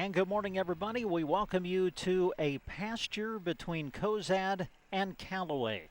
And good morning, everybody. We welcome you to a pasture between Cozad and Callaway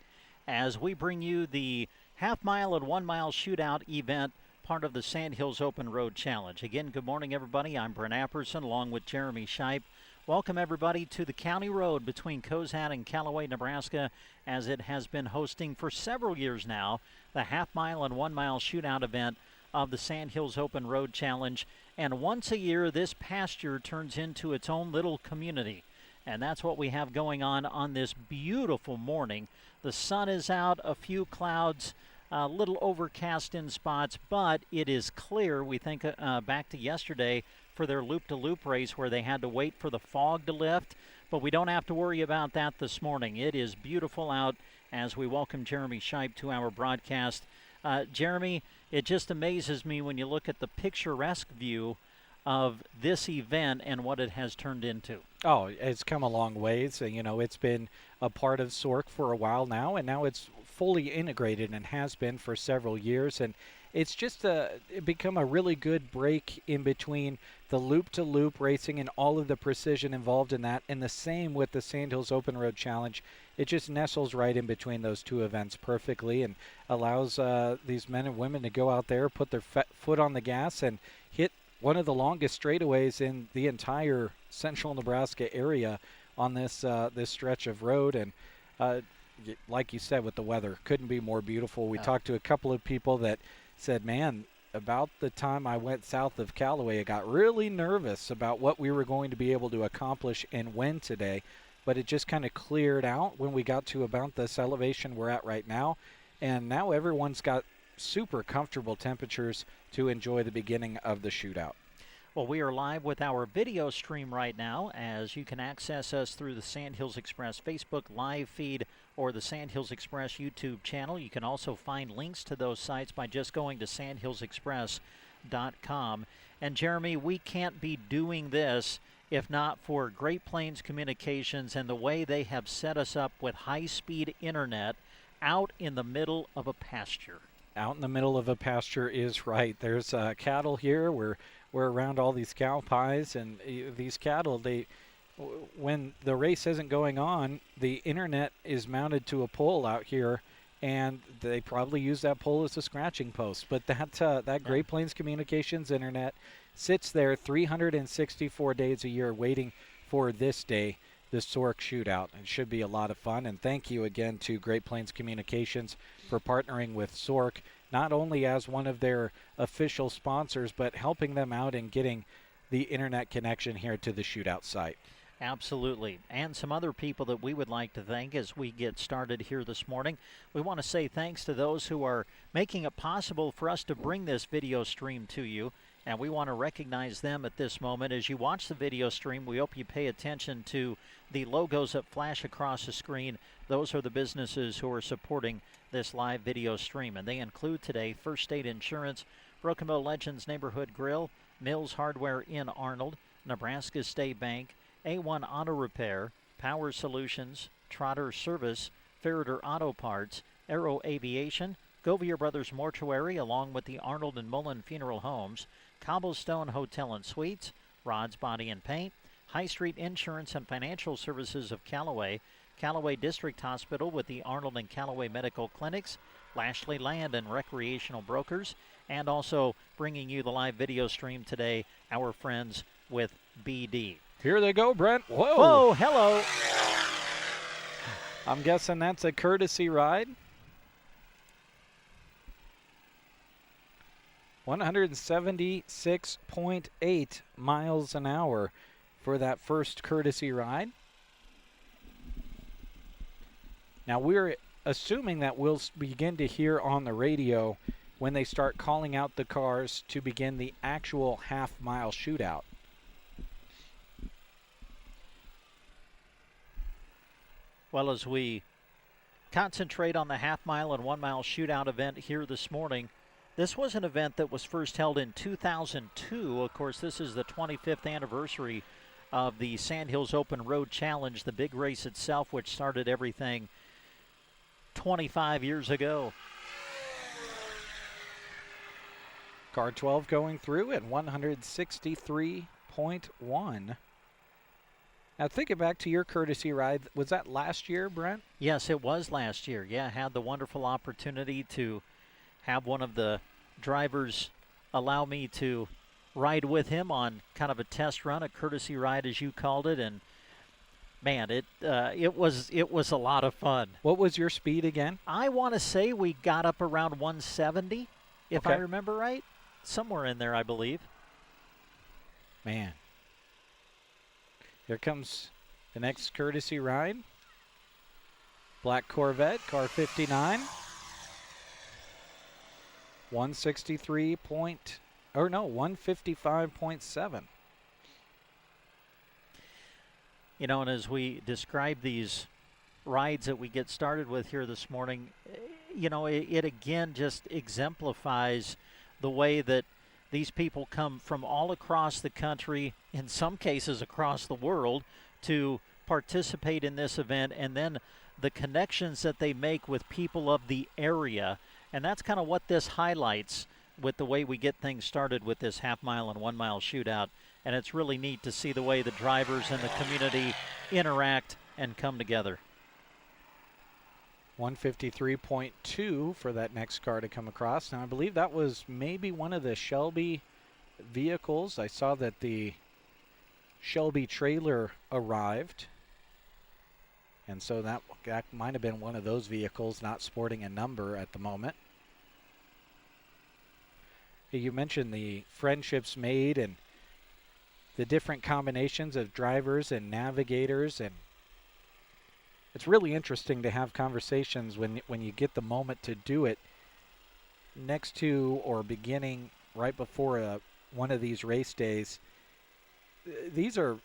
as we bring you the half-mile and 1 mile shootout event, part of the Sandhills Open Road Challenge. Again, good morning, everybody. I'm Brent Apperson along with Jeremy Shipe. Welcome, everybody, to the county road between Cozad and Callaway, Nebraska, as it has been hosting for several years now the half-mile and 1 mile shootout event of the Sandhills Open Road Challenge. And once a year, this pasture turns into its own little community. And that's what we have going on this beautiful morning. The sun is out, a few clouds, a little overcast in spots, but it is clear. We think back to yesterday for their loop-to-loop race where they had to wait for the fog to lift. But we don't have to worry about that this morning. It is beautiful out as we welcome Jeremy Shipe to our broadcast. Jeremy, it just amazes me when you look at the picturesque view of this event and what it has turned into. Oh, it's come a long ways. It's been a part of SORC for a while now, and now it's fully integrated and has been for several years. And it's just become a really good break in between the loop-to-loop racing and all of the precision involved in that, and the same with the Sandhills Open Road Challenge. It just nestles right in between those two events perfectly and allows these men and women to go out there, put their foot on the gas, and hit one of the longest straightaways in the entire central Nebraska area on this this stretch of road. And like you said, with the weather, couldn't be more beautiful. We talked to a couple of people that said, man, about the time I went south of Callaway, I got really nervous about what we were going to be able to accomplish and when today. But it just kind of cleared out when we got to about this elevation we're at right now. And now everyone's got super comfortable temperatures to enjoy the beginning of the shootout. Well, we are live with our video stream right now, as you can access us through the Sandhills Express Facebook live feed or the Sandhills Express YouTube channel. You can also find links to those sites by just going to sandhillsexpress.com. And Jeremy, we can't be doing this if not for Great Plains Communications and the way they have set us up with high-speed internet out in the middle of a pasture. Out in the middle of a pasture is right. There's cattle here. We're around all these cow pies, and these cattle, when the race isn't going on, the internet is mounted to a pole out here, and they probably use that pole as a scratching post. But that Great Plains Communications internet sits there 364 days a year waiting for this day, the SORC shootout. It should be a lot of fun, and thank you again to Great Plains Communications for partnering with SORC, not only as one of their official sponsors, but helping them out in getting the internet connection here to the shootout site. Absolutely. And some other people that we would like to thank as we get started here this morning. We want to say thanks to those who are making it possible for us to bring this video stream to you. And we want to recognize them at this moment. As you watch the video stream, we hope you pay attention to the logos that flash across the screen. Those are the businesses who are supporting this live video stream. And they include today First State Insurance, Broken Bow Legends Neighborhood Grill, Mills Hardware in Arnold, Nebraska State Bank, A1 Auto Repair, Power Solutions, Trotter Service, Ferreter Auto Parts, Aero Aviation, Govier Brothers Mortuary, along with the Arnold and Mullen Funeral Homes, Cobblestone Hotel and Suites, Rod's Body and Paint, High Street Insurance and Financial Services of Callaway, Callaway District Hospital with the Arnold and Callaway Medical Clinics, Lashley Land and Recreational Brokers, and also bringing you the live video stream today, our friends with BD. Here they go, Brent. Whoa. Whoa, hello. I'm guessing that's a courtesy ride. 176.8 miles an hour for that first courtesy ride. Now we're assuming that we'll begin to hear on the radio when they start calling out the cars to begin the actual half-mile shootout. Well, as we concentrate on the half-mile and 1 mile shootout event here this morning, this was an event that was first held in 2002. Of course, this is the 25th anniversary of the Sandhills Open Road Challenge, the big race itself, which started everything 25 years ago. Car 12 going through at 163 153.1. Now, thinking back to your courtesy ride, was that last year, Brent? Yes, it was last year. Yeah, I had the wonderful opportunity to have one of the drivers allow me to ride with him on kind of a test run, a courtesy ride as you called it, and man, it was a lot of fun. What was your speed again? I want to say we got up around 170, if I Okay. remember right. Somewhere in there, I believe. Man. Here comes the next courtesy ride. Black Corvette, car 59. 155.7. You know, and as we describe these rides that we get started with here this morning, you know, it again just exemplifies the way that these people come from all across the country, in some cases across the world, to participate in this event, and then the connections that they make with people of the area. And that's kind of what this highlights with the way we get things started with this half-mile and 1 mile shootout. And it's really neat to see the way the drivers and the community interact and come together. 153.2 for that next car to come across. Now, I believe that was maybe one of the Shelby vehicles. I saw that the Shelby trailer arrived. And so that might have been one of those vehicles not sporting a number at the moment. You mentioned the friendships made and the different combinations of drivers and navigators, and it's really interesting to have conversations when you get the moment to do it next to or beginning right before one of these race days. These are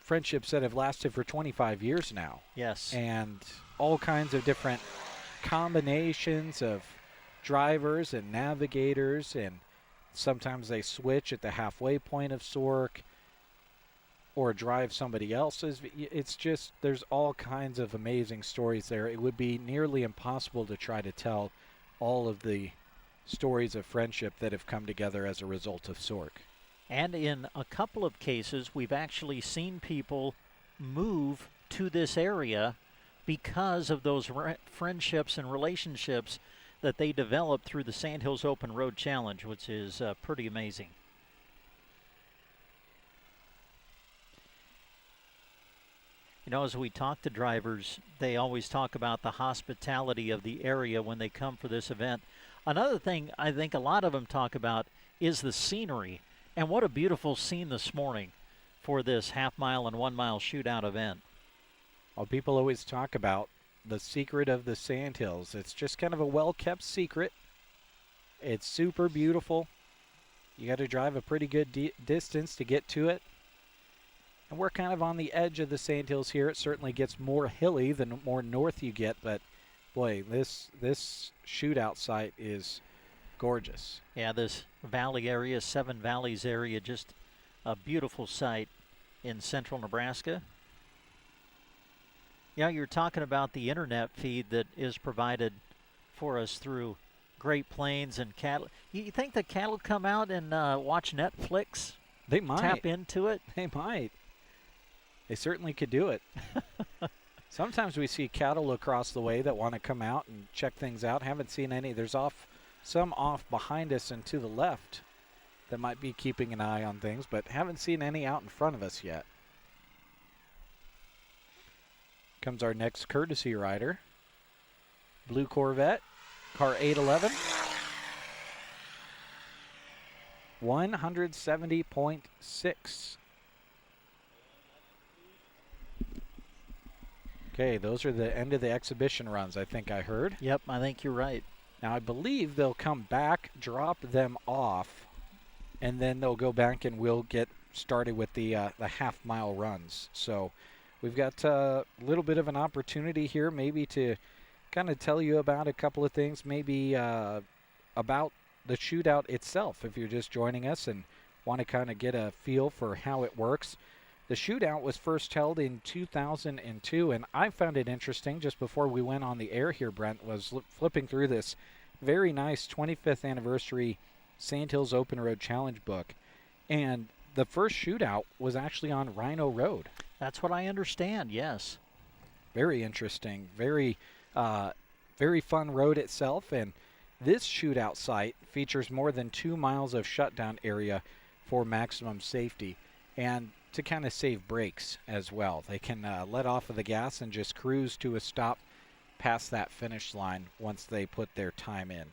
friendships that have lasted for 25 years now. Yes. And all kinds of different combinations of drivers and navigators, and sometimes they switch at the halfway point of Sork or drive somebody else's. It's just, there's all kinds of amazing stories there. It would be nearly impossible to try to tell all of the stories of friendship that have come together as a result of Sork. And in a couple of cases, we've actually seen people move to this area because of those friendships and relationships that they developed through the Sandhills Open Road Challenge, which is pretty amazing. You know, as we talk to drivers, they always talk about the hospitality of the area when they come for this event. Another thing I think a lot of them talk about is the scenery. And what a beautiful scene this morning for this half-mile and 1 mile shootout event. Well, people always talk about the secret of the Sandhills. It's just kind of a well-kept secret. It's super beautiful. You got to drive a pretty good distance to get to it. And we're kind of on the edge of the Sandhills here. It certainly gets more hilly the more north you get, but boy, this shootout site is gorgeous. Yeah, this valley area, Seven Valleys area, just a beautiful site in central Nebraska. Yeah, you're talking about the internet feed that is provided for us through Great Plains and cattle. You think the cattle come out and watch Netflix? They might. Tap into it? They might. They certainly could do it. Sometimes we see cattle across the way that want to come out and check things out. Haven't seen any. There's some off behind us and to the left that might be keeping an eye on things, but haven't seen any out in front of us yet. Comes our next courtesy rider. Blue Corvette, car 811. 170.6. Okay, those are the end of the exhibition runs, I think I heard. Yep, I think you're right. Now, I believe they'll come back, drop them off, and then they'll go back and we'll get started with the half-mile runs. So we've got a little bit of an opportunity here maybe to kind of tell you about a couple of things, maybe about the shootout itself, if you're just joining us and want to kind of get a feel for how it works. The shootout was first held in 2002, and I found it interesting just before we went on the air here, Brent, was flipping through this very nice 25th anniversary Sandhills Open Road Challenge book. And the first shootout was actually on Rhino Road. That's what I understand, yes. Very interesting. Very fun road itself. And this shootout site features more than 2 miles of shutdown area for maximum safety and to kind of save brakes as well. They can let off of the gas and just cruise to a stop past that finish line once they put their time in.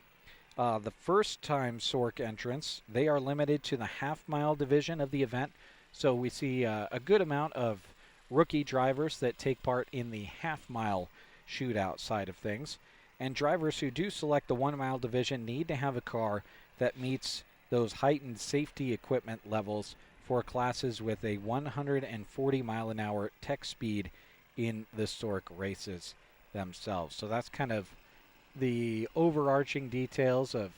The first time SORC entrants, they are limited to the half-mile division of the event. So we see a good amount of rookie drivers that take part in the half-mile shootout side of things. And drivers who do select the 1 mile division need to have a car that meets those heightened safety equipment levels for classes with a 140 mile an hour tech speed in the SORC races themselves. So that's kind of the overarching details of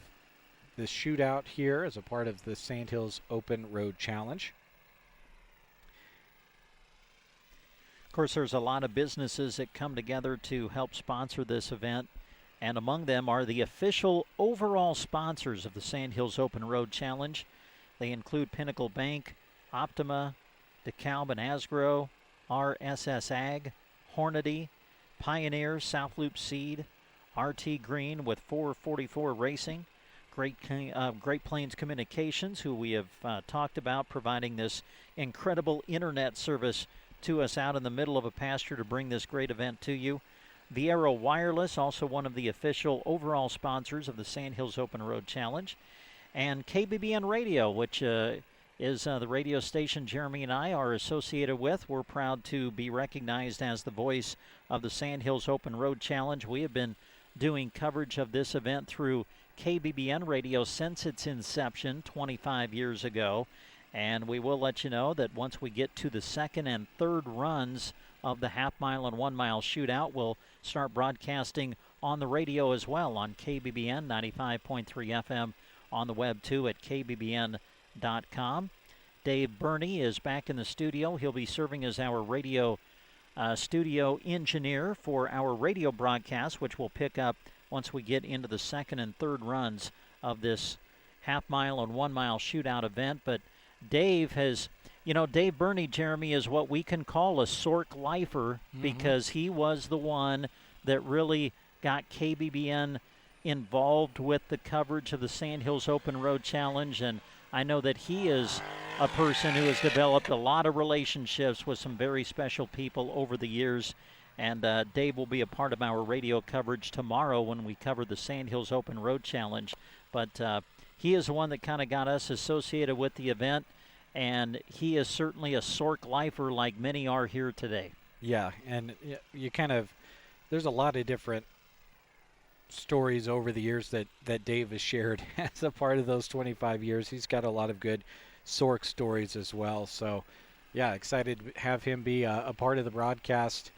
the shootout here as a part of the Sandhills Open Road Challenge. Of course, there's a lot of businesses that come together to help sponsor this event, and among them are the official overall sponsors of the Sandhills Open Road Challenge. They include Pinnacle Bank, Optima, DeKalb and Asgrow, RSS Ag, Hornady, Pioneer, South Loop Seed, RT Green with 444 Racing, Great Plains Communications, who we have talked about providing this incredible internet service to us out in the middle of a pasture to bring this great event to you. Viera Wireless, also one of the official overall sponsors of the Sandhills Open Road Challenge. And KBBN Radio, which is the radio station Jeremy and I are associated with. We're proud to be recognized as the voice of the Sandhills Open Road Challenge. We have been doing coverage of this event through KBBN Radio since its inception 25 years ago. And we will let you know that once we get to the second and third runs of the half-mile and 1 mile shootout, we'll start broadcasting on the radio as well on KBBN 95.3 FM, on the web too at kbbn.com. Dave Burney is back in the studio. He'll be serving as our radio studio engineer for our radio broadcast, which we'll pick up once we get into the second and third runs of this half-mile and 1 mile shootout event. But Dave has, Dave Burney, Jeremy, is what we can call a SORC lifer because he was the one that really got KBBN involved with the coverage of the Sandhills Open Road Challenge. And I know that he is a person who has developed a lot of relationships with some very special people over the years. And Dave will be a part of our radio coverage tomorrow when we cover the Sandhills Open Road Challenge. But he is the one that kind of got us associated with the event, and he is certainly a SORC lifer like many are here today. Yeah, and there's a lot of different stories over the years that Dave has shared as a part of those 25 years. He's got a lot of good SORC stories as well. So, yeah, excited to have him be a part of the broadcast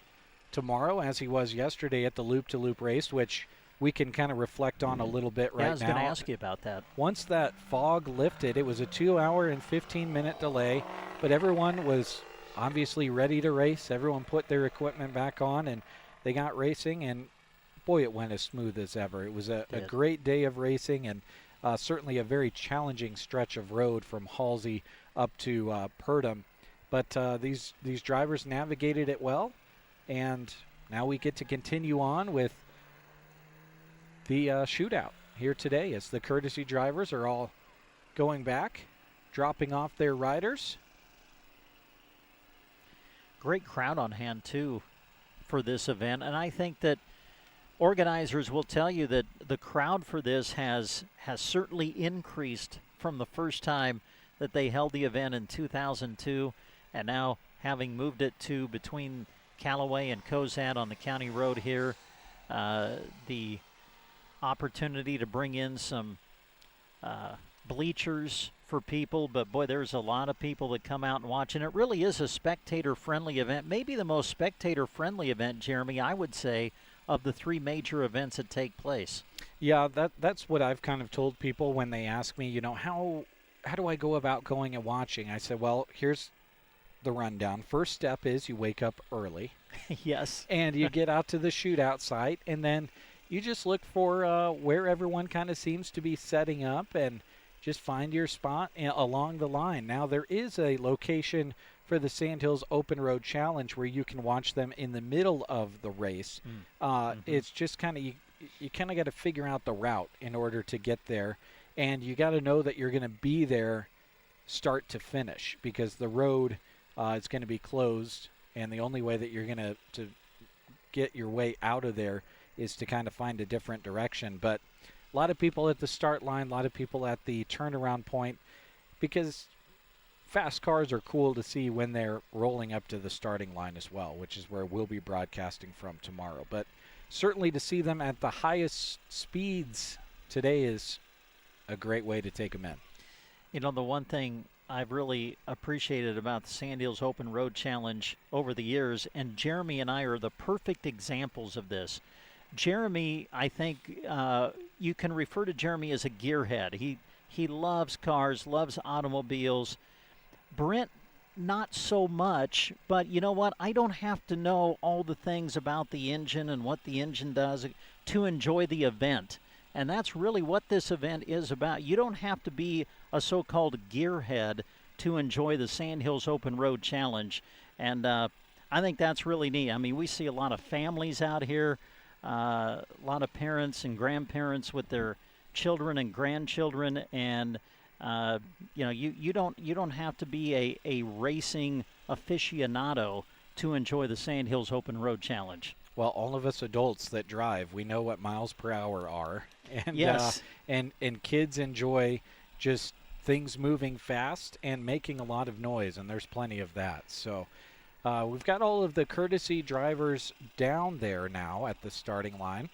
tomorrow, as he was yesterday at the loop-to-loop race, which we can kind of reflect on a little bit right now. I was going to ask you about that. Once that fog lifted, it was a 2-hour and 15-minute delay, but everyone was obviously ready to race. Everyone put their equipment back on, and they got racing, and boy, it went as smooth as ever. It was a great day of racing, and certainly a very challenging stretch of road from Halsey up to Purdom. But these drivers navigated it well, and now we get to continue on with the shootout here today as the courtesy drivers are all going back, dropping off their riders. Great crowd on hand, too, for this event. And I think that organizers will tell you that the crowd for this has certainly increased from the first time that they held the event in 2002, and now having moved it to between Callaway and Cozad on the county road here, the opportunity to bring in some bleachers for people, but boy, there's a lot of people that come out and watch, and it really is a spectator-friendly event, maybe the most spectator-friendly event, Jeremy, I would say, of the three major events that take place. Yeah, that's what I've kind of told people when they ask me, how do I go about going and watching? I said, well, here's the rundown. First step is you wake up early. Yes. And you get out to the shootout site, and then you just look for where everyone kind of seems to be setting up, and just find your spot along the line. Now, there is a location for the Sandhills Open Road Challenge where you can watch them in the middle of the race. It's just kind of, you kind of got to figure out the route in order to get there. And you got to know that you're going to be there start to finish, because the road is going to be closed, and the only way that you're going to get your way out of there is to kind of find a different direction. But a lot of people at the start line, a lot of people at the turnaround point, because fast cars are cool to see when they're rolling up to the starting line as well, which is where we'll be broadcasting from tomorrow. But certainly to see them at the highest speeds today is a great way to take them in. You know, the one thing I've really appreciated about the Sandhills Open Road Challenge over the years, and Jeremy and I are the perfect examples of this. Jeremy, I think you can refer to Jeremy as a gearhead. He loves cars, loves automobiles. Brent, not so much, but you know what? I don't have to know all the things about the engine and what the engine does to enjoy the event. And that's really what this event is about. You don't have to be a so-called gearhead to enjoy the Sandhills Open Road Challenge. And I think that's really neat. I mean, we see a lot of families out here, a lot of parents and grandparents with their children and grandchildren. And, you know, you don't have to be a racing aficionado to enjoy the Sandhills Open Road Challenge. Well, all of us adults that drive, we know what miles per hour are. And, yes. And kids enjoy just things moving fast and making a lot of noise, and there's plenty of that. So we've got all of the courtesy drivers down there now at the starting line.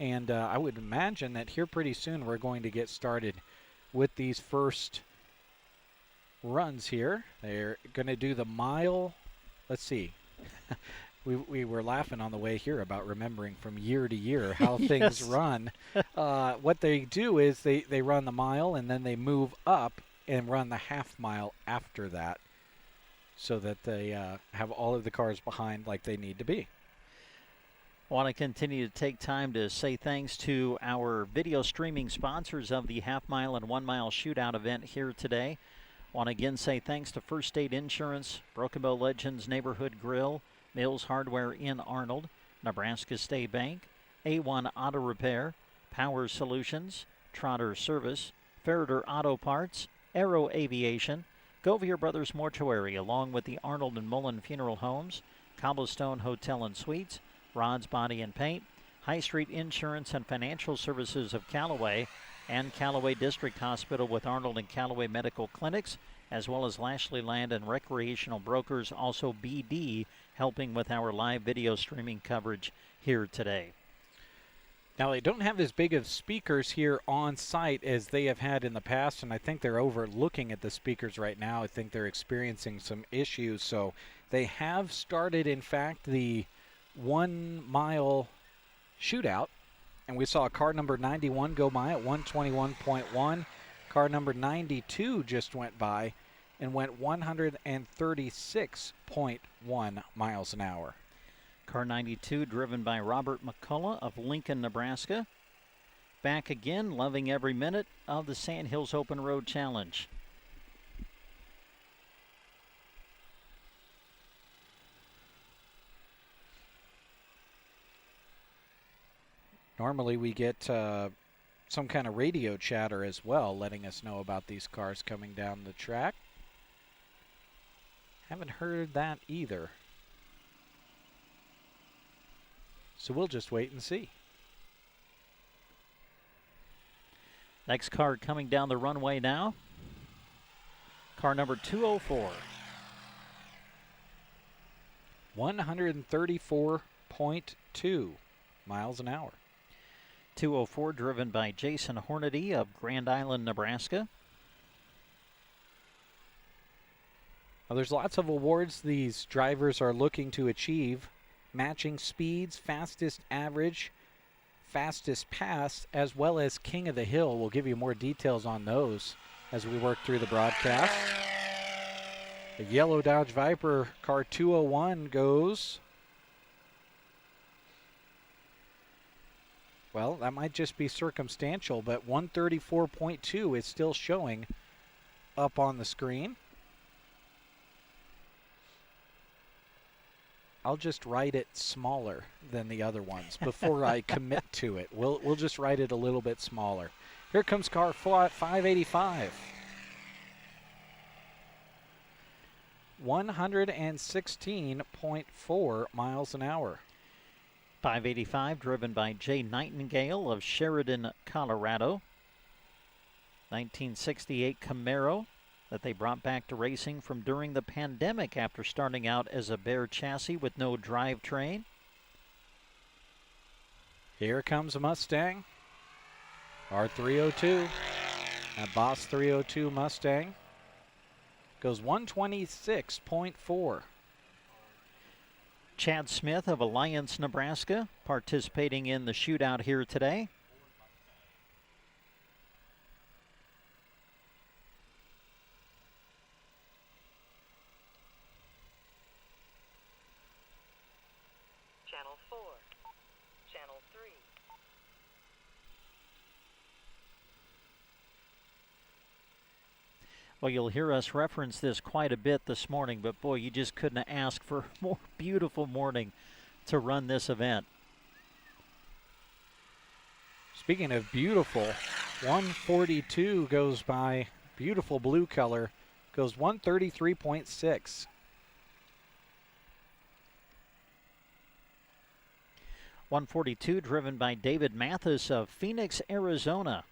And I would imagine that here pretty soon we're going to get started with these first runs here. They're going to do the mile. Let's see. We were laughing on the way here about remembering from year to year how things run. What they do is they run the mile, and then they move up and run the half mile after that, so that they have all of the cars behind like they need to be. I want to continue to take time to say thanks to our video streaming sponsors of the half mile and 1 mile shootout event here today. I want to again say thanks to First State Insurance, Broken Bow Legends Neighborhood Grill, Mills Hardware in Arnold, Nebraska State Bank, A1 Auto Repair, Power Solutions, Trotter Service, Ferreter Auto Parts, Aero Aviation, Govier Brothers Mortuary, along with the Arnold and Mullen Funeral Homes, Cobblestone Hotel and Suites, Rod's Body and Paint, High Street Insurance and Financial Services of Callaway, and Callaway District Hospital with Arnold and Callaway Medical Clinics, as well as Lashley Land and Recreational Brokers, also BD, helping with our live video streaming coverage here today. Now, they don't have as big of speakers here on site as they have had in the past, and I think they're overlooking at the speakers right now. I think they're experiencing some issues. So they have started, in fact, the 1 mile shootout, and we saw car number 91 go by at 121.1. Car number 92 just went by and went 136.1 miles an hour. Car 92 driven by Robert McCullough of Lincoln, Nebraska. Back again, loving every minute of the Sandhills Open Road Challenge. Normally we get some kind of radio chatter as well, letting us know about these cars coming down the track. Haven't heard that either. So we'll just wait and see. Next car coming down the runway now. Car number 204. 134.2 miles an hour. 204 driven by Jason Hornady of Grand Island, Nebraska. Well, there's lots of awards these drivers are looking to achieve. Matching speeds, fastest average, fastest pass, as well as King of the Hill. We'll give you more details on those as we work through the broadcast. The yellow Dodge Viper car 201 goes Well, that might just be circumstantial, but 134.2 is still showing up on the screen. I'll just write it smaller than the other ones before I commit to it. We'll just write it a little bit smaller. Here comes car 585. 116.4 miles an hour. 585 driven by Jay Nightingale of Sheridan, Colorado. 1968 Camaro that they brought back to racing from during the pandemic after starting out as a bare chassis with no drivetrain. Here comes a Mustang. R302. A Boss 302 Mustang. Goes 126.4. Chad Smith of Alliance, Nebraska, participating in the shootout here today. Channel 4, Channel 3. Well, you'll hear us reference this quite a bit this morning, but boy, you just couldn't ask for a more beautiful morning to run this event. Speaking of beautiful, 142 goes by, beautiful blue color, goes 133.6. 142 driven by David Mathis of Phoenix, Arizona.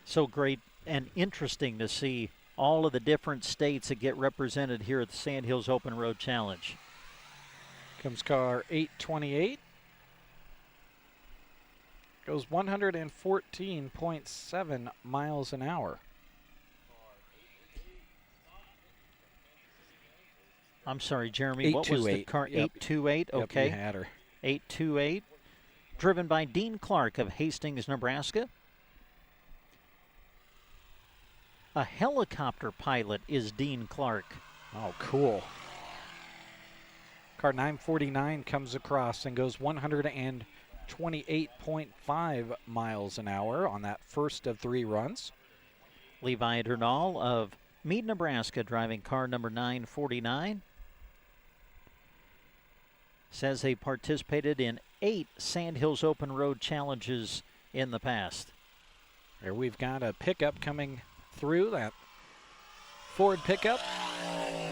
So great and interesting to see all of the different states that get represented here at the Sandhills Open Road Challenge. Comes car 828. Goes 114.7 miles an hour. I'm sorry, Jeremy, what was the car? Yep. 828, okay. Yep, you had her. 828, driven by Dean Clark of Hastings, Nebraska. A helicopter pilot is Dean Clark. Oh, cool. Car 949 comes across and goes 128.5 miles an hour on that first of 3 runs. Levi Dernall of Meade, Nebraska, driving car number 949. Says they participated in 8 Sandhills Open Road challenges in the past. There we've got a pickup coming through, that Ford pickup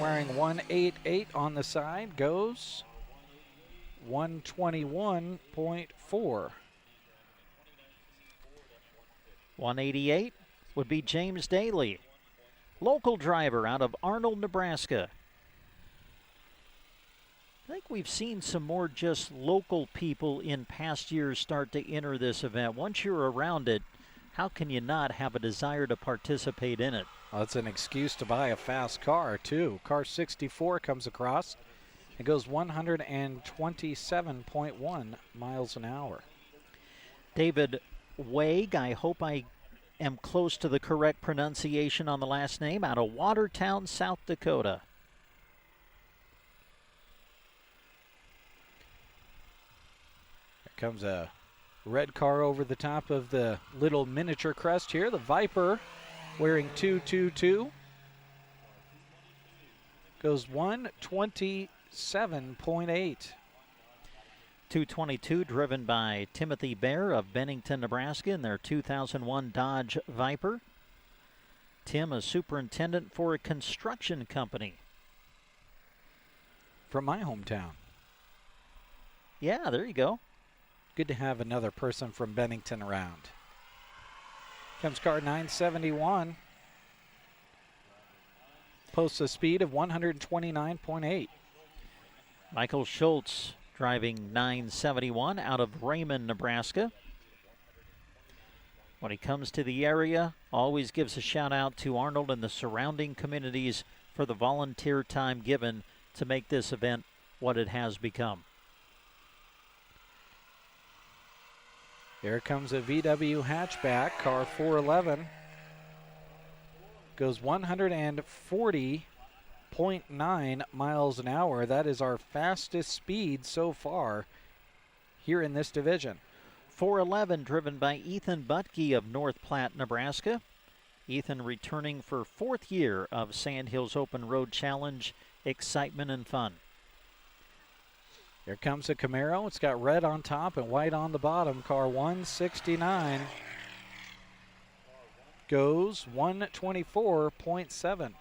wearing 188 on the side, goes 121.4. 188 would be James Daly, local driver out of Arnold, Nebraska. I think we've seen some more just local people in past years start to enter this event. Once you're around it, how can you not have a desire to participate in it? Well, it's an excuse to buy a fast car, too. Car 64 comes across. It goes 127.1 miles an hour. David Waig, I hope I am close to the correct pronunciation on the last name, out of Watertown, South Dakota. Here comes a red car over the top of the little miniature crest here. The Viper wearing 222. Goes 127.8. 222 driven by Timothy Bear of Bennington, Nebraska in their 2001 Dodge Viper. Tim, a superintendent for a construction company. From my hometown. Yeah, there you go. Good to have another person from Bennington around. Comes car 971. Posts a speed of 129.8. Michael Schultz driving 971 out of Raymond, Nebraska. When he comes to the area, always gives a shout out to Arnold and the surrounding communities for the volunteer time given to make this event what it has become. Here comes a VW hatchback, car 411. Goes 140.8 86.9 miles an hour. That is our fastest speed so far here in this division. 411 driven by Ethan Butke of North Platte, Nebraska. Ethan returning for 4th year of Sandhills Open Road Challenge excitement and fun. Here comes a Camaro. It's got red on top and white on the bottom. Car 169 goes 124.7.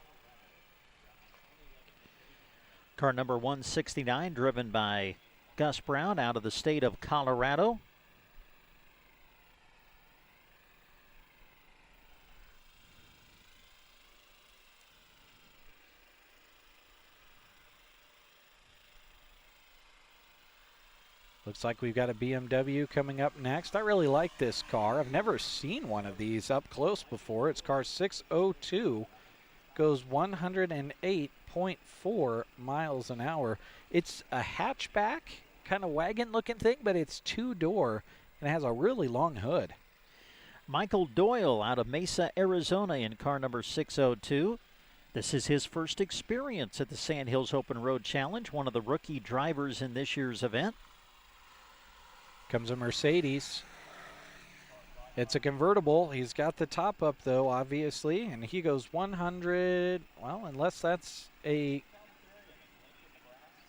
Car number 169 driven by Gus Brown out of the state of Colorado. Looks like we've got a BMW coming up next. I really like this car. I've never seen one of these up close before. It's car 602. Goes 108.4 miles an hour. It's a hatchback, kind of wagon looking thing, but it's 2-door and it has a really long hood. Michael Doyle out of Mesa, Arizona in car number 602. This is his first experience at the Sandhills Open Road Challenge, one of the rookie drivers in this year's event. Comes a Mercedes. It's a convertible. He's got the top up, though, obviously, and he goes 100. Well, unless that's a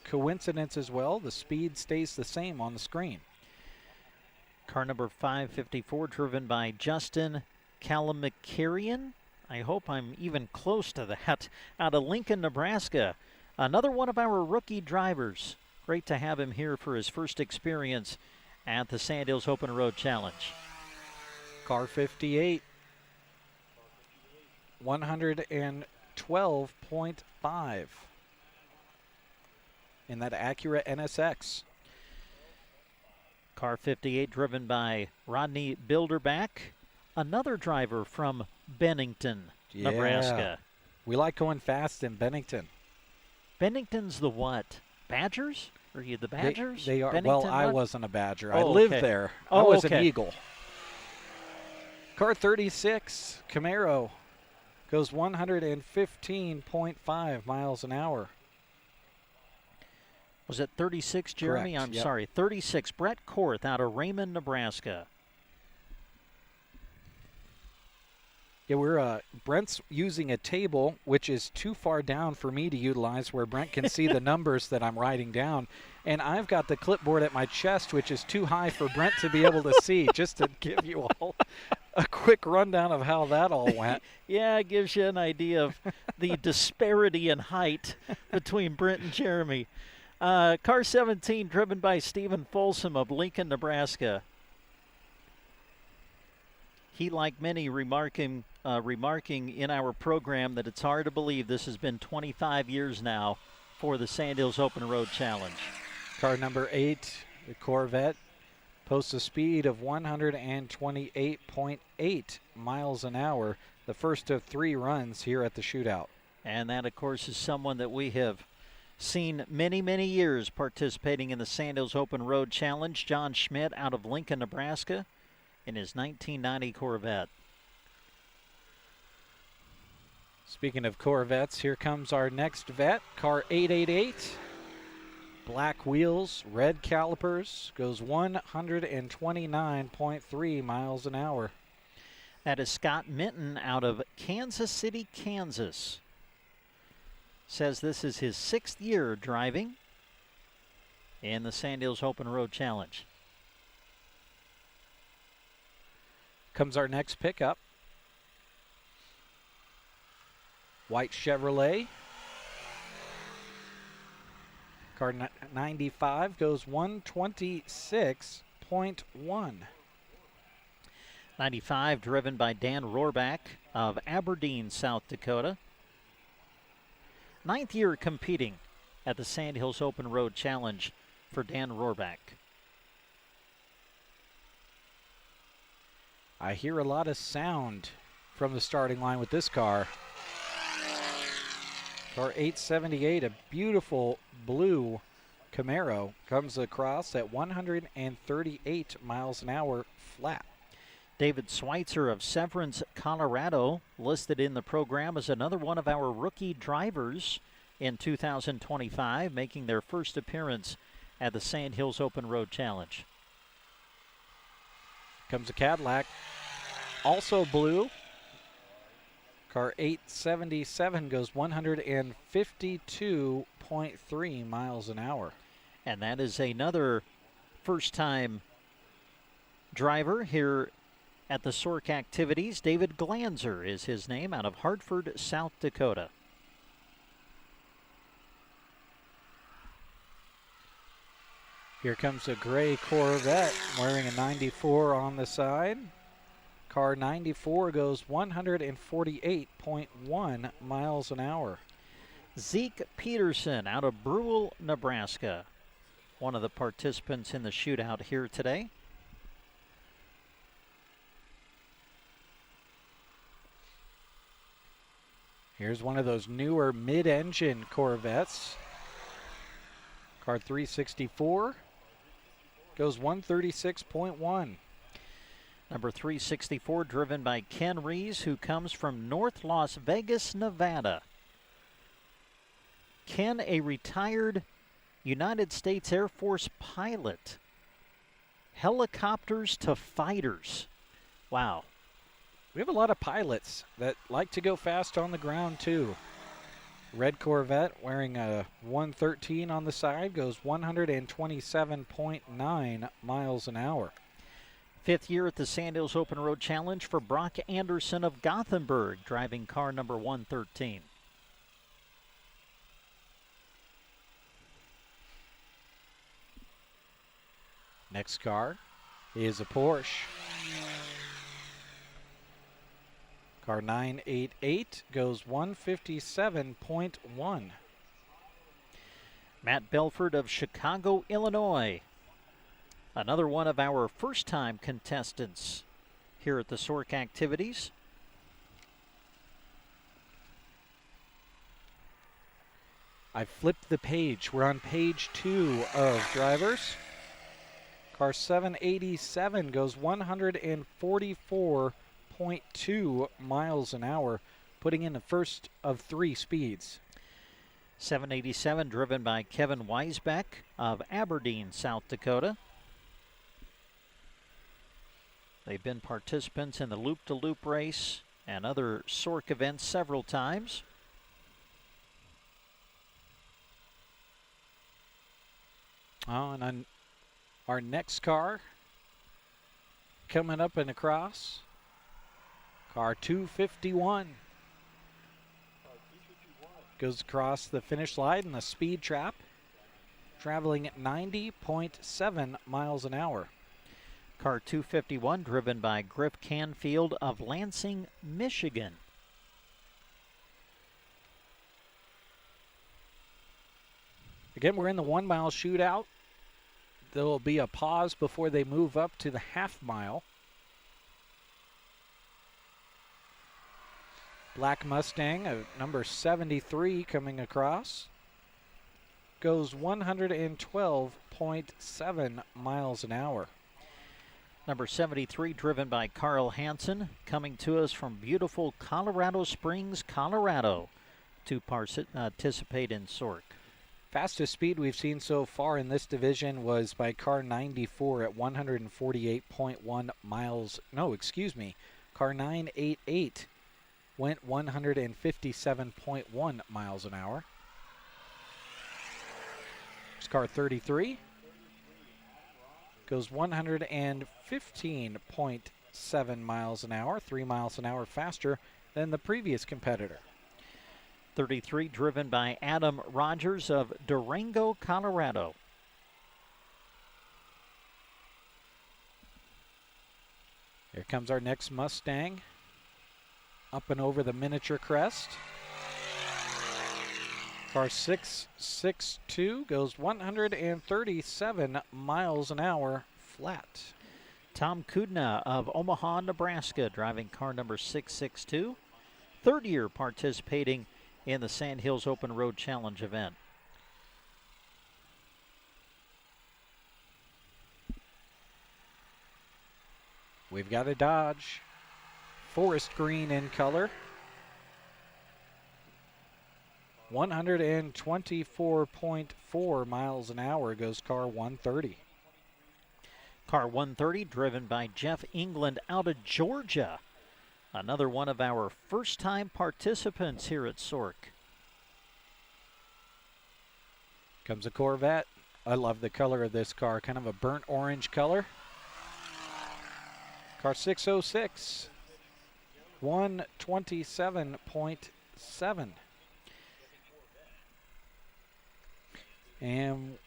coincidence as well, the speed stays the same on the screen. Car number 554 driven by Justin Kalamikarian. I hope I'm even close to that. Out of Lincoln, Nebraska. Another one of our rookie drivers. Great to have him here for his first experience at the Sandhills Open Road Challenge. Car 58, 112.5 in that Acura NSX. Car 58 driven by Rodney Bilderback, another driver from Bennington, Nebraska. We like going fast in Bennington. Bennington's the what? Badgers? Are you the Badgers? They are. Bennington, well, I what? wasn't a Badger. Oh, I lived okay. there. Oh, I was okay. an Eagle. Car 36, Camaro, goes 115.5 miles an hour. Was it 36, Jeremy? Correct, I'm yep. sorry. 36, Brett Korth out of Raymond, Nebraska. Yeah, Brent's using a table, which is too far down for me to utilize, where Brent can see the numbers that I'm writing down. And I've got the clipboard at my chest, which is too high for Brent to be able to see, just to give you all a quick rundown of how that all went. Yeah, it gives you an idea of the disparity in height between Brent and Jeremy. Car 17 driven by Stephen Folsom of Lincoln, Nebraska. He, like many, remarking in our program that it's hard to believe this has been 25 years now for the Sandhills Open Road Challenge. Car number 8, the Corvette, posts a speed of 128.8 miles an hour, the first of 3 runs here at the Shootout. And that, of course, is someone that we have seen many, many years participating in the Sandhills Open Road Challenge. John Schmidt out of Lincoln, Nebraska, in his 1990 Corvette. Speaking of Corvettes, here comes our next vet, car 888. Black wheels, red calipers, goes 129.3 miles an hour. That is Scott Minton out of Kansas City, Kansas. Says this is his 6th year driving in the Sandhills Open Road Challenge. Comes our next pickup. White Chevrolet. Car 95 goes 126.1. 95 driven by Dan Rohrback of Aberdeen, South Dakota. 9th year competing at the Sandhills Open Road Challenge for Dan Rohrback. I hear a lot of sound from the starting line with this car. Car 878, a beautiful blue Camaro, comes across at 138 miles an hour flat. David Schweitzer of Severance, Colorado, listed in the program as another one of our rookie drivers in 2025, making their first appearance at the Sandhills Open Road Challenge. Comes a Cadillac, also blue. Car 877 goes 152.3 miles an hour. And that is another first-time driver here at the Sork activities. David Glanzer is his name, out of Hartford, South Dakota. Here comes a gray Corvette wearing a 94 on the side. Car 94 goes 148.1 miles an hour. Zeke Peterson out of Brule, Nebraska, one of the participants in the shootout here today. Here's one of those newer mid-engine Corvettes. Car 364 goes 136.1. Number 364 driven by Ken Rees, who comes from North Las Vegas, Nevada. Ken, a retired United States Air Force pilot. Helicopters to fighters. Wow. We have a lot of pilots that like to go fast on the ground too. Red Corvette wearing a 113 on the side goes 127.9 miles an hour. Fifth year at the Sandhills Open Road Challenge for Brock Anderson of Gothenburg, driving car number 113. Next car is a Porsche. Car 988 goes 157.1. Matt Belford of Chicago, Illinois. Another one of our first-time contestants here at the Sork activities. I flipped the page. We're on page 2 of drivers. Car 787 goes 144.2 miles an hour, putting in the first of 3 speeds. 787 driven by Kevin Weisbeck of Aberdeen, South Dakota. They've been participants in the loop-to-loop race and other Sork events several times. Oh, and on our next car coming up and across, car 251 goes across the finish line in the speed trap, traveling at 90.7 miles an hour. Car 251 driven by Griff Canfield of Lansing, Michigan. Again, we're in the 1 mile shootout. There will be a pause before they move up to the half mile. Black Mustang, number 73 coming across, goes 112.7 miles an hour. Number 73 driven by Carl Hansen, coming to us from beautiful Colorado Springs, Colorado, to participate in Sork. Fastest speed we've seen so far in this division was by car 94 at 148.1 miles. No, excuse me. Car 988 went 157.1 miles an hour. It's car 33. Goes 115.7 miles an hour, 3 miles an hour faster than the previous competitor. 33 driven by Adam Rogers of Durango, Colorado. Here comes our next Mustang. Up and over the miniature crest. Car 662 goes 137 miles an hour flat. Tom Kudna of Omaha, Nebraska, driving car number 662. Third year participating in the Sandhills Open Road Challenge event. We've got a Dodge, forest green in color. 124.4 miles an hour goes car 130. Car 130 driven by Jeff England out of Georgia. Another one of our first-time participants here at Sork. Comes a Corvette. I love the color of this car, kind of a burnt orange color. Car 606, 127.7. And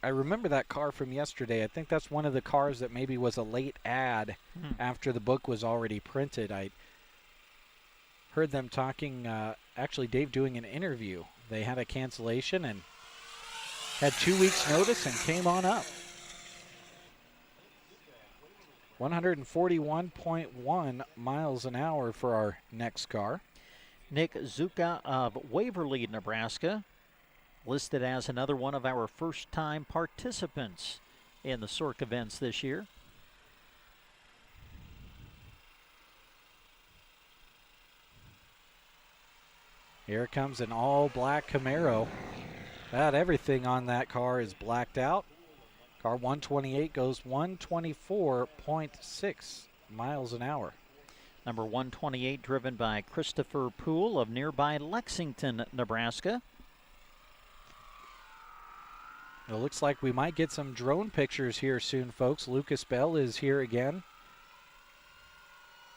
I remember that car from yesterday. I think that's one of the cars that maybe was a late ad after the book was already printed. I heard them talking, actually Dave doing an interview. They had a cancellation and had 2 weeks notice and came on up. 141.1 miles an hour for our next car. Nick Zuka of Waverly, Nebraska, listed as another one of our first-time participants in the Sork events this year. Here comes an all-black Camaro. About everything on that car is blacked out. Car 128 goes 124.6 miles an hour. Number 128 driven by Christopher Poole of nearby Lexington, Nebraska. It looks like we might get some drone pictures here soon, folks. Lucas Bell is here again.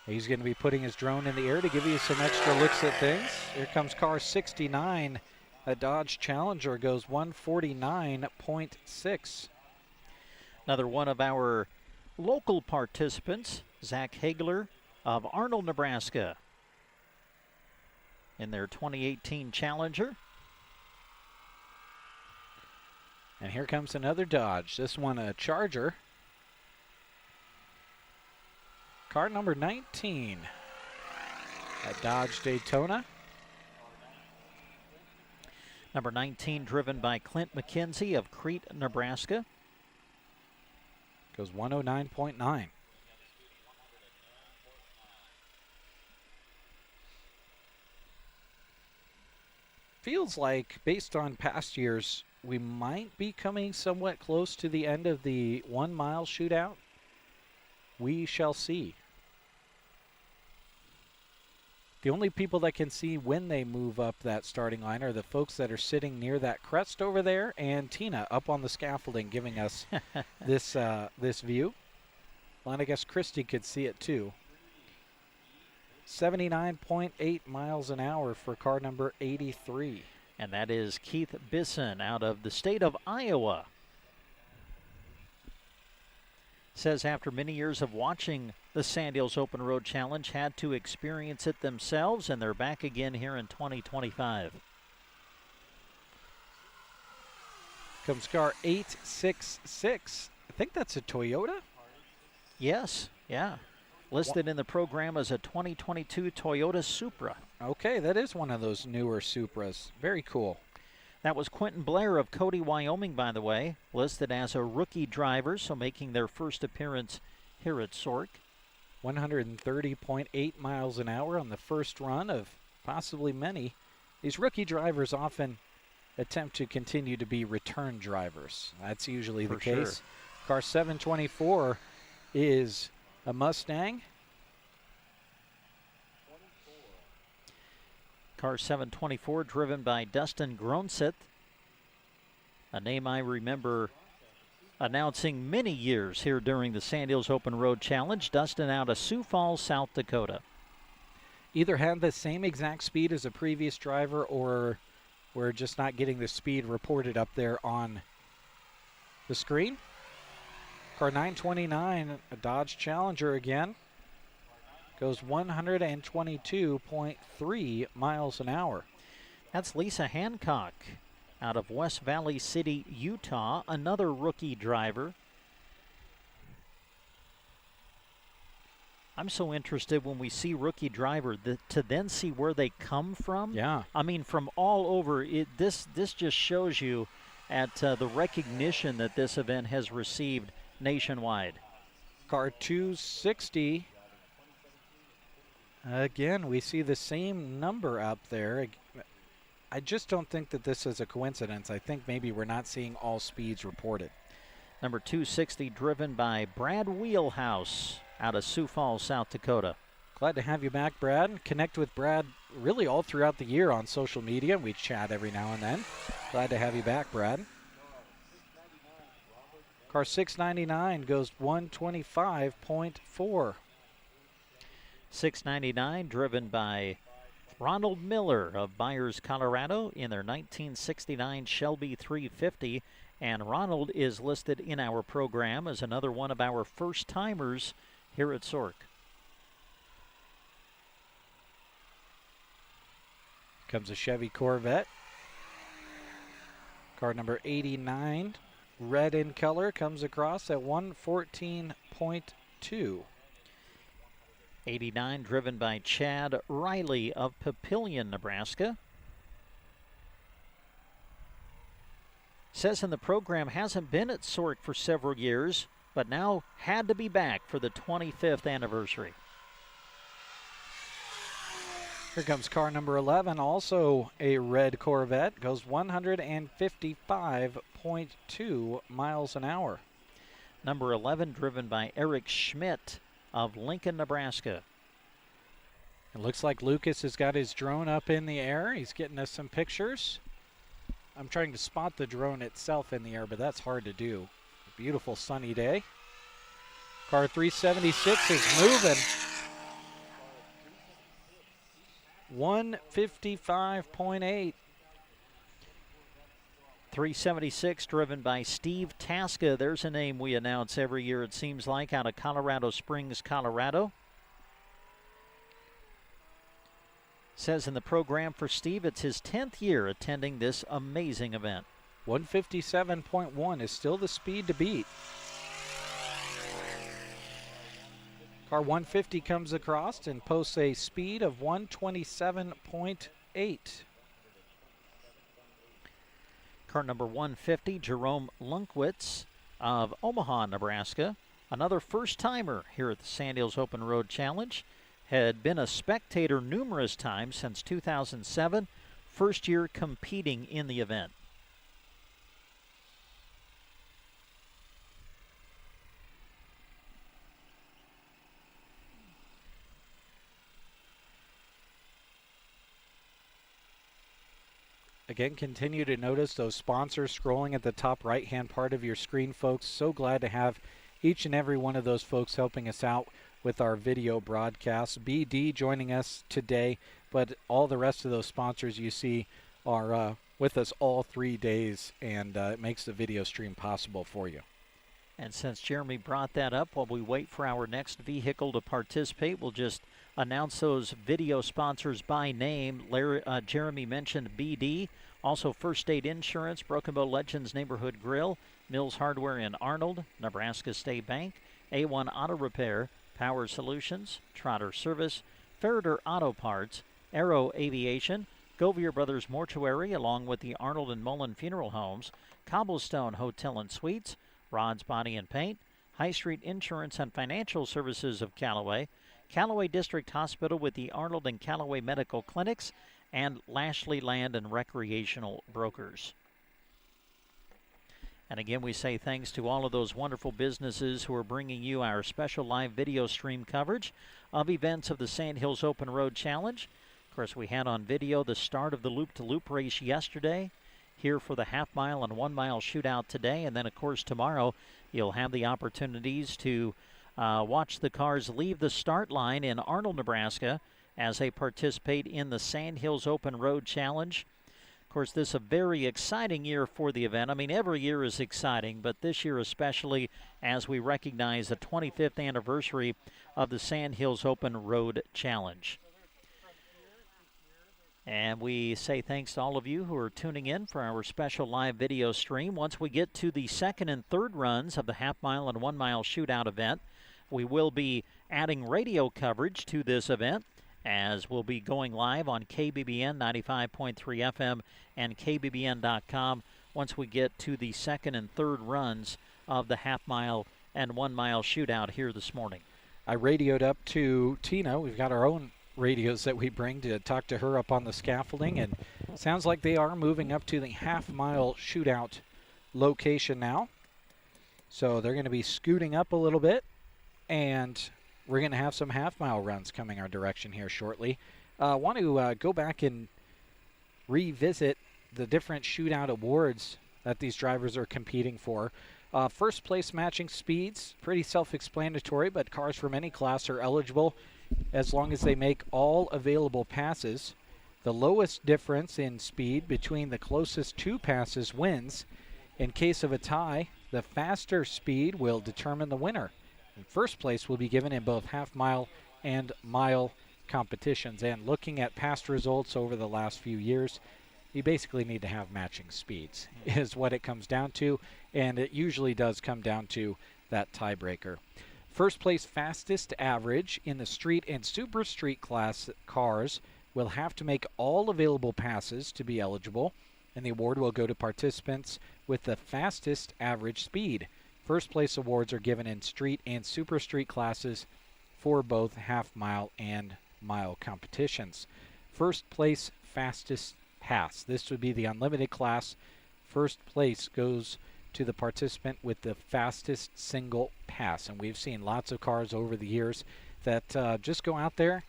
He's going to be putting his drone in the air to give you some extra looks at things. Here comes car 69. A Dodge Challenger goes 149.6. Another one of our local participants, Zach Hagler of Arnold, Nebraska, in their 2018 Challenger. And here comes another Dodge. This one a Charger. Car number 19 at Dodge Daytona. Number 19 driven by Clint McKenzie of Crete, Nebraska. Goes 109.9. Feels like, based on past years, we might be coming somewhat close to the end of the 1 mile shootout. We shall see. The only people that can see when they move up that starting line are the folks that are sitting near that crest over there, and Tina up on the scaffolding giving us this view. Well, and I guess Christy could see it too. 79.8 miles an hour for car number 83. And that is Keith Bisson out of the state of Iowa. Says after many years of watching the Sandhills Open Road Challenge, had to experience it themselves, and they're back again here in 2025. Comes car 866. I think that's a Toyota. Yes, yeah. Listed in the program as a 2022 Toyota Supra. Okay, that is one of those newer Supras. Very cool. That was Quentin Blair of Cody, Wyoming, by the way, listed as a rookie driver, so making their first appearance here at Sork. 130.8 miles an hour on the first run of possibly many. These rookie drivers often attempt to continue to be return drivers. That's usually the case. Car 724 is a Mustang. Car 724 driven by Dustin Gronseth, a name I remember announcing many years here during the Sandhills Open Road Challenge. Dustin out of Sioux Falls, South Dakota. Either had the same exact speed as a previous driver, or we're just not getting the speed reported up there on the screen. Car 929, a Dodge Challenger again, goes 122.3 miles an hour. That's Lisa Hancock out of West Valley City, Utah, another rookie driver. I'm so interested when we see rookie driver to then see where they come from. Yeah. I mean, from all over. This just shows you at the recognition that this event has received nationwide. Car 260. Again, we see the same number up there. I just don't think that this is a coincidence. I think maybe we're not seeing all speeds reported. Number 260 driven by Brad Wheelhouse out of Sioux Falls, South Dakota. Glad to have you back, Brad. Connect with Brad really all throughout the year on social media. We chat every now and then. Glad to have you back, Brad. Car 699 goes 125.4. 699 driven by Ronald Miller of Byers, Colorado in their 1969 Shelby 350. And Ronald is listed in our program as another one of our first-timers here at Sork. Comes a Chevy Corvette. Car number 89, red in color, comes across at 114.2. 89 driven by Chad Riley of Papillion, Nebraska. Says in the program hasn't been at Sork for several years, but now had to be back for the 25th anniversary. Here comes car number 11, also a red Corvette, goes 155.2 miles an hour. Number 11 driven by Eric Schmidt of Lincoln, Nebraska. It looks like Lucas has got his drone up in the air. He's getting us some pictures. I'm trying to spot the drone itself in the air, but that's hard to do. A beautiful sunny day. Car 376 is moving. 155.8. 376 driven by Steve Tasca. There's a name we announce every year, it seems like, out of Colorado Springs, Colorado. Says in the program for Steve it's his 10th year attending this amazing event. 157.1 is still the speed to beat. Car 150 comes across and posts a speed of 127.8. Car number 150, Jerome Lunkwitz of Omaha, Nebraska. Another first-timer here at the Sandhills Open Road Challenge. Had been a spectator numerous times since 2007. First year competing in the event. Again, continue to notice those sponsors scrolling at the top right-hand part of your screen, folks. So glad to have each and every one of those folks helping us out with our video broadcasts. BD joining us today, but all the rest of those sponsors you see are with us all 3 days, and it makes the video stream possible for you. And since Jeremy brought that up, while we wait for our next vehicle to participate, we'll just announce those video sponsors by name. Jeremy mentioned BD, also First State Insurance, Broken Bow Legends Neighborhood Grill, Mills Hardware in Arnold, Nebraska State Bank, A1 Auto Repair, Power Solutions, Trotter Service, Ferreter Auto Parts, Aero Aviation, Govier Brothers Mortuary, along with the Arnold and Mullen Funeral Homes, Cobblestone Hotel and Suites, Rod's Body and Paint, High Street Insurance and Financial Services of Callaway, Callaway District Hospital with the Arnold and Callaway Medical Clinics, and Lashley Land and Recreational Brokers. And again, we say thanks to all of those wonderful businesses who are bringing you our special live video stream coverage of events of the Sandhills Open Road Challenge. Of course, we had on video the start of the loop-to-loop race yesterday, here for the half-mile and 1 mile shootout today, and then, of course, tomorrow you'll have the opportunities to watch the cars leave the start line in Arnold, Nebraska, as they participate in the Sandhills Open Road Challenge. Of course, this is a very exciting year for the event. I mean, every year is exciting, but this year especially as we recognize the 25th anniversary of the Sandhills Open Road Challenge. And we say thanks to all of you who are tuning in for our special live video stream. Once we get to the second and third runs of the half-mile and 1 mile shootout event, we will be adding radio coverage to this event, as we'll be going live on KBBN 95.3 FM and KBBN.com once we get to the second and third runs of the half-mile and 1 mile shootout here this morning. I radioed up to Tina. We've got our own radios that we bring to talk to her up on the scaffolding, and sounds like they are moving up to the half-mile shootout location now. So they're going to be scooting up a little bit, and we're going to have some half-mile runs coming our direction here shortly. I want to go back and revisit the different shootout awards that these drivers are competing for. First place matching speeds, pretty self-explanatory, but cars from any class are eligible as long as they make all available passes. The lowest difference in speed between the closest two passes wins. In case of a tie, the faster speed will determine the winner. And first place will be given in both half-mile and mile competitions. And looking at past results over the last few years, you basically need to have matching speeds is what it comes down to, and it usually does come down to that tiebreaker. First place fastest average in the street and super street class cars will have to make all available passes to be eligible, and the award will go to participants with the fastest average speed. First place awards are given in street and super street classes for both half-mile and mile competitions. First place fastest pass. This would be the unlimited class. First place goes to the participant with the fastest single pass. And we've seen lots of cars over the years that just go out there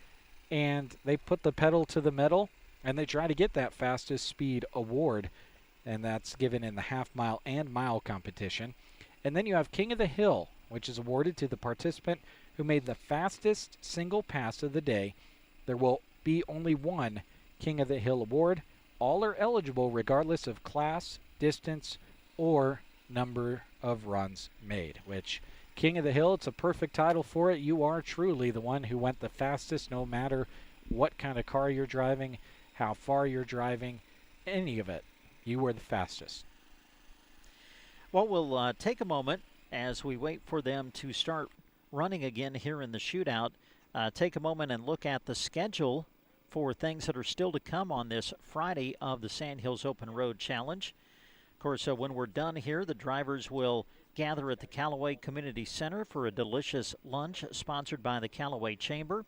and they put the pedal to the metal and they try to get that fastest speed award. And that's given in the half-mile and mile competition. And then you have King of the Hill, which is awarded to the participant who made the fastest single pass of the day. There will be only one King of the Hill award. All are eligible regardless of class, distance, or number of runs made, which King of the Hill, it's a perfect title for it. You are truly the one who went the fastest, no matter what kind of car you're driving, how far you're driving, any of it. You were the fastest. Well, we'll take a moment as we wait for them to start running again here in the shootout. Take a moment and look at the schedule for things that are still to come on this Friday of the Sandhills Open Road Challenge. Of course, when we're done here, the drivers will gather at the Callaway Community Center for a delicious lunch sponsored by the Callaway Chamber.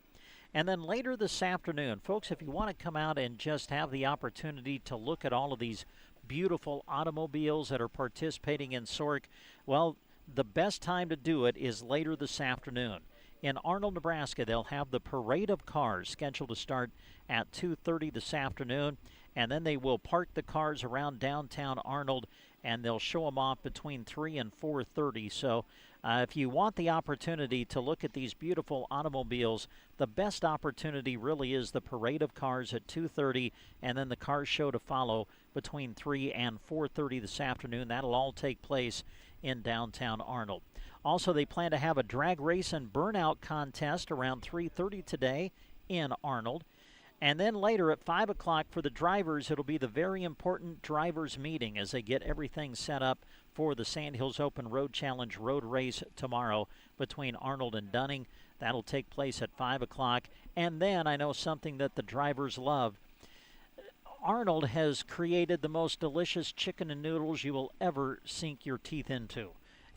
And then later this afternoon, folks, if you want to come out and just have the opportunity to look at all of these beautiful automobiles that are participating in SORC, well, the best time to do it is later this afternoon. In Arnold, Nebraska, they'll have the parade of cars scheduled to start at 2:30 this afternoon, and then they will park the cars around downtown Arnold, and they'll show them off between 3 and 4:30. So if you want the opportunity to look at these beautiful automobiles, the best opportunity really is the parade of cars at 2:30, and then the car show to follow between 3 and 4:30 this afternoon. That'll all take place in downtown Arnold. Also, they plan to have a drag race and burnout contest around 3:30 today in Arnold. And then later at 5 o'clock for the drivers, it'll be the very important drivers meeting as they get everything set up for the Sandhills Open Road Challenge road race tomorrow between Arnold and Dunning. That'll take place at 5 o'clock. And then I know something that the drivers love. Arnold has created the most delicious chicken and noodles you will ever sink your teeth into.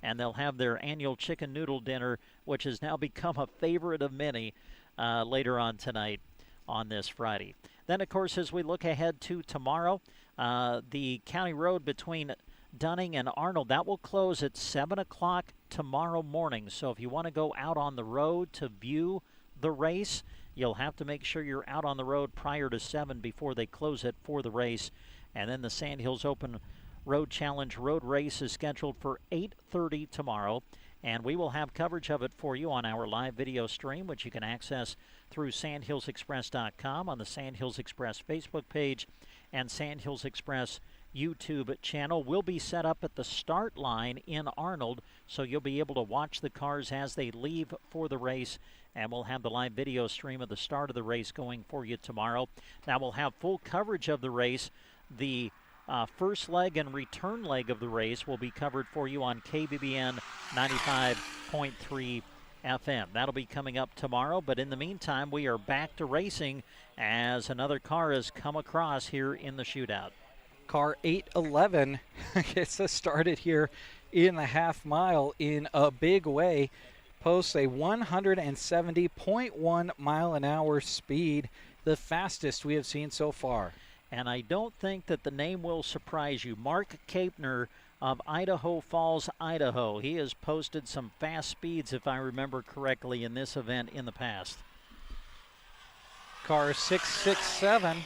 And they'll have their annual chicken noodle dinner, which has now become a favorite of many, later on tonight on this Friday. Then, of course, as we look ahead to tomorrow, the county road between Dunning and Arnold, that will close at 7 o'clock tomorrow morning. So if you want to go out on the road to view the race, you'll have to make sure you're out on the road prior to 7 before they close it for the race. And then the Sandhills Open Road Challenge road race is scheduled for 8:30 tomorrow, and we will have coverage of it for you on our live video stream, which you can access through sandhillsexpress.com, on the Sandhills Express Facebook page, and Sandhills Express YouTube channel. Will be set up at the start line in Arnold, so you'll be able to watch the cars as they leave for the race, and we'll have the live video stream of the start of the race going for you tomorrow. Now we'll have full coverage of the race. The first leg and return leg of the race will be covered for you on KBBN 95.3 FM. That'll be coming up tomorrow, but in the meantime, we are back to racing as another car has come across here in the shootout. Car 811 gets us started here in the half mile in a big way. posts a 170.1 mile an hour speed, the fastest we have seen so far. And I don't think that the name will surprise you. Mark Kapner of Idaho Falls, Idaho. He has posted some fast speeds, if I remember correctly, in this event in the past. Car 667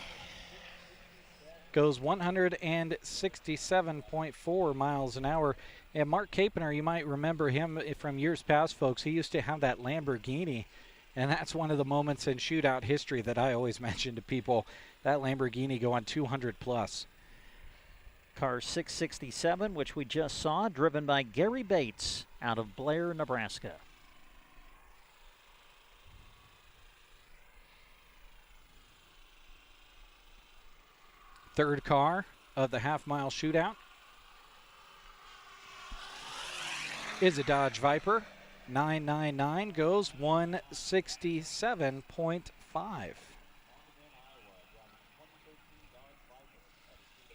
goes 167.4 miles an hour. And Mark Kapner, you might remember him from years past, folks. He used to have that Lamborghini, and that's one of the moments in shootout history that I always mention to people, that Lamborghini going 200 plus. Car 667, which we just saw, driven by Gary Bates out of Blair, Nebraska. Third car of the half-mile shootout is a Dodge Viper. 999 goes 167.5.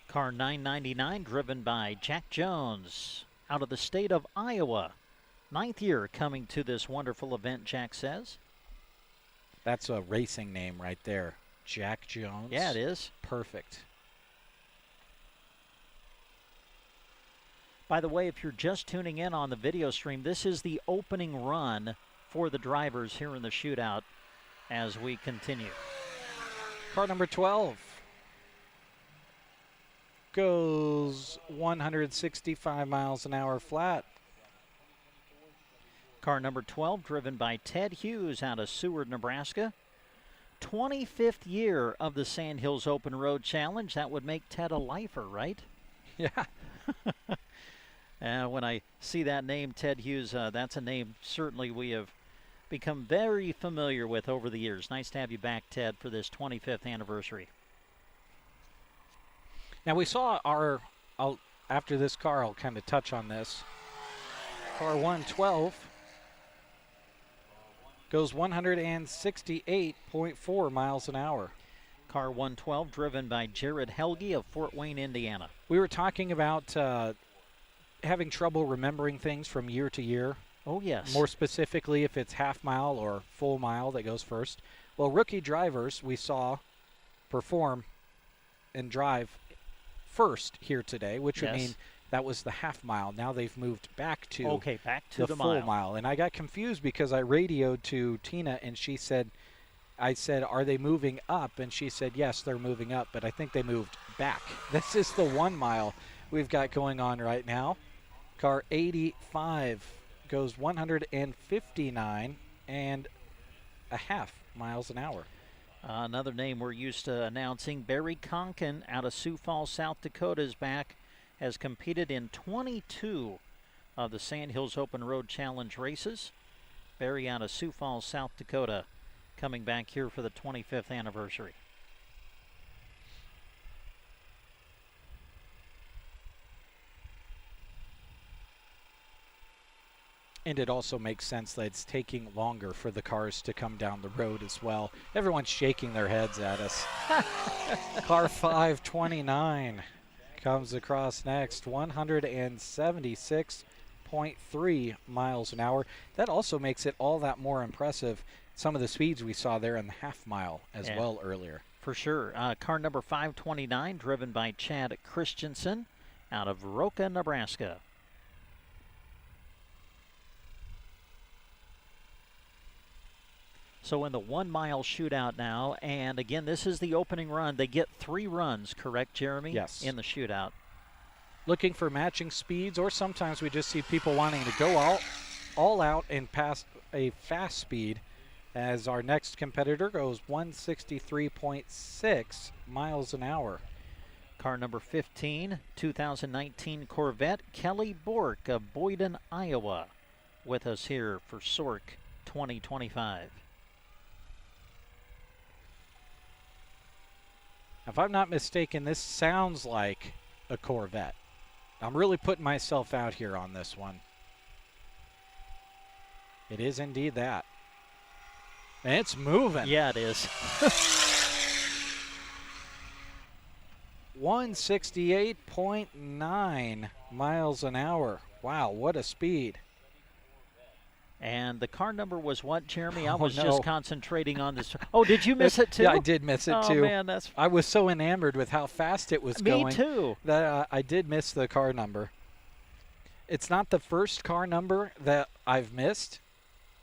Car 999, driven by Jack Jones out of the state of Iowa. 9th year coming to this wonderful event, Jack says. That's a racing name right there. Jack Jones. Yeah, it is. Perfect. By the way, if you're just tuning in on the video stream, this is the opening run for the drivers here in the shootout as we continue. Car number 12 goes 165 miles an hour flat. Car number 12, driven by Ted Hughes out of Seward, Nebraska. 25th year of the Sandhills Open Road Challenge. That would make Ted a lifer, right? Yeah. When I see that name, Ted Hughes, that's a name certainly we have become very familiar with over the years. Nice to have you back, Ted, for this 25th anniversary. Now we saw after this car, I'll kind of touch on this. Car 112 goes 168.4 miles an hour. Car 112, driven by Jared Helge of Fort Wayne, Indiana. We were talking about having trouble remembering things from year to year. Oh, yes. More specifically, if it's half mile or full mile that goes first. Well, rookie drivers we saw perform and drive first here today, which would mean that was the half mile. Now they've moved back to the full mile. And I got confused because I radioed to Tina and she said, I said, are they moving up? And she said, yes, they're moving up, but I think they moved back. This is the 1 mile we've got going on right now. Car 85 goes 159 and a half miles an hour. Another name we're used to announcing, Barry Conkin out of Sioux Falls, South Dakota is back, has competed in 22 of the Sandhills Open Road Challenge races. Barry out of Sioux Falls, South Dakota, coming back here for the 25th anniversary. And it also makes sense that it's taking longer for the cars to come down the road as well. Everyone's shaking their heads at us. Car 529 comes across next, 176.3 miles an hour. That also makes it all that more impressive, some of the speeds we saw there in the half mile as well earlier. For sure. Car number 529, driven by Chad Christensen out of Roca, Nebraska. So in the 1 mile shootout now, and again, this is the opening run. They get 3 runs, correct, Jeremy? Yes. In the shootout. Looking for matching speeds, or sometimes we just see people wanting to go all out and pass a fast speed, as our next competitor goes 163.6 miles an hour. Car number 15, 2019 Corvette, Kelly Bork of Boyden, Iowa, with us here for SORC 2025. If I'm not mistaken, this sounds like a Corvette. I'm really putting myself out here on this one. It is indeed that. And it's moving. Yeah, it is. 168.9 miles an hour. Wow, what a speed. And the car number was what, Jeremy? I Oh, was no. just concentrating on this. Oh, did you miss it too? Yeah, I did miss it too. Oh, man, that's I was so enamored with how fast it was me going too. that I did miss the car number. It's not the first car number that I've missed,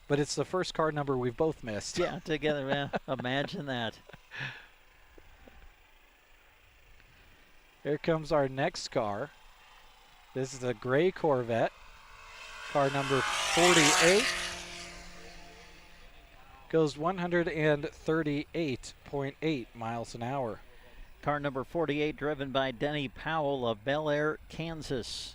but it's the first car number we've both missed. Yeah, together, man. Imagine that. Here comes our next car. This is a gray Corvette. Car number 48 goes 138.8 miles an hour. Car number 48 driven by Denny Powell of Bel Air, Kansas.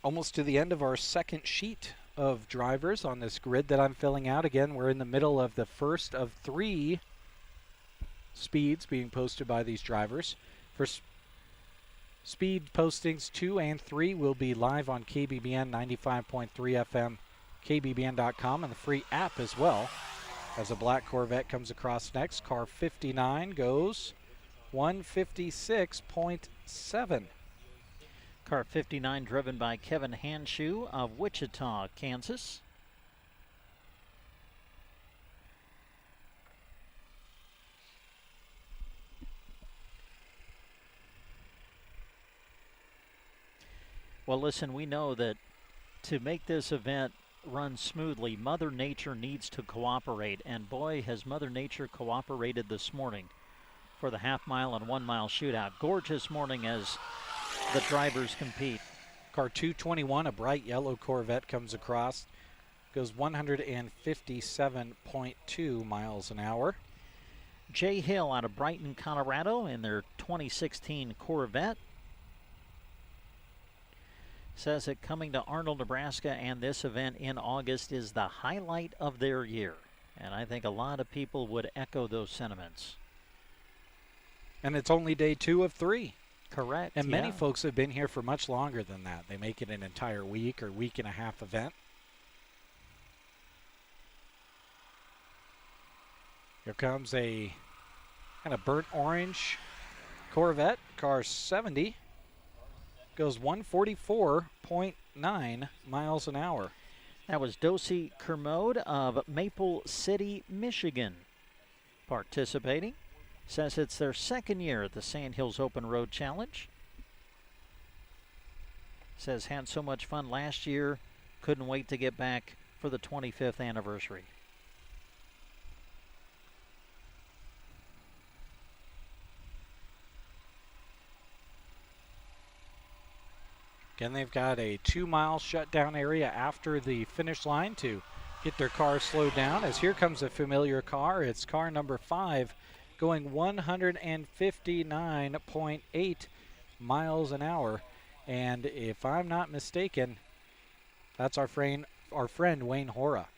Almost to the end of our second sheet of drivers on this grid that I'm filling out. Again, we're in the middle of the first of 3 speeds being posted by these drivers. For speed postings 2 and 3 will be live on KBBN 95.3 FM, kbbn.com, and the free app as well. As a black Corvette comes across next, car 59 goes 156.7. Car 59 driven by Kevin Hanshoe of Wichita, Kansas. Well, listen, we know that to make this event run smoothly, Mother Nature needs to cooperate, and boy, has Mother Nature cooperated this morning for the half-mile and 1-mile shootout. Gorgeous morning as the drivers compete. Car 221, a bright yellow Corvette, comes across, goes 157.2 miles an hour. Jay Hill out of Brighton, Colorado in their 2016 Corvette. Says that coming to Arnold, Nebraska and this event in August is the highlight of their year. And I think a lot of people would echo those sentiments. And it's only day 2 of 3. Correct. And many folks have been here for much longer than that. They make it an entire week or week and a half event. Here comes a kind of burnt orange Corvette, car 70. Goes 144.9 miles an hour. That was Dosey Kermode of Maple City, Michigan, participating. Says it's their second year at the Sandhills Open Road Challenge. Says had so much fun last year, couldn't wait to get back for the 25th anniversary. Again, they've got a 2-mile shutdown area after the finish line to get their car slowed down. As here comes a familiar car. It's car number 5 going 159.8 miles an hour. And if I'm not mistaken, that's our friend Wayne Hora.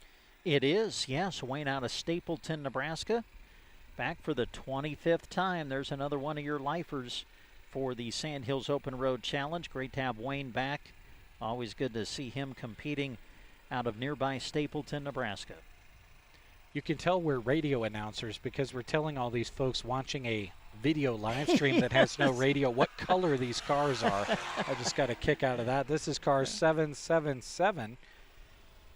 It is, yes. Wayne out of Stapleton, Nebraska. Back for the 25th time. There's another one of your lifers for the Sandhills Open Road Challenge. Great to have Wayne back. Always good to see him competing out of nearby Stapleton, Nebraska. You can tell we're radio announcers because we're telling all these folks watching a video live stream that has no radio what color these cars are. I just got a kick out of that. This is car 777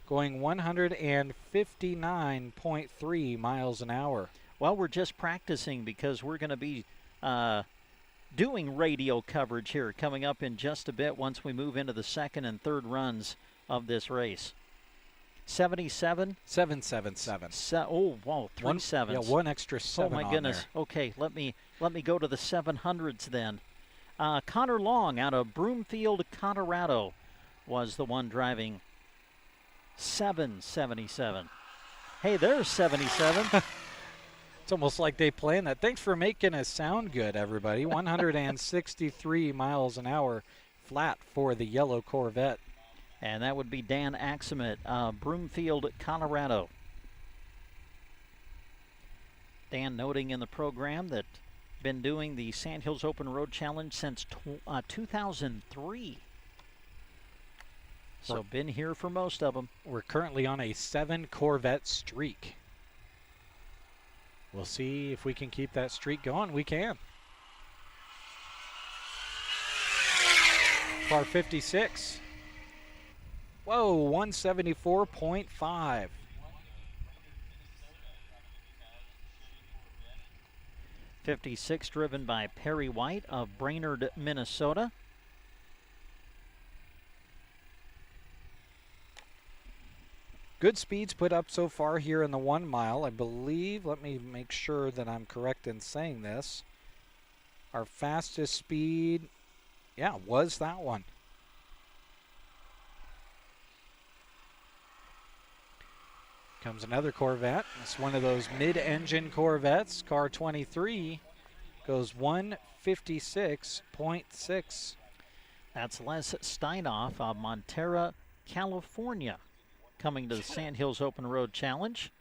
going 159.3 miles an hour. Well, we're just practicing because we're going to be doing radio coverage here coming up in just a bit once we move into the second and third runs of this race. 77? 777. Oh, wow, 3 sevens. Yeah, one extra 7 Oh, my on goodness. there. Okay, let me go to the 700s then. Connor Long out of Broomfield, Colorado was the one driving 777. Hey, there's 77. It's almost like they planned that. Thanks for making us sound good, everybody. 163 miles an hour flat for the yellow Corvette. And that would be Dan Axemet, Broomfield, Colorado. Dan noting in the program that been doing the Sandhills Open Road Challenge since 2003. So been here for most of them. We're currently on a 7 Corvette streak. We'll see if we can keep that streak going. We can. Car 56. Whoa, 174.5. '56 driven by Perry White of Brainerd, Minnesota. Good speeds put up so far here in the 1 mile. I believe, let me make sure that I'm correct in saying this. Our fastest speed, yeah, was that one. Comes another Corvette. It's one of those mid-engine Corvettes. Car 23 goes 156.6. That's Les Steinoff of Montera, California, coming to the Sandhills Open Road Challenge.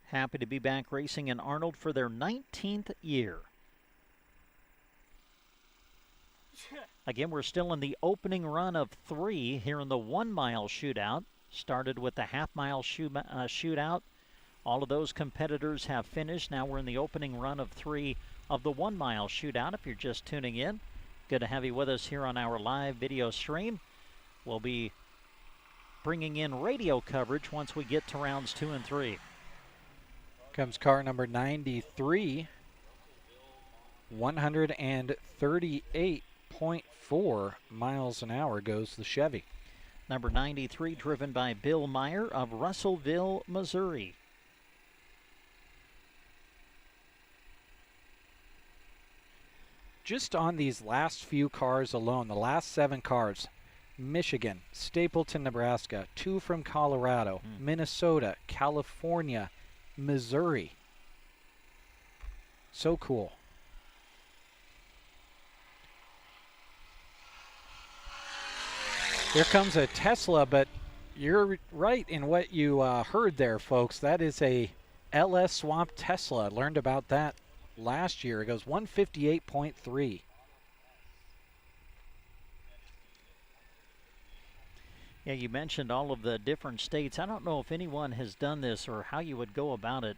Happy to be back racing in Arnold for their 19th year. Again, we're still in the opening run of 3 here in the 1 mile shootout. Started with the half-mile shootout. All of those competitors have finished. Now we're in the opening run of 3 of the 1 mile shootout. If you're just tuning in, good to have you with us here on our live video stream. We'll be bringing in radio coverage once we get to rounds 2 and 3. Comes car number 93. 138.4 miles an hour goes the Chevy. Number 93 driven by Bill Meyer of Russellville, Missouri. Just on these last few cars alone, the last 7 cars, Michigan, Stapleton, Nebraska, 2 from Colorado, Minnesota, California, Missouri. So cool. Here comes a Tesla, but you're right in what you heard there, folks. That is a LS swap Tesla. Learned about that last year. It goes 158.3. Yeah, you mentioned all of the different states. I don't know if anyone has done this or how you would go about it,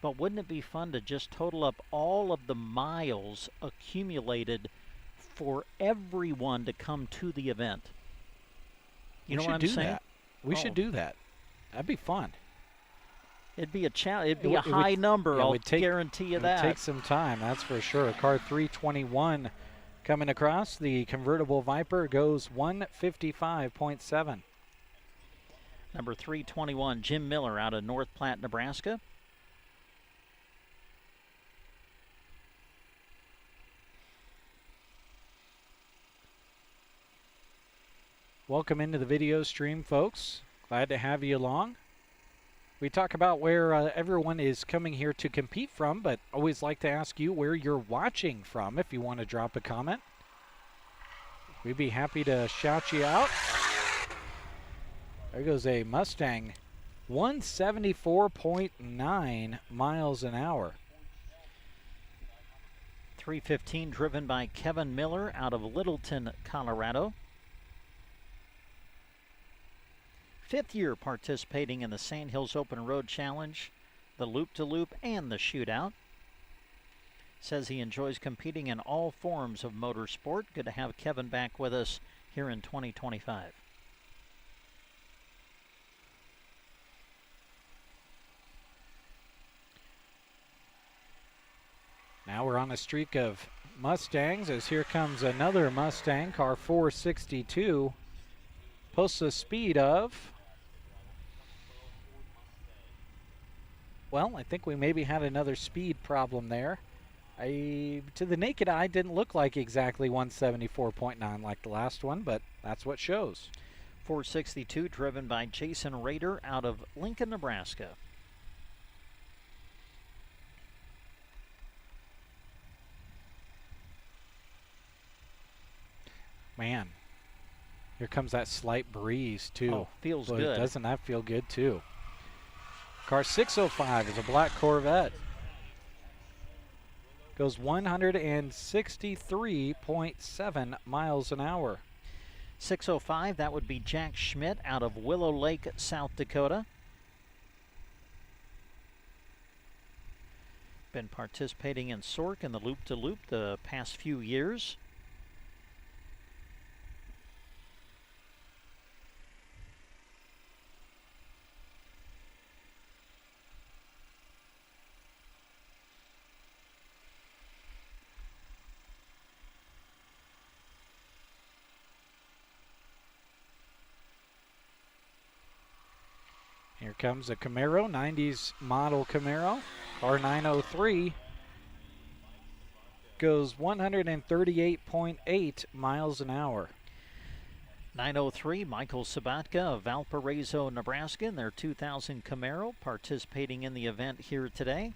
but wouldn't it be fun to just total up all of the miles accumulated for everyone to come to the event? You know what I'm saying? We should do that. That'd be fun. It'd be a challenge. It'd be a high number. I'll guarantee you that. It would take some time, that's for sure. Car 321 coming across. The convertible Viper goes 155.7. Number 321, Jim Miller out of North Platte, Nebraska. Welcome into the video stream, folks. Glad to have you along. We talk about where everyone is coming here to compete from, but always like to ask you where you're watching from if you want to drop a comment. We'd be happy to shout you out. There goes a Mustang, 174.9 miles an hour. 315 driven by Kevin Miller out of Littleton, Colorado. 5th year participating in the Sandhills Open Road Challenge, the loop-to-loop, and the shootout. Says he enjoys competing in all forms of motorsport. Good to have Kevin back with us here in 2025. Now we're on a streak of Mustangs as here comes another Mustang, car 462. Posts a speed of, well, I think we maybe had another speed problem there. To the naked eye, didn't look like exactly 174.9 like the last one, but that's what shows. 462 driven by Jason Rader out of Lincoln, Nebraska. Man, here comes that slight breeze, too. Oh, feels Boy, good. Doesn't that feel good, too? Car 605 is a black Corvette. Goes 163.7 miles an hour. 605, that would be Jack Schmidt out of Willow Lake, South Dakota. Been participating in SORC and the loop-to-loop the past few years. Here comes a Camaro, 90s model Camaro. Car 903 goes 138.8 miles an hour. 903, Michael Sabatka of Valparaiso, Nebraska, in their 2000 Camaro, participating in the event here today.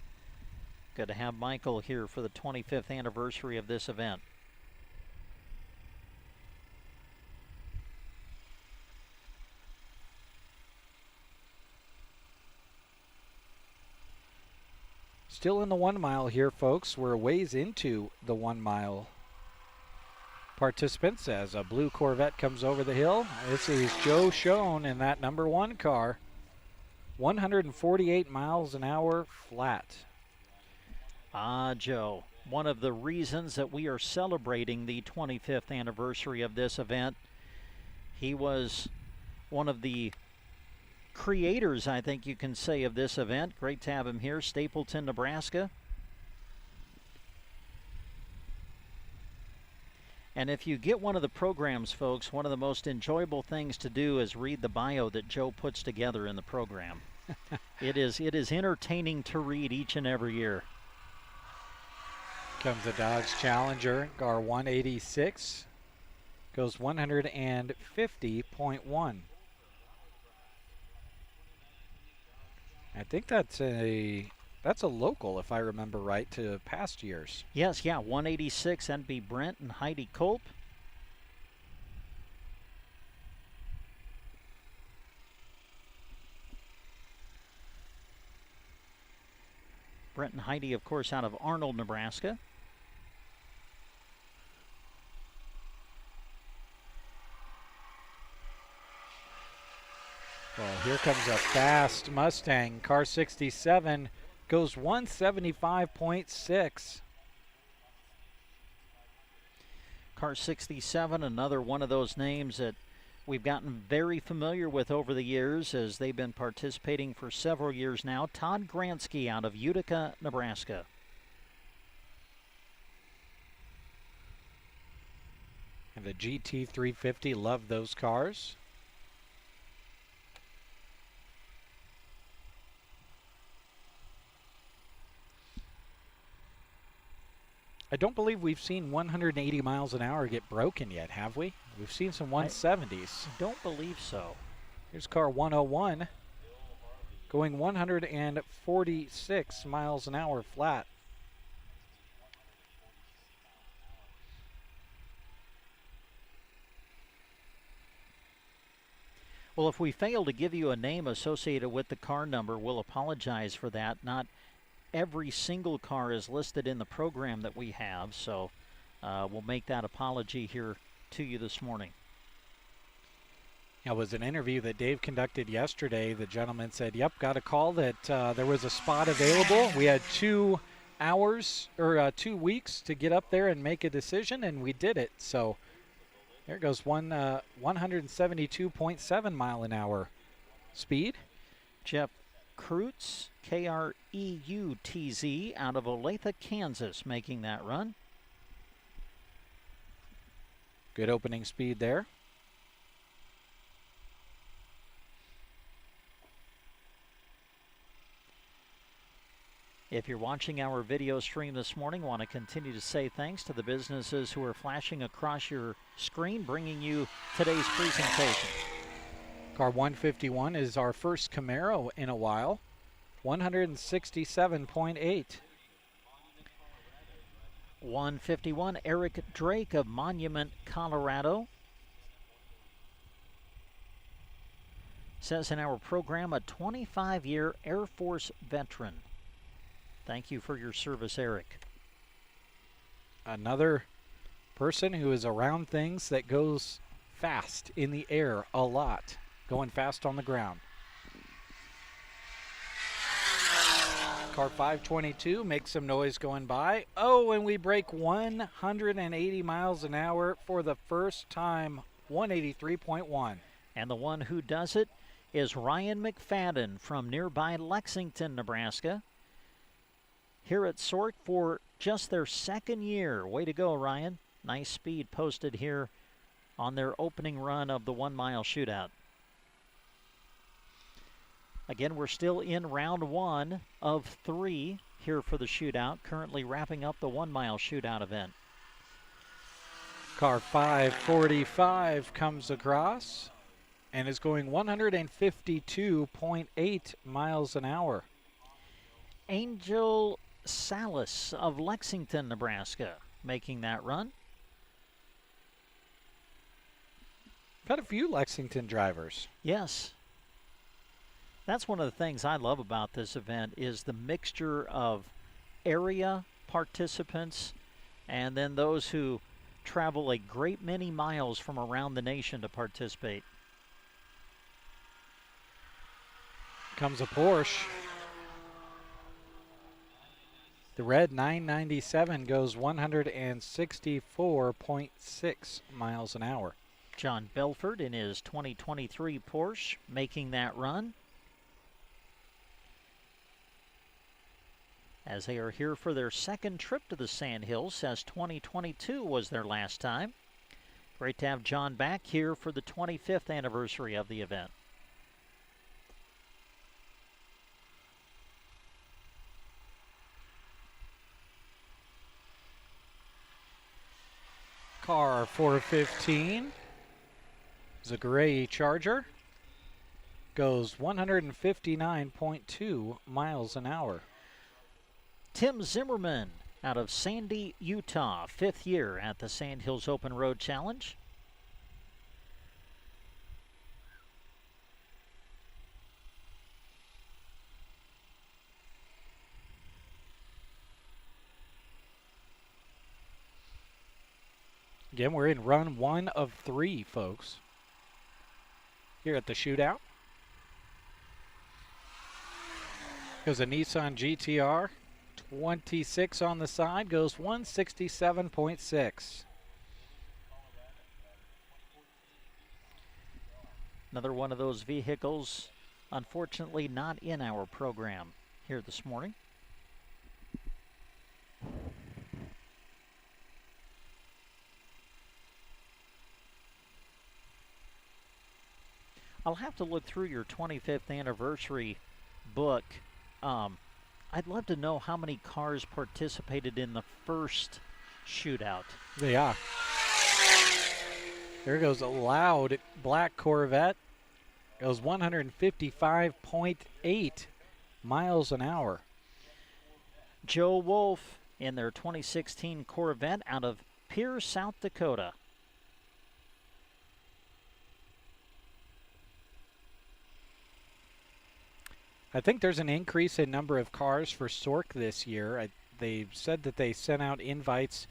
Good to have Michael here for the 25th anniversary of this event. Still in the 1 mile here, folks. We're a ways into the 1 mile participants as a blue Corvette comes over the hill. This is Joe Schoen in that number 1 car. 148 miles an hour flat. Joe, one of the reasons that we are celebrating the 25th anniversary of this event, he was one of the creators, I think you can say, of this event. Great to have him here, Stapleton, Nebraska. And if you get one of the programs, folks, one of the most enjoyable things to do is read the bio that Joe puts together in the program. It is entertaining to read each and every year. Comes the Dodge Challenger, car 186, goes 150.1. I think that's a local, if I remember right, to past years. Yes, yeah, 186, NB Brent and Heidi Kolb. Brent and Heidi, of course, out of Arnold, Nebraska. Well, here comes a fast Mustang. Car 67 goes 175.6. Car 67, another one of those names that we've gotten very familiar with over the years as they've been participating for several years now. Todd Gransky out of Utica, Nebraska. And the GT350, love those cars. I don't believe we've seen 180 miles an hour get broken yet, have we? We've seen some 170s. I don't believe so. Here's car 101 going 146 miles an hour flat. Well, if we fail to give you a name associated with the car number, we'll apologize for that. Not every single car is listed in the program that we have, so we'll make that apology here to you this morning. It was an interview that Dave conducted yesterday. The gentleman said, yep, got a call that there was a spot available. We had 2 hours or 2 weeks to get up there and make a decision, and we did it. So there goes 172.7 mile an hour speed. Jeff Kreutz, Kreutz, out of Olathe, Kansas, making that run. Good opening speed there. If you're watching our video stream this morning, want to continue to say thanks to the businesses who are flashing across your screen, bringing you today's presentation. Car 151 is our first Camaro in a while. 167.8. 151, Eric Drake of Monument, Colorado. Says in our program, a 25-year Air Force veteran. Thank you for your service, Eric. Another person who is around things that goes fast in the air a lot, going fast on the ground. Car 522 makes some noise going by. Oh, and we break 180 miles an hour for the first time, 183.1. And the one who does it is Ryan McFadden from nearby Lexington, Nebraska. Here at SORC for just their second year. Way to go, Ryan. Nice speed posted here on their opening run of the 1 mile shootout. Again, we're still in round 1 of 3 here for the shootout, currently wrapping up the 1 mile shootout event. Car 545 comes across and is going 152.8 miles an hour. Angel Salas of Lexington, Nebraska, making that run. Got a few Lexington drivers. Yes. That's one of the things I love about this event is the mixture of area participants and then those who travel a great many miles from around the nation to participate. Comes a Porsche. The red 997 goes 164.6 miles an hour. John Belford in his 2023 Porsche making that run. As they are here for their second trip to the Sandhills, as 2022 was their last time. Great to have John back here for the 25th anniversary of the event. Car 415 is a gray Charger. Goes 159.2 miles an hour. Tim Zimmerman out of Sandy, Utah, 5th year at the Sandhills Open Road Challenge. Again, we're in run 1 of 3, folks, here at the shootout. Goes a Nissan GTR. 26 on the side, goes 167.6. Another one of those vehicles, unfortunately not in our program here this morning. I'll have to look through your 25th anniversary book. I'd love to know how many cars participated in the first shootout. Yeah. There goes a loud black Corvette. Goes 155.8 miles an hour. Joe Wolf in their 2016 Corvette out of Pierre, South Dakota. I think there's an increase in number of cars for Sork this year. They said that they sent out invites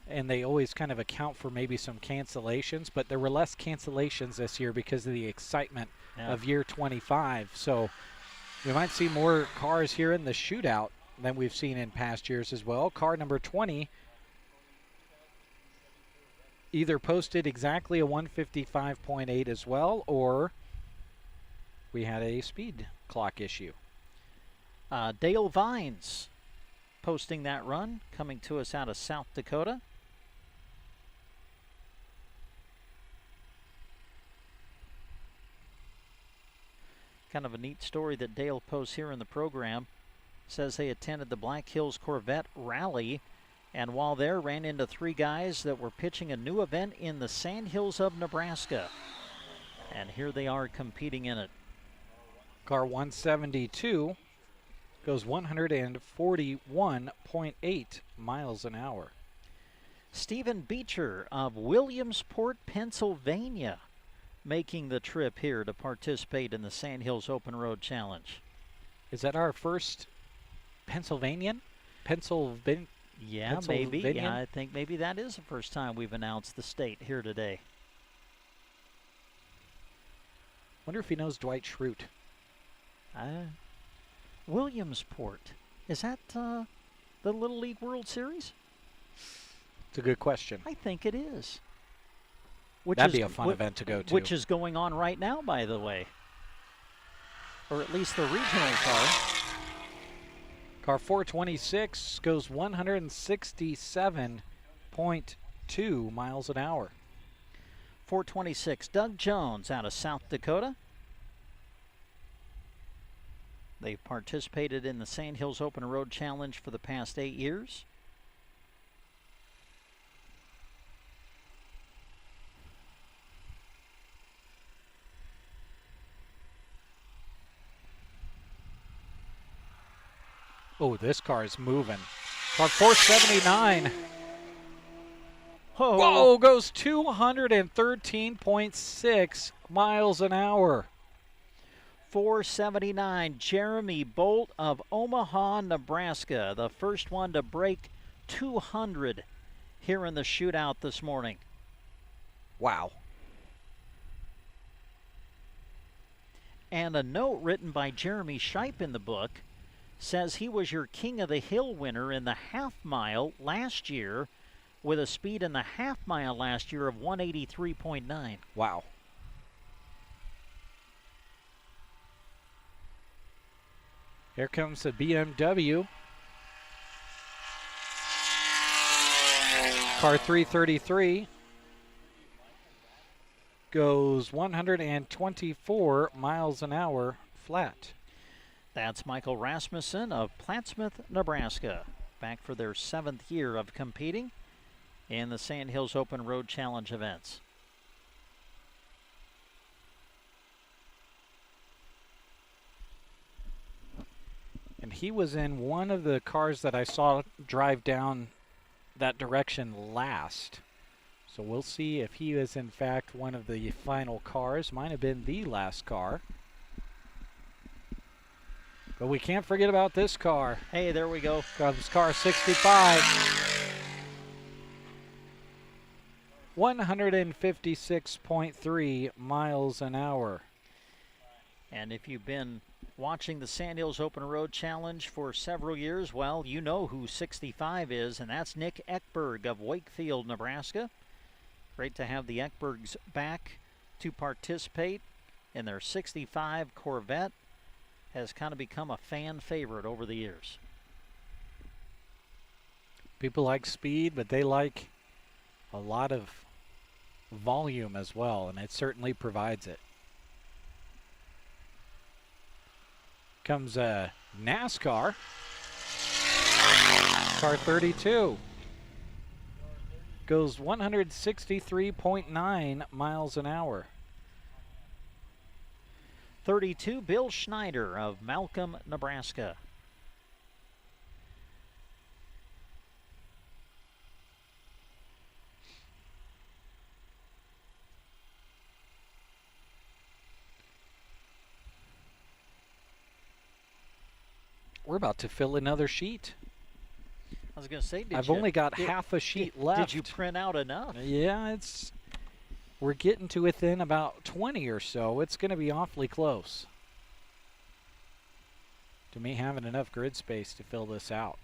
and they always kind of account for maybe some cancellations, but there were less cancellations this year because of the excitement of year 25. So we might see more cars here in the shootout than we've seen in past years as well. Car number 20 either posted exactly a 155.8 as well, or we had a speed clock issue. Dale Vines posting that run, coming to us out of South Dakota. Kind of a neat story that Dale posts here in the program. Says they attended the Black Hills Corvette Rally, and while there ran into 3 guys that were pitching a new event in the Sandhills of Nebraska. And here they are competing in it. Car 172 goes 141.8 miles an hour. Stephen Beecher of Williamsport, Pennsylvania, making the trip here to participate in the Sandhills Open Road Challenge. Is that our first Pennsylvanian? Yeah, maybe. Yeah, I think maybe that is the first time we've announced the state here today. Wonder if he knows Dwight Schrute. Williamsport. Is that the Little League World Series? It's a good question. I think it is. That'd be a fun event to go to. Which is going on right now, by the way. Or at least the regional car. Car 426 goes 167.2 miles an hour. 426, Doug Jones out of South Dakota. They've participated in the Sandhills Open Road Challenge for the past 8 years. Oh, this car is moving. Car 479. Whoa. Whoa, goes 213.6 miles an hour. 479, Jeremy Bolt of Omaha, Nebraska, the first one to break 200 here in the shootout this morning. Wow. And a note written by Jeremy Shipe in the book says he was your King of the Hill winner in the half mile last year with a speed in the half mile last year of 183.9. Wow. Here comes the BMW. Car 333 goes 124 miles an hour flat. That's Michael Rasmussen of Plattsmouth, Nebraska, back for their 7th year of competing in the Sandhills Open Road Challenge events. And he was in one of the cars that I saw drive down that direction last. So we'll see if he is in fact one of the final cars. Might have been the last car. But we can't forget about this car. Hey, there we go. Comes car 65. 156.3 miles an hour. And if you've been watching the Sandhills Open Road Challenge for several years, well, you know who 65 is, and that's Nick Eckberg of Wakefield, Nebraska. Great to have the Eckbergs back to participate in their 65 Corvette. Has kind of become a fan favorite over the years. People like speed, but they like a lot of volume as well, and it certainly provides it. Comes a NASCAR. Car 32. Goes 163.9 miles an hour. 32, Bill Schneider of Malcolm, Nebraska. We're about to fill another sheet. I was going to say, I've only got half a sheet left. Did you print out enough? Yeah, we're getting to within about 20 or so. It's going to be awfully close to me having enough grid space to fill this out.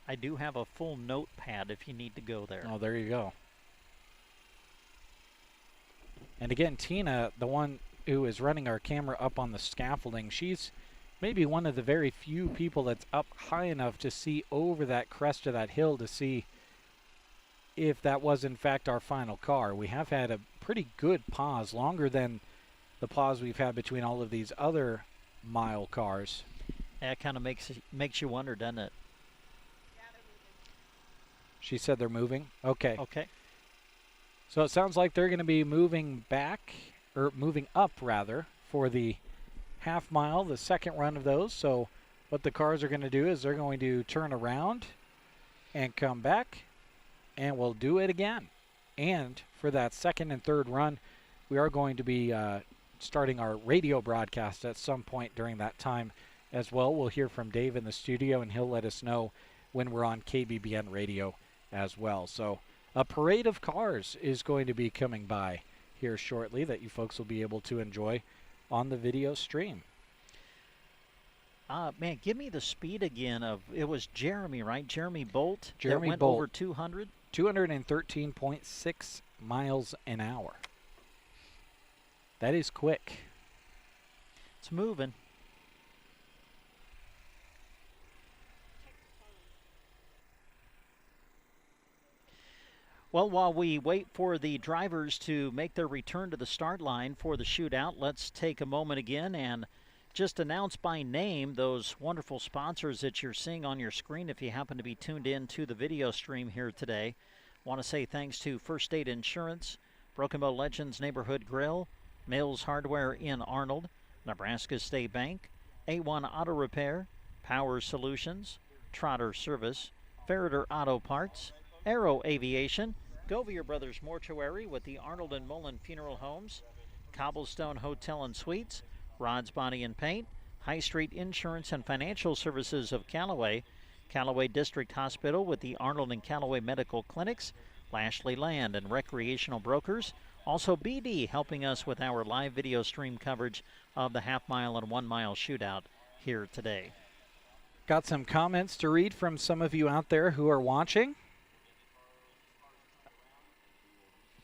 I do have a full notepad if you need to go there. Oh, there you go. And again, Tina, the one who is running our camera up on the scaffolding, she's maybe one of the very few people that's up high enough to see over that crest of that hill to see if that was in fact our final car. We have had a pretty good pause, longer than the pause we've had between all of these other mile cars. That kind of makes you wonder, doesn't it? She said they're moving? Okay. Okay. So it sounds like they're going to be moving back, or moving up rather, for the half mile, the second run of those. So what the cars are going to do is they're going to turn around and come back, and we'll do it again. And for that second and third run, we are going to be starting our radio broadcast at some point during that time as well. We'll hear from Dave in the studio, and he'll let us know when we're on KBBN radio as well. So a parade of cars is going to be coming by here shortly that you folks will be able to enjoy on the video stream. Man, give me the speed again of, it was Jeremy, right? Jeremy Bolt? Jeremy that went Bolt. over 200? 213.6 miles an hour. That is quick. It's moving. Well, while we wait for the drivers to make their return to the start line for the shootout, let's take a moment again and just announce by name those wonderful sponsors that you're seeing on your screen if you happen to be tuned in to the video stream here today. Want to say thanks to First State Insurance, Broken Bow Legends Neighborhood Grill, Mills Hardware in Arnold, Nebraska State Bank, A1 Auto Repair, Power Solutions, Trotter Service, Ferreter Auto Parts, Aero Aviation, Govier Brothers Mortuary with the Arnold and Mullen Funeral Homes, Cobblestone Hotel and Suites, Rod's Body and Paint, High Street Insurance and Financial Services of Callaway, Callaway District Hospital with the Arnold and Callaway Medical Clinics, Lashley Land and Recreational Brokers, also BD helping us with our live video stream coverage of the half-mile and 1 mile shootout here today. Got some comments to read from some of you out there who are watching.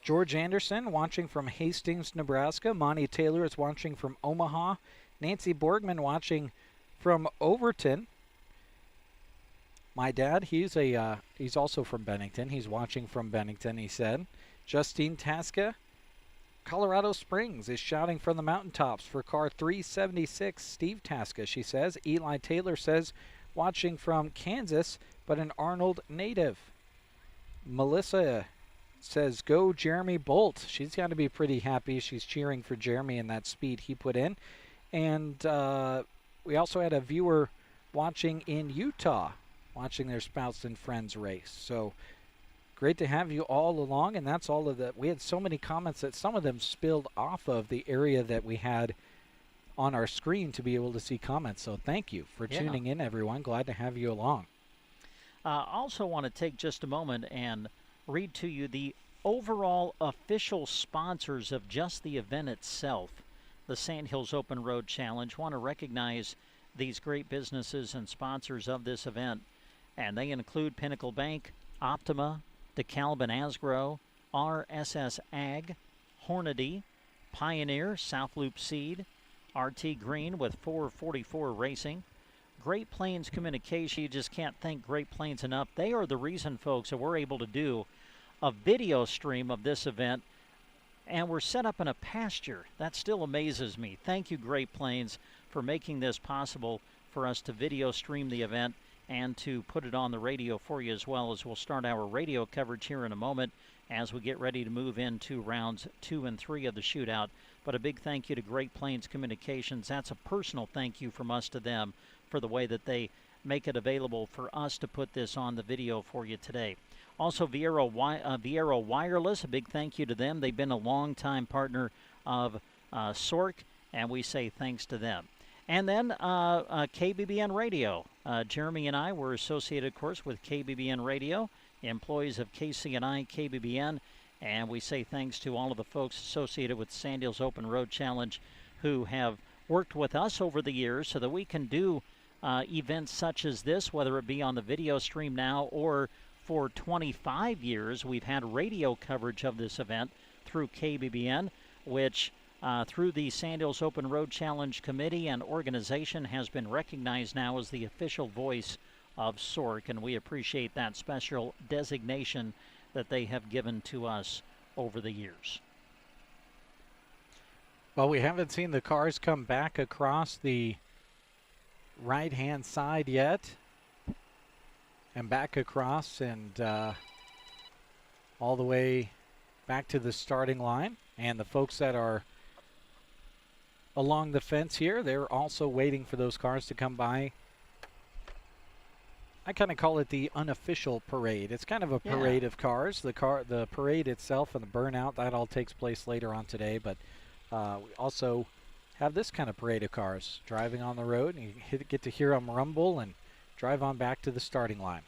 George Anderson watching from Hastings, Nebraska. Monty Taylor is watching from Omaha. Nancy Borgman watching from Overton. My dad, he's also from Bennington. He's watching from Bennington, he said. Justine Tasca, Colorado Springs, is shouting from the mountaintops for car 376. Steve Tasca, she says. Eli Taylor says, watching from Kansas, but an Arnold native. Melissa says, go Jeremy Bolt. She's got to be pretty happy. She's cheering for Jeremy and that speed he put in. And we also had a viewer watching in Utah, watching their spouse and friends race. So great to have you all along, and that's all of that. We had so many comments that some of them spilled off of the area that we had on our screen to be able to see comments. So thank you for tuning in, everyone. Glad to have you along. Also want to take just a moment and read to you the overall official sponsors of just the event itself, the Sandhills Open Road Challenge. Want to recognize these great businesses and sponsors of this event, and they include Pinnacle Bank, Optima, DeKalb and Asgrow, RSS Ag, Hornady, Pioneer, South Loop Seed, RT Green with 444 Racing, Great Plains Communication. You just can't thank Great Plains enough. They are the reason, folks, that we're able to do a video stream of this event, and we're set up in a pasture. That still amazes me. Thank you, Great Plains, for making this possible for us to video stream the event and to put it on the radio for you, as well as we'll start our radio coverage here in a moment as we get ready to move into rounds 2 and 3 of the shootout. But a big thank you to Great Plains Communications. That's a personal thank you from us to them for the way that they make it available for us to put this on the video for you today. Also, Viero Wireless, a big thank you to them. They've been a long-time partner of SORC, and we say thanks to them. And then KBBN Radio. Jeremy and I were associated, of course, with KBBN Radio, employees of KCNI, KBBN, and we say thanks to all of the folks associated with Sandhills Open Road Challenge who have worked with us over the years so that we can do events such as this, whether it be on the video stream now or for 25 years we've had radio coverage of this event through KBBN, which through the Sandhills Open Road Challenge Committee and organization has been recognized now as the official voice of SORC, and we appreciate that special designation that they have given to us over the years. Well, we haven't seen the cars come back across the right-hand side yet, and back across and all the way back to the starting line. And the folks that are along the fence here, they're also waiting for those cars to come by. I kind of call it the unofficial parade. It's kind of a parade of cars. The parade itself and the burnout, that all takes place later on today, but we also have this kind of parade of cars driving on the road, and you get to hear them rumble and drive on back to the starting line.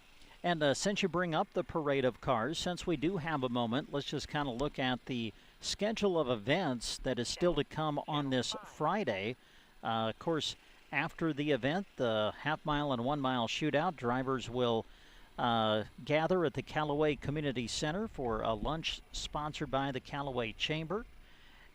And since you bring up the parade of cars, since we do have a moment, let's just kind of look at the schedule of events that is still to come on this Friday. Of course, after the event, the half-mile and 1 mile shootout, drivers will gather at the Callaway Community Center for a lunch sponsored by the Callaway Chamber.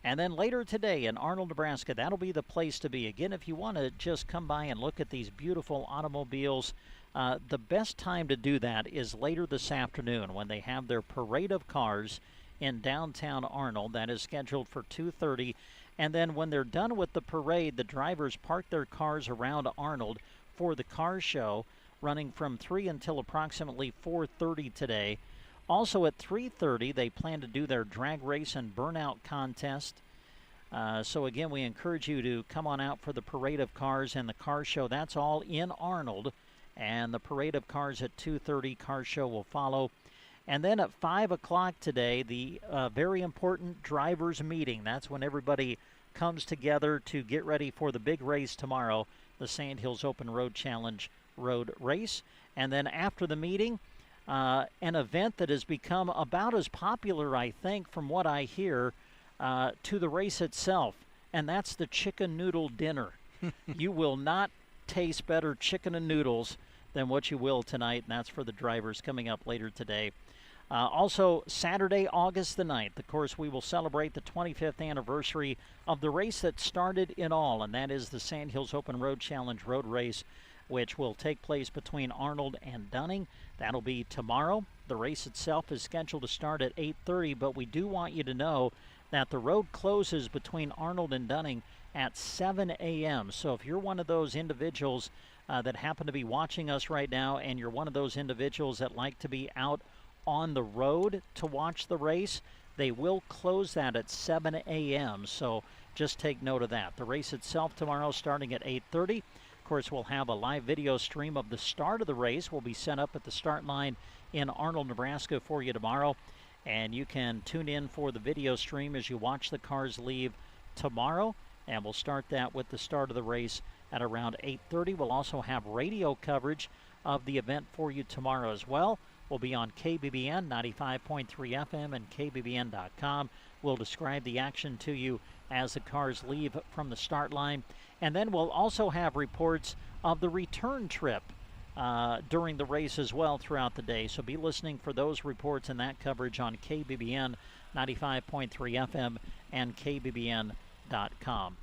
And then later today in Arnold, Nebraska, that'll be the place to be. Again, if you want to just come by and look at these beautiful automobiles, The best time to do that is later this afternoon when they have their parade of cars in downtown Arnold. That is scheduled for 2:30. And then when they're done with the parade, the drivers park their cars around Arnold for the car show, running from 3 until approximately 4:30 today. Also at 3:30, they plan to do their drag race and burnout contest. So again, we encourage you to come on out for the parade of cars and the car show. That's all in Arnold. And the parade of cars at 2:30, car show will follow. And then at 5 o'clock today, the very important drivers meeting. That's when everybody comes together to get ready for the big race tomorrow, the Sandhills Open Road Challenge Road Race. And then after the meeting, an event that has become about as popular, I think, from what I hear, to the race itself, and that's the chicken noodle dinner. You will not taste better chicken and noodles than what you will tonight, and that's for the drivers coming up later today. Also, Saturday, August the 9th, of course, we will celebrate the 25th anniversary of the race that started it all, and that is the Sandhills Open Road Challenge Road Race, which will take place between Arnold and Dunning. That'll be tomorrow. The race itself is scheduled to start at 8:30, but we do want you to know that the road closes between Arnold and Dunning at 7 a.m. So if you're one of those individuals that happen to be watching us right now, and you're one of those individuals that like to be out on the road to watch the race, they will close that at 7 a.m. So just take note of that. The race itself tomorrow starting at 8:30. Of course, we'll have a live video stream of the start of the race. Will be set up at the start line in Arnold, Nebraska for you tomorrow. And you can tune in for the video stream as you watch the cars leave tomorrow. And we'll start that with the start of the race at around 8:30. We'll also have radio coverage of the event for you tomorrow as well. We'll be on KBBN 95.3 FM and KBBN.com. We'll describe the action to you as the cars leave from the start line. And then we'll also have reports of the return trip during the race as well throughout the day. So be listening for those reports and that coverage on KBBN 95.3 FM and KBBN.com.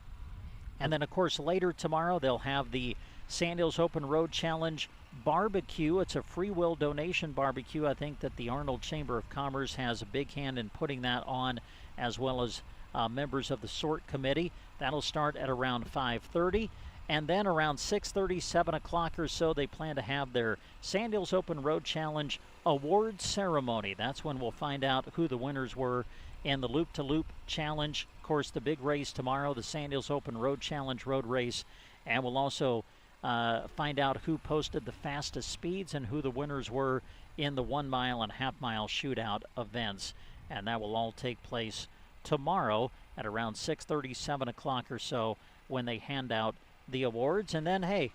And then, of course, later tomorrow they'll have the Sandhills Open Road Challenge barbecue. It's a free will donation barbecue. I think that the Arnold Chamber of Commerce has a big hand in putting that on, as well as members of the SORT committee. That'll start at around 5:30. And then around 6:30, 7 o'clock or so, they plan to have their Sandhills Open Road Challenge award ceremony. That's when we'll find out who the winners were in the Loop-to-Loop Challenge. Of course, the big race tomorrow, the Sandhills Open Road Challenge Road Race. And we'll also find out who posted the fastest speeds and who the winners were in the 1 mile and half-mile shootout events. And that will all take place tomorrow at around 6:30, 7 o'clock or so when they hand out the awards. And then, hey,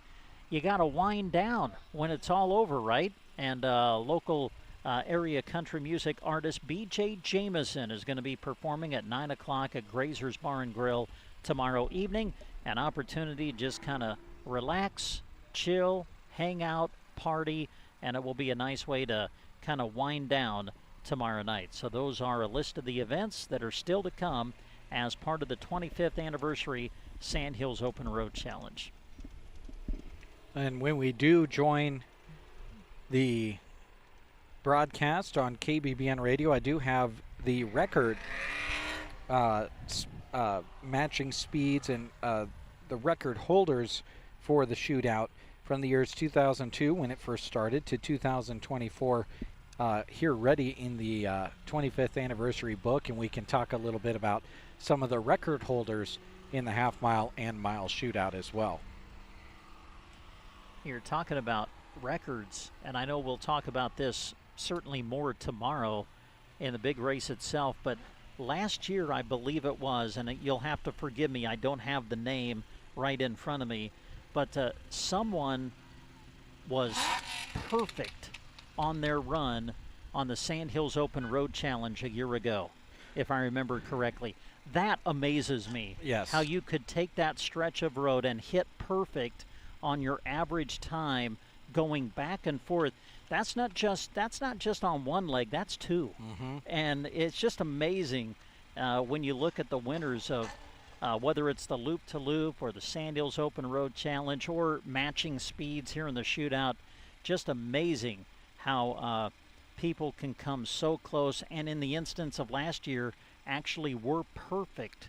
you got to wind down when it's all over, right? And local area country music artist B.J. Jameson is going to be performing at 9 o'clock at Grazer's Bar and Grill tomorrow evening. An opportunity to just kind of relax, chill, hang out, party, and it will be a nice way to kind of wind down tomorrow night. So those are a list of the events that are still to come as part of the 25th anniversary Sandhills Open Road Challenge. And when we do join the broadcast on KBBN Radio, I do have the record matching speeds and the record holders for the shootout from the years 2002 when it first started to 2024 here ready in the 25th anniversary book, and we can talk a little bit about some of the record holders in the half mile and mile shootout as well. You're talking about records, and I know we'll talk about this certainly more tomorrow in the big race itself, but last year I believe it was, and you'll have to forgive me, I don't have the name right in front of me, but someone was perfect on their run on the Sandhills Open Road Challenge a year ago, if I remember correctly. That amazes me. Yes. How you could take that stretch of road and hit perfect on your average time going back and forth. That's not just on one leg, that's two. Mm-hmm. And it's just amazing when you look at the winners of whether it's the Loop-to-Loop or the Sandhills Open Road Challenge or matching speeds here in the shootout. just amazing how people can come so close, and in the instance of last year, actually were perfect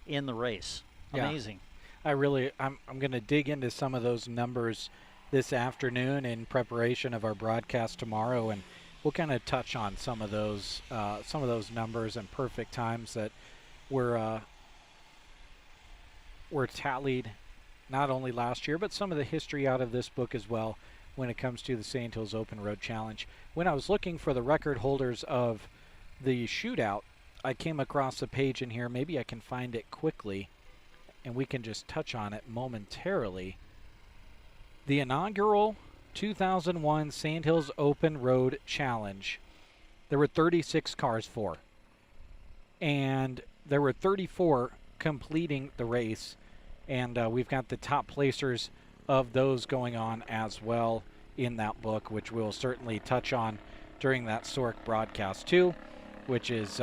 in the race. Amazing. Yeah. I'm going to dig into some of those numbers this afternoon in preparation of our broadcast tomorrow, and we'll kind of touch on some of those numbers and perfect times that were tallied not only last year, but some of the history out of this book as well when it comes to the Sandhills Open Road Challenge. When I was looking for the record holders of the shootout, I came across a page in here. Maybe I can find it quickly, and we can just touch on it momentarily. The inaugural 2001 Sandhills Open Road Challenge, there were 36 cars for, and there were 34 completing the race, and we've got the top placers of those going on as well in that book, which we'll certainly touch on during that SORC broadcast too, which is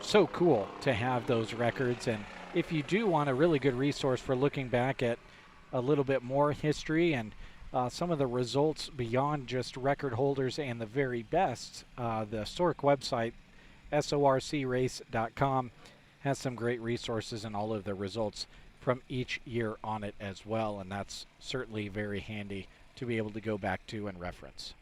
so cool to have those records. And if you do want a really good resource for looking back at a little bit more history and some of the results beyond just record holders and the very best, the SORC website, sorcrace.com, has some great resources and all of the results from each year on it as well, and that's certainly very handy to be able to go back to and reference.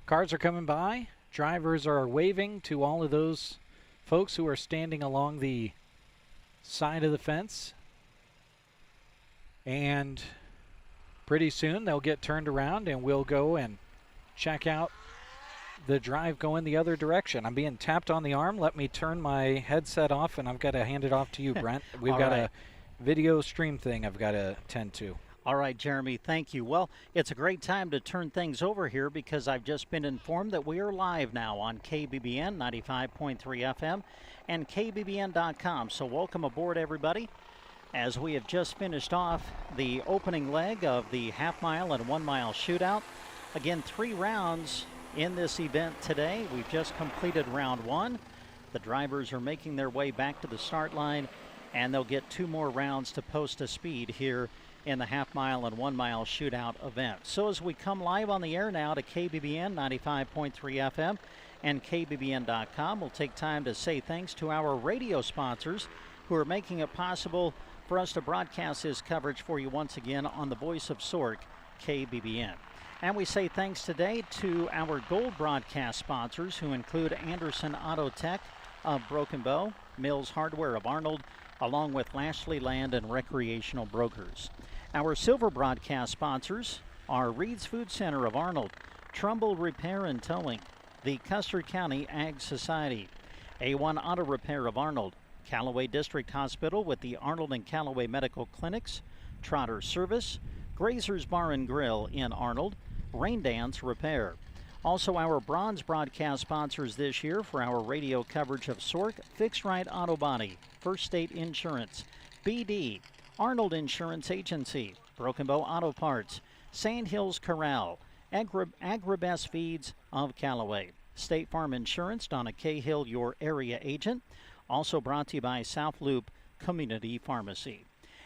Cars are coming by. Drivers are waving to all of those folks who are standing along the side of the fence. And pretty soon they'll get turned around and we'll go and check out the drive going the other direction. I'm being tapped on the arm. Let me turn my headset off, and I've got to hand it off to you, Brent. We've got a video stream thing I've got to tend to. All right, Jeremy, thank you. Well, it's a great time to turn things over here because I've just been informed that we are live now on KBBN 95.3 FM and KBBN.com. So welcome aboard, everybody, as we have just finished off the opening leg of the half-mile and 1 mile shootout. Again, 3 rounds in this event today. We've just completed round 1. The drivers are making their way back to the start line, and they'll get 2 more rounds to post a speed here in the half-mile and 1 mile shootout event. So as we come live on the air now to KBBN 95.3 FM and KBBN.com, we'll take time to say thanks to our radio sponsors who are making it possible for us to broadcast this coverage for you once again on the voice of SORC, KBBN. And we say thanks today to our gold broadcast sponsors, who include Anderson Auto Tech of Broken Bow, Mills Hardware of Arnold, along with Lashley Land and Recreational Brokers. Our silver broadcast sponsors are Reed's Food Center of Arnold, Trumbull Repair and Towing, the Custer County Ag Society, A1 Auto Repair of Arnold, Callaway District Hospital with the Arnold and Callaway Medical Clinics, Trotter Service, Grazer's Bar and Grill in Arnold, Rain Dance Repair. Also, our bronze broadcast sponsors this year for our radio coverage of SORC: Fixed Right Auto Body, First State Insurance, BD, Arnold Insurance Agency, Broken Bow Auto Parts, Sandhills Corral, Agribest Feeds of Callaway, State Farm Insurance, Donna Cahill, your area agent. Also brought to you by South Loop Community Pharmacy.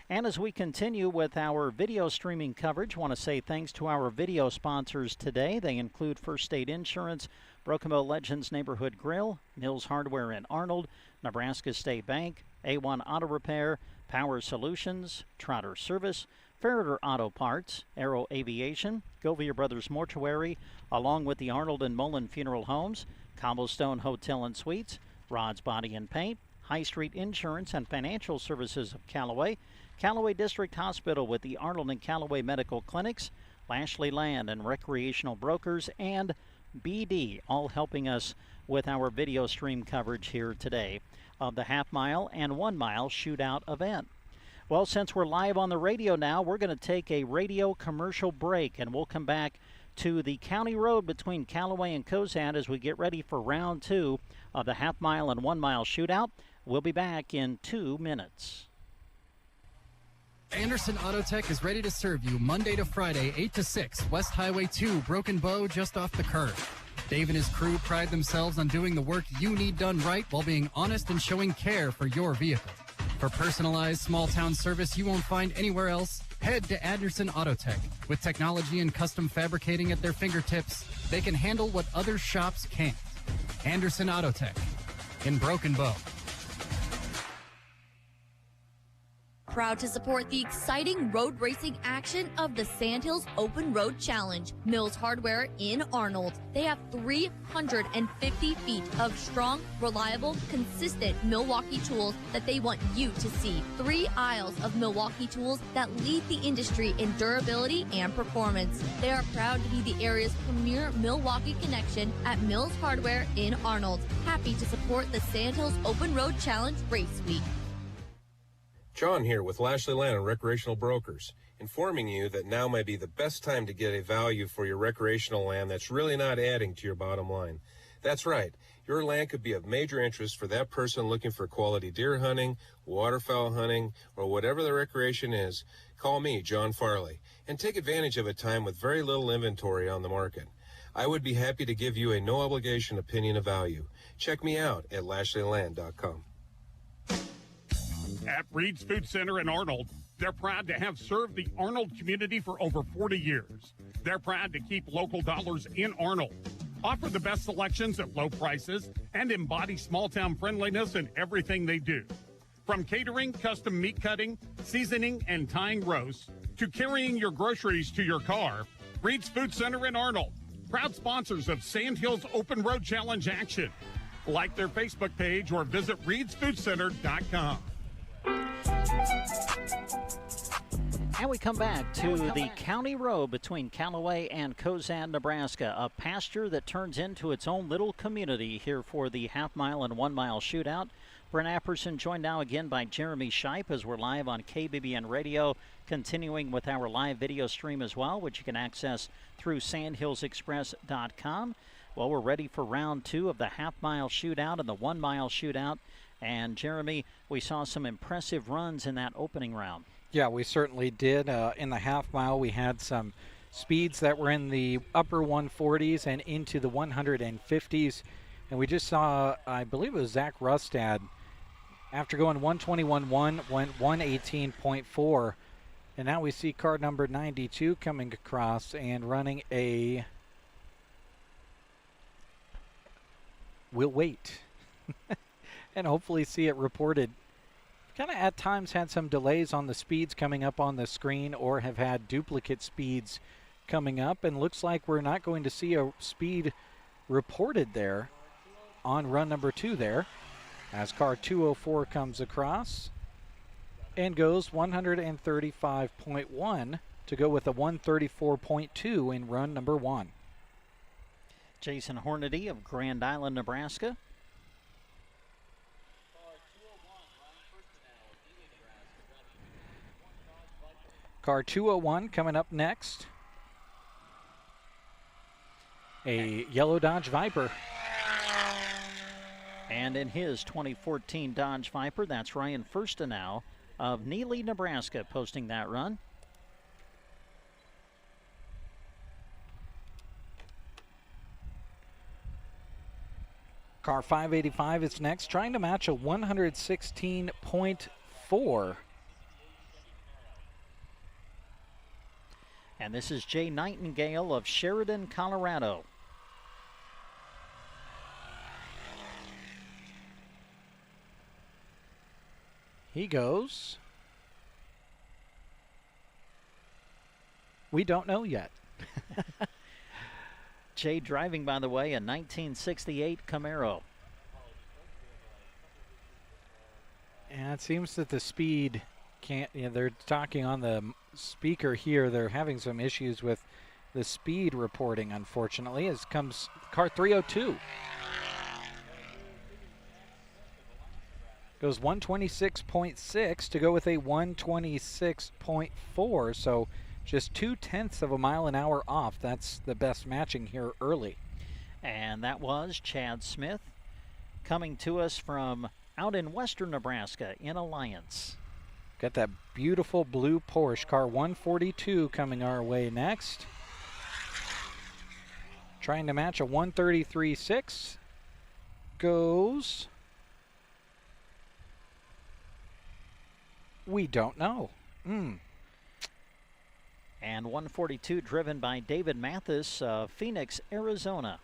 And as we continue with our video streaming coverage, I want to say thanks to our video sponsors today. They include First State Insurance, Broken Bow Legends Neighborhood Grill, Mills Hardware in Arnold, Nebraska State Bank, A1 Auto Repair, Power Solutions, Trotter Service, Ferreter Auto Parts, Aero Aviation, Govia Brothers Mortuary, along with the Arnold and Mullen Funeral Homes, Cobblestone Hotel and Suites, Rod's Body and Paint, High Street Insurance and Financial Services of Callaway, Callaway District Hospital with the Arnold and Callaway Medical Clinics, Lashley Land and Recreational Brokers, and BD, all helping us with our video stream coverage here today of the half-mile and 1 mile shootout event. Well, since we're live on the radio now, we're going to take a radio commercial break, and we'll come back to the county road between Callaway and Cozad as we get ready for round 2 of the half-mile and 1 mile shootout. We'll be back in 2 minutes. Anderson Auto Tech is ready to serve you Monday to Friday, 8 to 6, West Highway 2, Broken Bow, just off the curve. Dave and his crew pride themselves on doing the work you need done right while being honest and showing care for your vehicle. For personalized small-town service you won't find anywhere else, head to Anderson Auto Tech. With technology and custom fabricating at their fingertips, they can handle what other shops can't. Anderson Auto Tech in Broken Bow. Proud to support the exciting road racing action of the Sandhills Open Road Challenge. Mills Hardware in Arnold. They have 350 feet of strong, reliable, consistent Milwaukee tools that they want you to see. 3 aisles of Milwaukee tools that lead the industry in durability and performance. They are proud to be the area's premier Milwaukee connection at Mills Hardware in Arnold. Happy to support the Sandhills Open Road Challenge Race Week. John here with Lashley Land and Recreational Brokers, informing you that now might be the best time to get a value for your recreational land that's really not adding to your bottom line. That's right, your land could be of major interest for that person looking for quality deer hunting, waterfowl hunting, or whatever the recreation is. Call me, John Farley, and take advantage of a time with very little inventory on the market. I would be happy to give you a no-obligation opinion of value. Check me out at LashleyLand.com. At Reed's Food Center in Arnold, they're proud to have served the Arnold community for over 40 years. They're proud to keep local dollars in Arnold, offer the best selections at low prices, and embody small-town friendliness in everything they do. From catering, custom meat cutting, seasoning, and tying roasts, to carrying your groceries to your car, Reed's Food Center in Arnold, proud sponsors of Sandhills Open Road Challenge action. Like their Facebook page or visit reedsfoodcenter.com. And we come back to the county road between Callaway and Cozad, Nebraska, a pasture that turns into its own little community here for the half-mile and 1-mile shootout. Brent Apperson joined now again by Jeremy Shipe as we're live on KBBN Radio, continuing with our live video stream as well, which you can access through sandhillsexpress.com. Well, we're ready for round 2 of the half-mile shootout and the 1-mile shootout. And, Jeremy, we saw some impressive runs in that opening round. Yeah, we certainly did. In the half mile, we had some speeds that were in the upper 140s and into the 150s. And we just saw, I believe it was Zach Rustad, after going 121.1, went 118.4. And now we see car number 92 coming across and running a... We'll wait. And hopefully see it reported. Kind of at times had some delays on the speeds coming up on the screen or have had duplicate speeds coming up, and looks like we're not going to see a speed reported there on run number 2 there as car 204 comes across and goes 135.1 to go with a 134.2 in run number 1. Jason Hornady of Grand Island, Nebraska. Car 201 coming up next. A yellow Dodge Viper. And in his 2014 Dodge Viper, that's Ryan Firstenow of Neely, Nebraska, posting that run. Car 585 is next, trying to match a 116.4. And this is Jay Nightingale of Sheridan, Colorado. He goes. We don't know yet. Jay driving, by the way, a 1968 Camaro. And it seems that the speed can't, they're talking on the speaker here. They're having some issues with the speed reporting, unfortunately, as comes car 302. Goes 126.6 to go with a 126.4, so just 0.2 of a mile an hour off. That's the best matching here early. And that was Chad Smith coming to us from out in western Nebraska in Alliance. Got that beautiful blue Porsche, car 142 coming our way next. Trying to match a 133.6. Goes We don't know. And 142 driven by David Mathis of Phoenix, Arizona.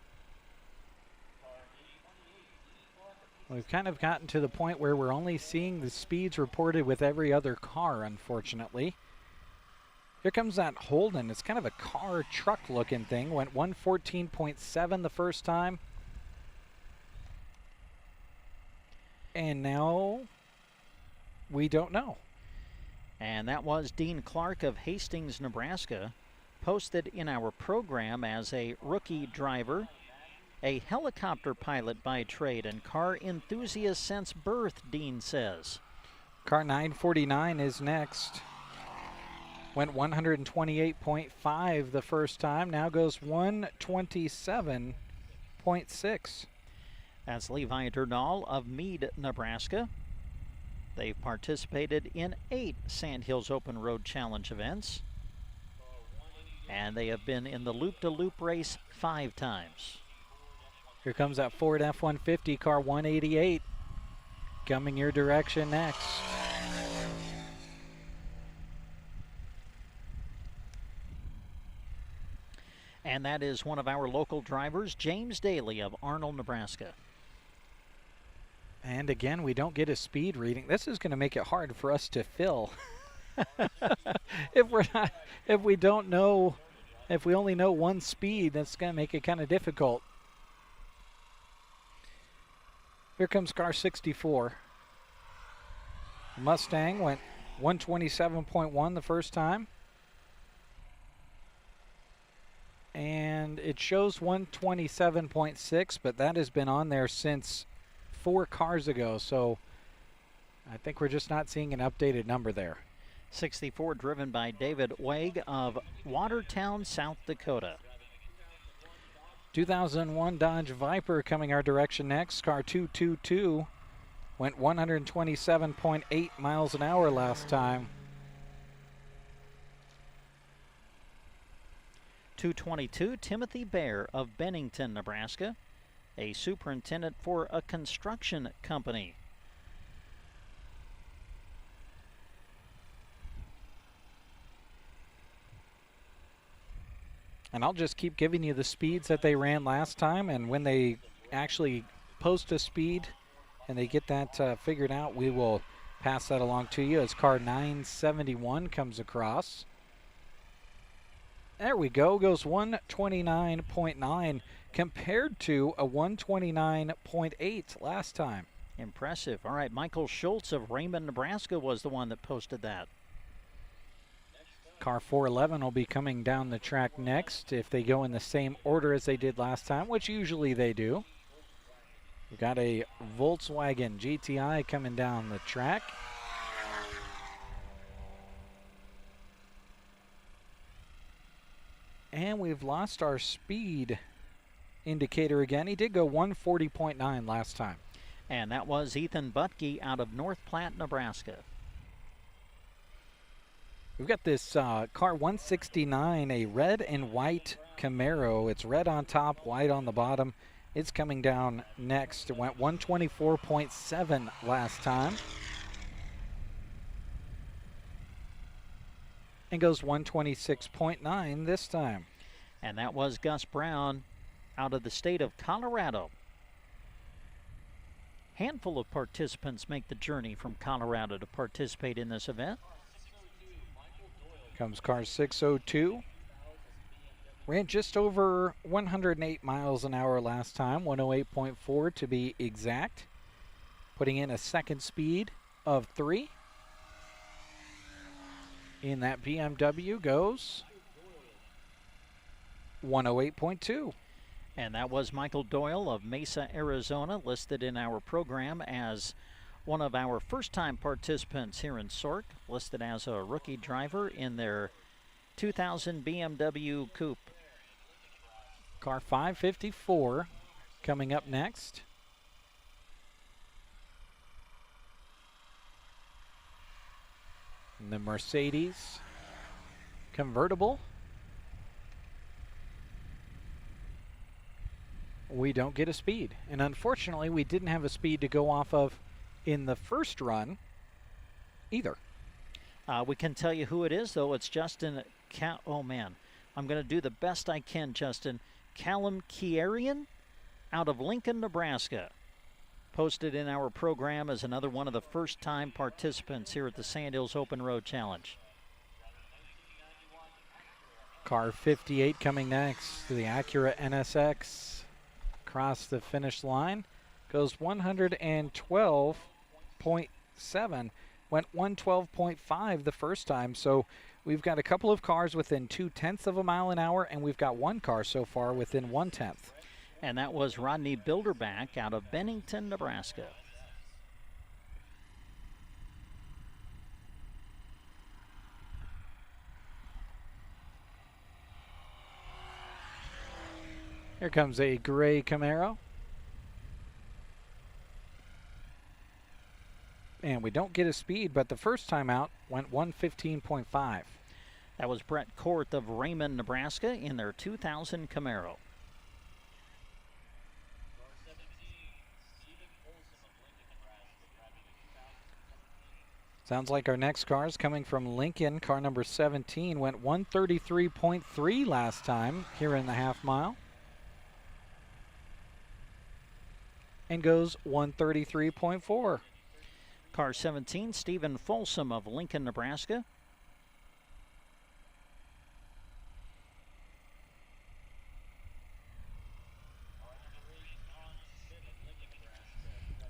We've kind of gotten to the point where we're only seeing the speeds reported with every other car, unfortunately. Here comes that Holden. It's kind of a car truck looking thing. Went 114.7 the first time. And now we don't know. And that was Dean Clark of Hastings, Nebraska, posted in our program as a rookie driver, a helicopter pilot by trade, and car enthusiast since birth, Dean says. Car 949 is next. Went 128.5 the first time, now goes 127.6. That's Levi Durnall of Meade, Nebraska. They've participated in 8 Sandhills Open Road Challenge events, and they have been in the loop-to-loop race 5 times. Here comes that Ford F-150, car 188, coming your direction next. And that is one of our local drivers, James Daly of Arnold, Nebraska. And again, we don't get a speed reading. This is going to make it hard for us to fill. If we only know one speed, that's going to make it kind of difficult. Here comes car 64. Mustang went 127.1 the first time. And it shows 127.6, but that has been on there since 4 cars ago, so I think we're just not seeing an updated number there. 64 driven by David Waig of Watertown, South Dakota. 2001 Dodge Viper coming our direction next. Car 222 went 127.8 miles an hour last time. 222 Timothy Bear of Bennington, Nebraska, a superintendent for a construction company. And I'll just keep giving you the speeds that they ran last time, and when they actually post a speed and they get that figured out, we will pass that along to you as car 971 comes across. There we go, goes 129.9 compared to a 129.8 last time. Impressive. All right, Michael Schultz of Raymond, Nebraska was the one that posted that. Car 411 will be coming down the track next if they go in the same order as they did last time, which usually they do. We've got a Volkswagen GTI coming down the track. And we've lost our speed indicator again. He did go 140.9 last time. And that was Ethan Butke out of North Platte, Nebraska. We've got this car 169, a red and white Camaro. It's red on top, white on the bottom. It's coming down next. It went 124.7 last time. And goes 126.9 this time. And that was Gus Brown out of the state of Colorado. Handful of participants make the journey from Colorado to participate in this event. Comes car 602. Ran just over 108 miles an hour last time, 108.4 to be exact. Putting in a second speed of 3. In that BMW goes 108.2. And that was Michael Doyle of Mesa, Arizona, listed in our program as one of our first-time participants here in SORC, listed as a rookie driver in their 2000 BMW Coupe. Car 554 coming up next. And the Mercedes convertible. We don't get a speed. And unfortunately, we didn't have a speed to go off of in the first run either. We can tell you who it is, though. It's Justin. Oh, man. I'm going to do the best I can, Justin. Callum Kierian out of Lincoln, Nebraska. Posted in our program as another one of the first-time participants here at the Sandhills Open Road Challenge. Car 58 coming next to the Acura NSX. Across the finish line. Goes 112.7. Went 112.5 the first time. So we've got a couple of cars within 0.2 of a mile an hour, and we've got one car so far within 0.1. And that was Rodney Bilderback out of Bennington, Nebraska. Here comes a gray Camaro. And we don't get a speed, but the first time out went 115.5. That was Brett Court of Raymond, Nebraska in their 2000 Camaro. Sounds like our next car is coming from Lincoln. Car number 17 went 133.3 last time here in the half mile. And goes 133.4. Car 17, Stephen Folsom of Lincoln, Nebraska.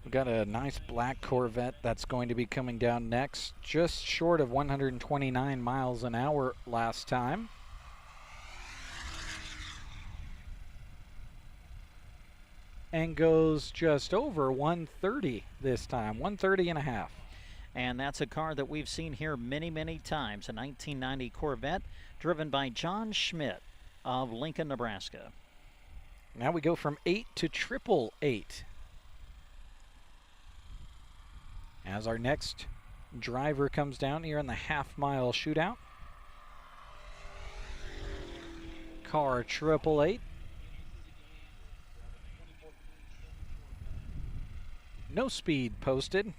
We've got a nice black Corvette that's going to be coming down next, just short of 129 miles an hour last time. And goes just over 130 this time, 130 and a half. And that's a car that we've seen here many, many times, a 1990 Corvette driven by John Schmidt of Lincoln, Nebraska. Now we go from 8 to 888. As our next driver comes down here in the half-mile shootout. Car 888. No speed posted.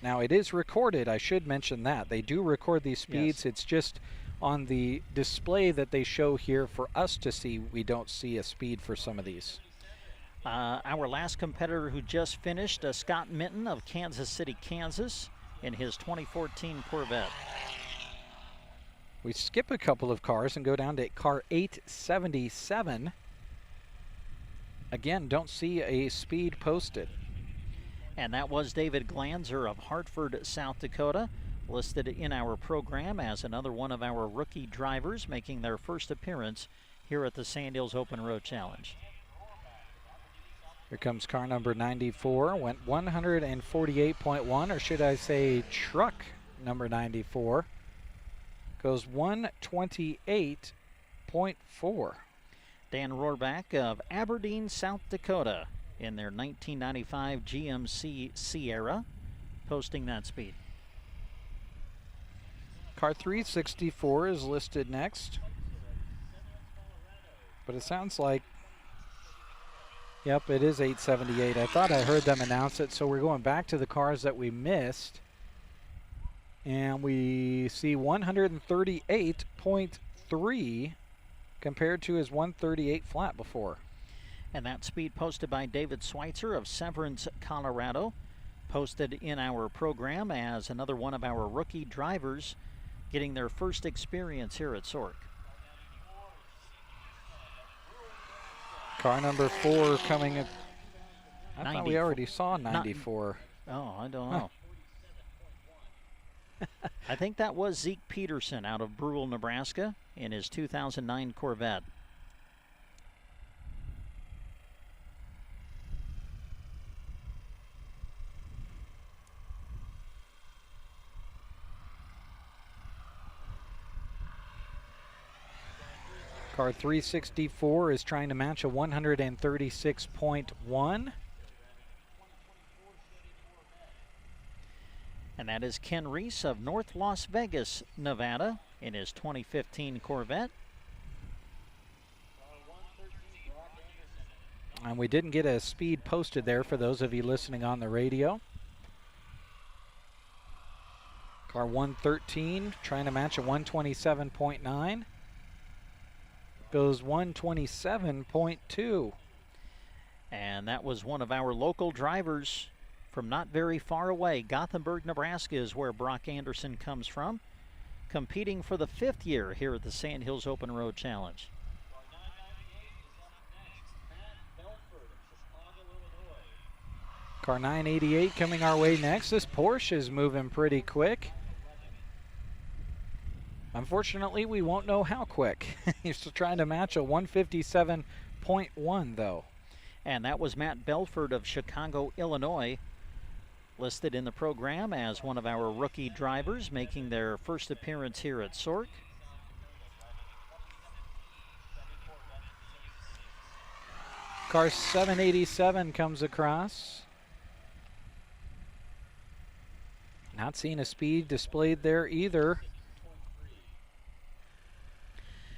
Now it is recorded, I should mention that. They do record these speeds. Yes. It's just on the display that they show here for us to see, we don't see a speed for some of these. Our last competitor who just finished, Scott Minton of Kansas City, Kansas, in his 2014 Corvette. We skip a couple of cars and go down to car 877. Again, don't see a speed posted. And that was David Glanzer of Hartford, South Dakota, listed in our program as another one of our rookie drivers making their first appearance here at the Sandhills Open Road Challenge. Here comes car number 94, went 148.1, or should I say truck number 94, goes 128.4. Dan Rohrback of Aberdeen, South Dakota, in their 1995 GMC Sierra, posting that speed. Car 364 is listed next, but it sounds like, yep, it is 878. I thought I heard them announce it, so we're going back to the cars that we missed. And we see 138.3 compared to his 138 flat before. And that speed posted by David Schweitzer of Severance, Colorado, posted in our program as another one of our rookie drivers getting their first experience here at Sork. Car number 4 coming in. I thought we 94. already saw 94. Oh, I don't know. I think that was Zeke Peterson out of Brule, Nebraska, in his 2009 Corvette. Car 364 is trying to match a 136.1. And that is Ken Reese of North Las Vegas, Nevada, in his 2015 Corvette. And we didn't get a speed posted there for those of you listening on the radio. Car 113 trying to match a 127.9. Goes 127.2. And that was one of our local drivers from not very far away. Gothenburg, Nebraska is where Brock Anderson comes from, competing for the 5th year here at the Sandhills Open Road Challenge. Car 988 coming our way next. This Porsche is moving pretty quick. Unfortunately, we won't know how quick. He's still trying to match a 157.1 though. And that was Matt Belford of Chicago, Illinois, listed in the program as one of our rookie drivers making their first appearance here at SORC. Car 787 comes across. Not seeing a speed displayed there either.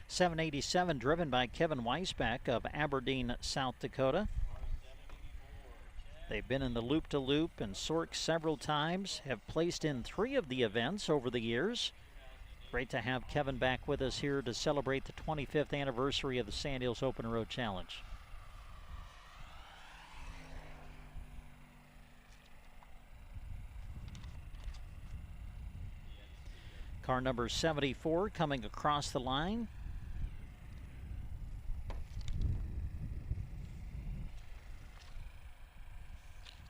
787 driven by Kevin Weisbach of Aberdeen, South Dakota. They've been in the loop-to-loop and SORC several times, have placed in 3 of the events over the years. Great to have Kevin back with us here to celebrate the 25th anniversary of the Sandhills Open Road Challenge. Car number 74 coming across the line.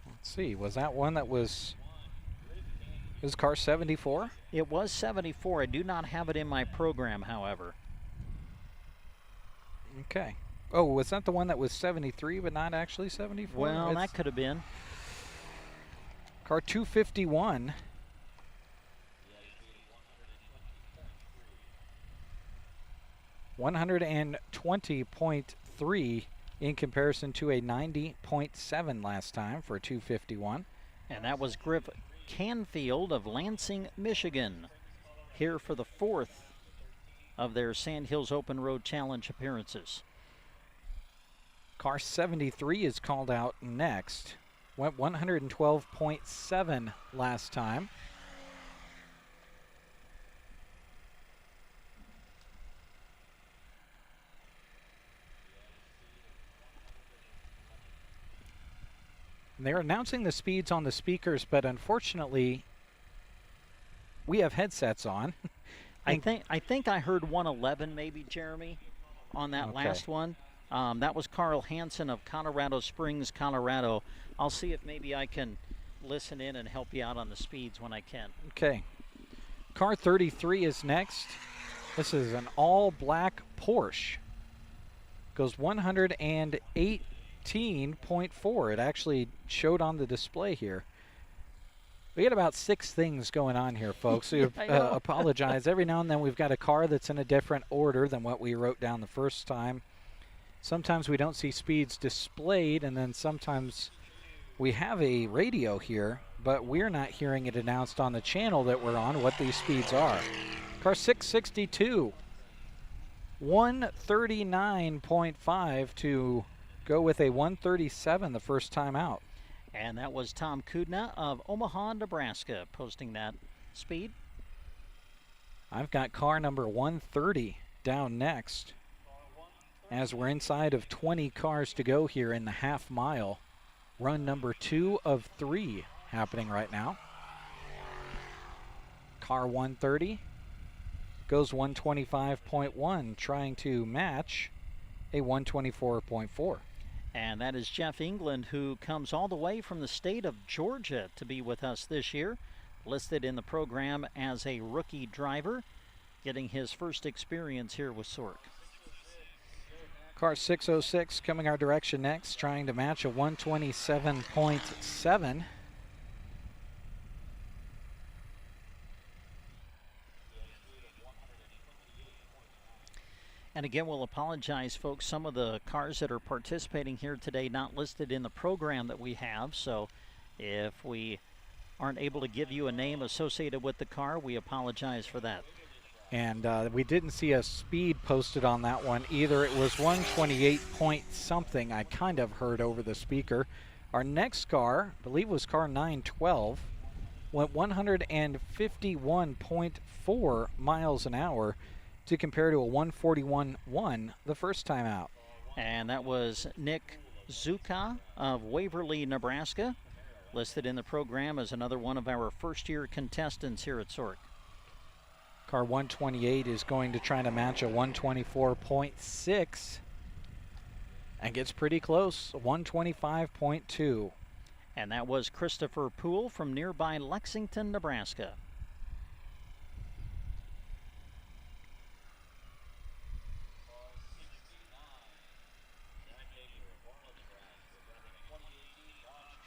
Let's see, was that one that was car 74? It was 74. I do not have it in my program, however. Okay. Oh, was that the one that was 73 but not actually 74? Well, that could have been. Car 251. $120.3 in comparison to a 90.7 last time for 251. And that was Griff Canfield of Lansing, Michigan, here for the 4th of their Sandhills Open Road Challenge appearances. Car 73 is called out next. Went 112.7 last time. They're announcing the speeds on the speakers, but unfortunately, we have headsets on. I think I heard 111 maybe, Jeremy, on that last one. That was Carl Hansen of Colorado Springs, Colorado. I'll see if maybe I can listen in and help you out on the speeds when I can. Okay. Car 33 is next. This is an all-black Porsche. Goes 118.4. It actually showed on the display here. We got about 6 things going on here, folks. We apologize. Every now and then we've got a car that's in a different order than what we wrote down the first time. Sometimes we don't see speeds displayed, and then sometimes we have a radio here, but we're not hearing it announced on the channel that we're on what these speeds are. Car 662, 139.5 to go with a 137 the first time out. And that was Tom Kudna of Omaha, Nebraska, posting that speed. I've got car number 130 down next, as we're inside of 20 cars to go here in the half mile. Run number 2 of 3 happening right now. Car 130 goes 125.1, trying to match a 124.4. And that is Jeff England, who comes all the way from the state of Georgia to be with us this year, listed in the program as a rookie driver, getting his first experience here with SORC. Car 606 coming our direction next, trying to match a 127.7. And again, we'll apologize, folks. Some of the cars that are participating here today not listed in the program that we have. So if we aren't able to give you a name associated with the car, we apologize for that. And we didn't see a speed posted on that one either. It was 128 point something, I kind of heard over the speaker. Our next car, I believe, was car 912. went 151.4 miles an hour to compare to a 141.1 the first time out. And that was Nick Zuka of Waverly, Nebraska, listed in the program as another one of our first-year contestants here at Sork. Car 128 is going to try to match a 124.6 and gets pretty close, 125.2. And that was Christopher Poole from nearby Lexington, Nebraska.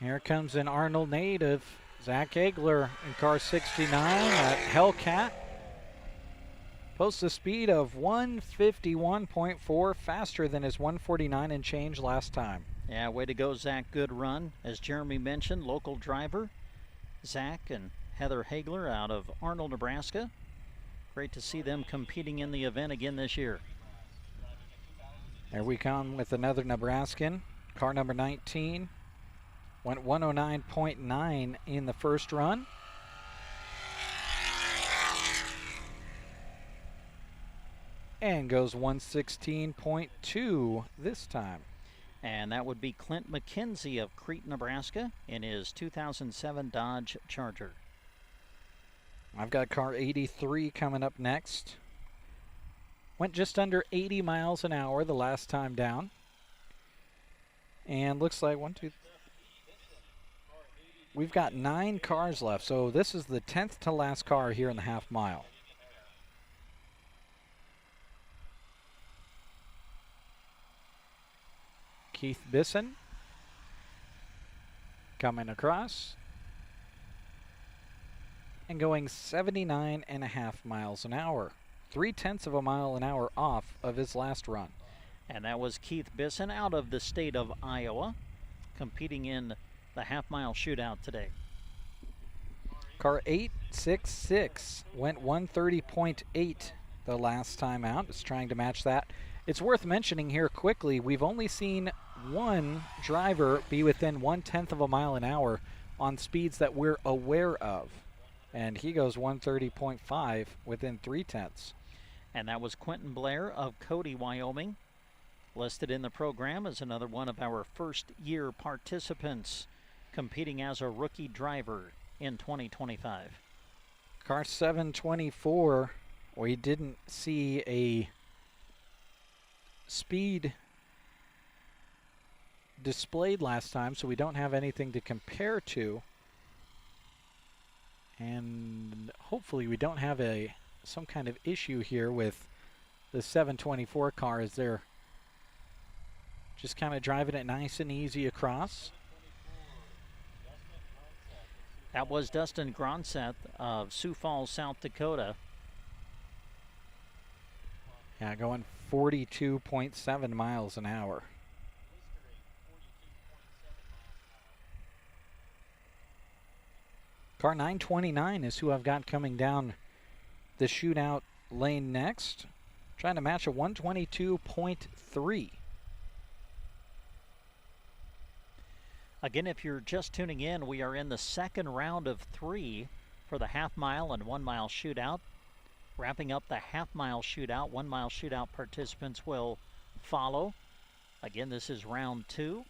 Here comes an Arnold native, Zach Egler in car 69 at Hellcat. Posts a speed of 151.4, faster than his 149 and change last time. Yeah, way to go, Zach. Good run. As Jeremy mentioned, local driver, Zach and Heather Hagler out of Arnold, Nebraska. Great to see them competing in the event again this year. There we come with another Nebraskan, car number 19. Went 109.9 in the first run. And goes 116.2 this time. And that would be Clint McKenzie of Crete, Nebraska in his 2007 Dodge Charger. I've got car 83 coming up next. Went just under 80 miles an hour the last time down. And looks like we've got 9 cars left, so this is the 10th to last car here in the half mile. Keith Bisson coming across and going 79.5 miles an hour. 0.3 of a mile an hour off of his last run. And that was Keith Bisson out of the state of Iowa, competing in the half-mile shootout today. Car 866 went 130.8 the last time out. It's trying to match that. It's worth mentioning here quickly, we've only seen one driver be within 0.1 of a mile an hour on speeds that we're aware of. And he goes 130.5 within 0.3. And that was Quentin Blair of Cody, Wyoming, listed in the program as another one of our first-year participants competing as a rookie driver in 2025. Car 724, we didn't see a speed displayed last time, so we don't have anything to compare to. And hopefully we don't have some kind of issue here with the 724 car as they're just kind of driving it nice and easy across. That was Dustin Gronseth of Sioux Falls, South Dakota. Yeah, going 42.7 miles an hour. Car 929 is who I've got coming down the shootout lane next. Trying to match a 122.3. Again, if you're just tuning in, we are in the second round of 3 for the half-mile and 1-mile shootout. Wrapping up the half-mile shootout, 1-mile shootout participants will follow. Again, this is round 2.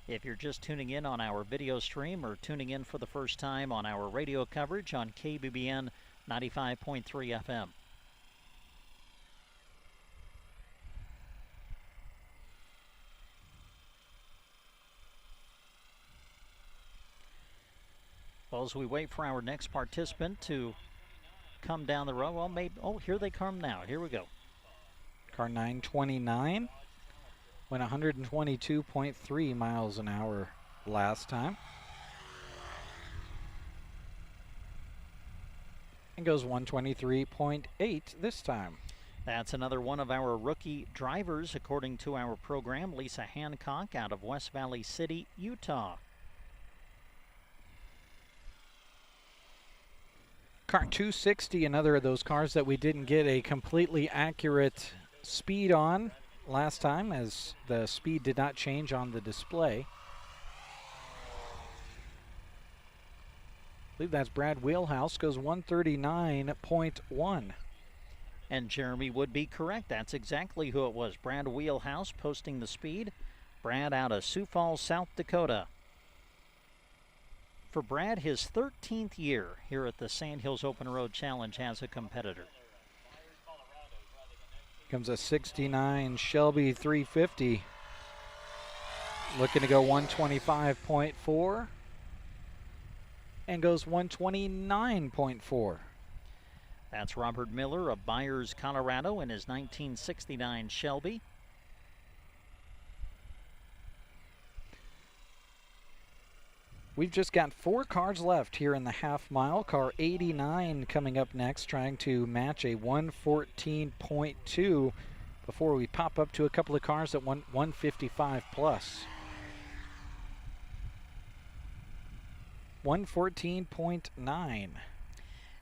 If you're just tuning in on our video stream or tuning in for the first time on our radio coverage on KBBN 95.3 FM. Well, as we wait for our next participant to come down the road, well, maybe, oh, here they come now. Here we go. Car 929 went 122.3 miles an hour last time. And goes 123.8 this time. That's another one of our rookie drivers, according to our program, Lisa Hancock out of West Valley City, Utah. Car 260, another of those cars that we didn't get a completely accurate speed on last time, as the speed did not change on the display. believe that's Brad Wheelhouse, goes 139.1. And Jeremy would be correct. That's exactly who it was. Brad Wheelhouse posting the speed. Brad out of Sioux Falls, South Dakota. For Brad, his 13th year here at the Sandhills Open Road Challenge as a competitor. Comes a 69 Shelby 350. Looking to go 125.4. And goes 129.4. That's Robert Miller of Byers, Colorado in his 1969 Shelby. We've just got 4 cars left here in the half mile. Car 89 coming up next, trying to match a 114.2 before we pop up to a couple of cars at 155 plus. 114.9.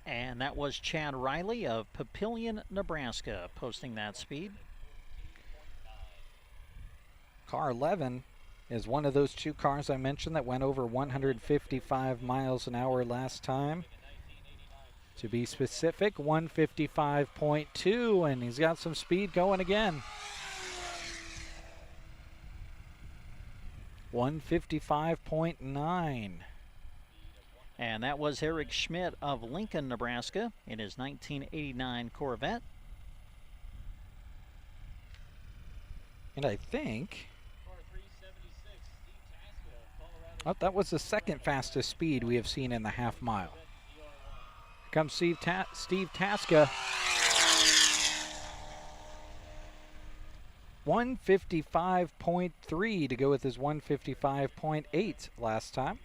And that was Chad Riley of Papillion, Nebraska, posting that speed. Car 11 is one of those 2 cars I mentioned that went over 155 miles an hour last time. To be specific, 155.2, and he's got some speed going again. 155.9. And that was Eric Schmidt of Lincoln, Nebraska in his 1989 Corvette. And I think that was the second fastest speed we have seen in the half mile. Here comes Steve Tasca. 155.3 to go with his 155.8 last time.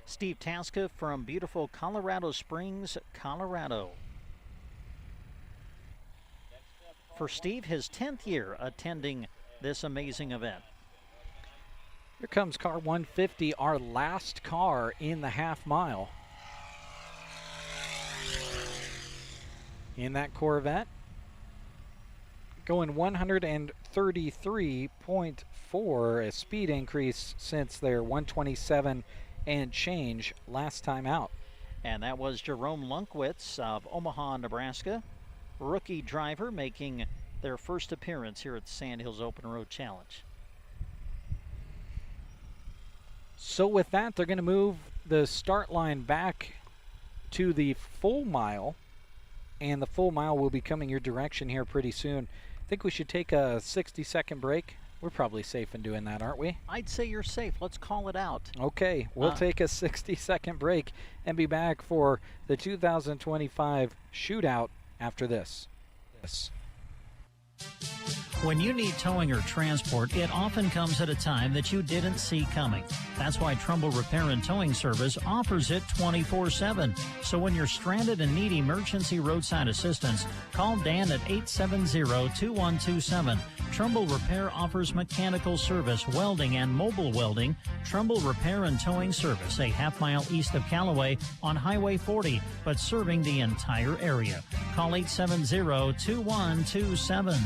Steve Tasca from beautiful Colorado Springs, Colorado. For Steve, his 10th year attending this amazing event. Here comes car 150, our last car in the half mile. In that Corvette, going 133.4, a speed increase since their 127 and change last time out. And that was Jerome Lunkwitz of Omaha, Nebraska. Rookie driver making their first appearance here at the Sandhills Open Road Challenge. So with that, they're going to move the start line back to the full mile, and the full mile will be coming your direction here pretty soon. I think we should take a 60-second break. We're probably safe in doing that, aren't we? I'd say you're safe. Let's call it out. Okay, we'll take a 60-second break and be back for the 2025 Shootout after this. When you need towing or transport, it often comes at a time that you didn't see coming. That's why Trumbull Repair and Towing Service offers it 24/7. So when you're stranded and need emergency roadside assistance, call Dan at 870-2127. Trumbull Repair offers mechanical service, welding, and mobile welding. Trumbull Repair and Towing Service, a half-mile east of Callaway on Highway 40, but serving the entire area. Call 870-2127.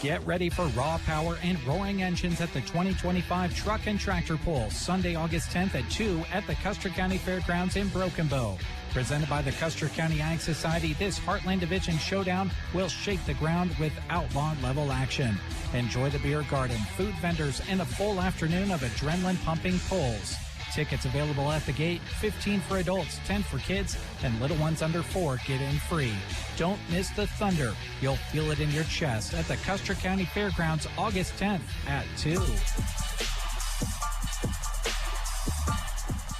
Get ready for raw power and roaring engines at the 2025 Truck and Tractor Pull, Sunday, August 10th at 2 at the Custer County Fairgrounds in Broken Bow. Presented by the Custer County Ag Society, this Heartland Division showdown will shake the ground with outlaw-level action. Enjoy the beer garden, food vendors, and a full afternoon of adrenaline-pumping pulls. Tickets available at the gate, 15 for adults, 10 for kids, and little ones under 4 get in free. Don't miss the thunder. You'll feel it in your chest at the Custer County Fairgrounds August 10th at 2.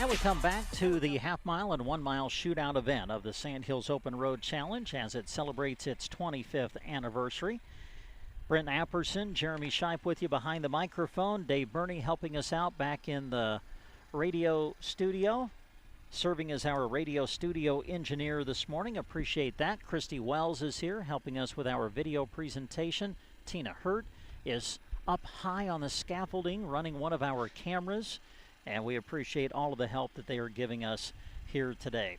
And we come back to the half-mile and 1-mile shootout event of the Sandhills Open Road Challenge as it celebrates its 25th anniversary. Brent Apperson, Jeremy Shipe with you behind the microphone. Dave Burney helping us out back in the radio studio, serving as our radio studio engineer this morning. Appreciate that. Christy Wells is here helping us with our video presentation. Tina Hurt is up high on the scaffolding running one of our cameras, and we appreciate all of the help that they are giving us here today.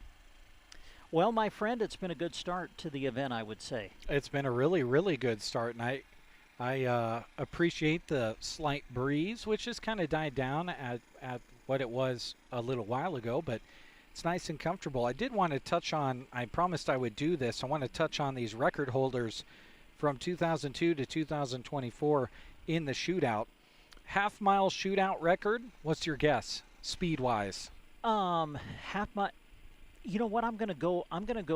Well, my friend, it's been a good start to the event, I would say. It's been a really, really good start, and I appreciate the slight breeze, which has kind of died down at what it was a little while ago, but it's nice and comfortable. I did want to touch on, I promised I would do this, I want to touch on these record holders from 2002 to 2024 in the shootout. Half-mile shootout record, what's your guess, speed-wise? Half mile. You know what? I'm gonna go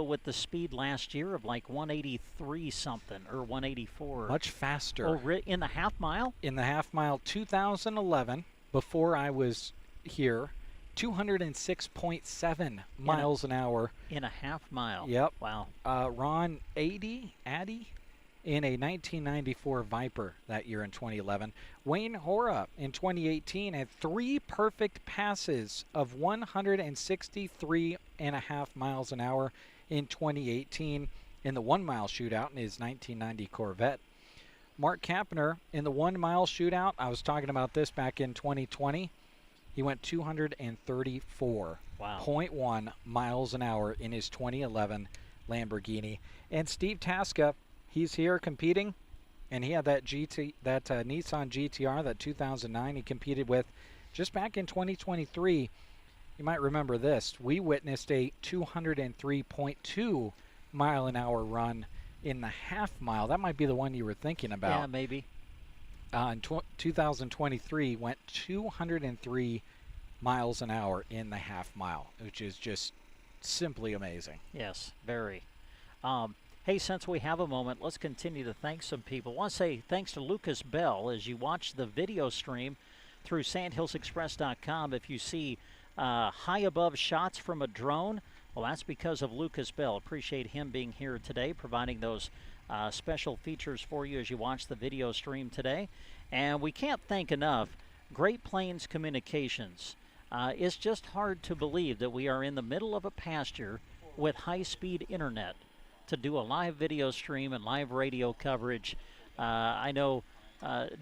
with the speed last year of like 183 something or 184. Much faster. Oh, in the half mile? In the half mile, 2011, before I was here, 206.7 miles an hour. In a half mile. Yep. Wow. Ron Addy in a 1994 Viper that year in 2011. Wayne Hora in 2018 had 3 perfect passes of 163.5 miles an hour in 2018 in the 1 mile shootout in his 1990 Corvette. Mark Kampner in the 1 mile shootout, I was talking about this back in 2020, he went 234.1 miles an hour in his 2011 Lamborghini. And Steve Tasca, he's here competing, and he had that Nissan GTR, that 2009 he competed with just back in 2023. You might remember this. We witnessed a 203.2 mile an hour run in the half mile. That might be the one you were thinking about. Yeah, maybe. In 2023, went 203 miles an hour in the half mile, which is just simply amazing. Yes, very. Hey, since we have a moment, let's continue to thank some people. I want to say thanks to Lucas Bell as you watch the video stream through sandhillsexpress.com. If you see high above shots from a drone, well, that's because of Lucas Bell. Appreciate him being here today, providing those special features for you as you watch the video stream today. And we can't thank enough Great Plains Communications. It's just hard to believe that we are in the middle of a pasture with high-speed internet to do a live video stream and live radio coverage. I know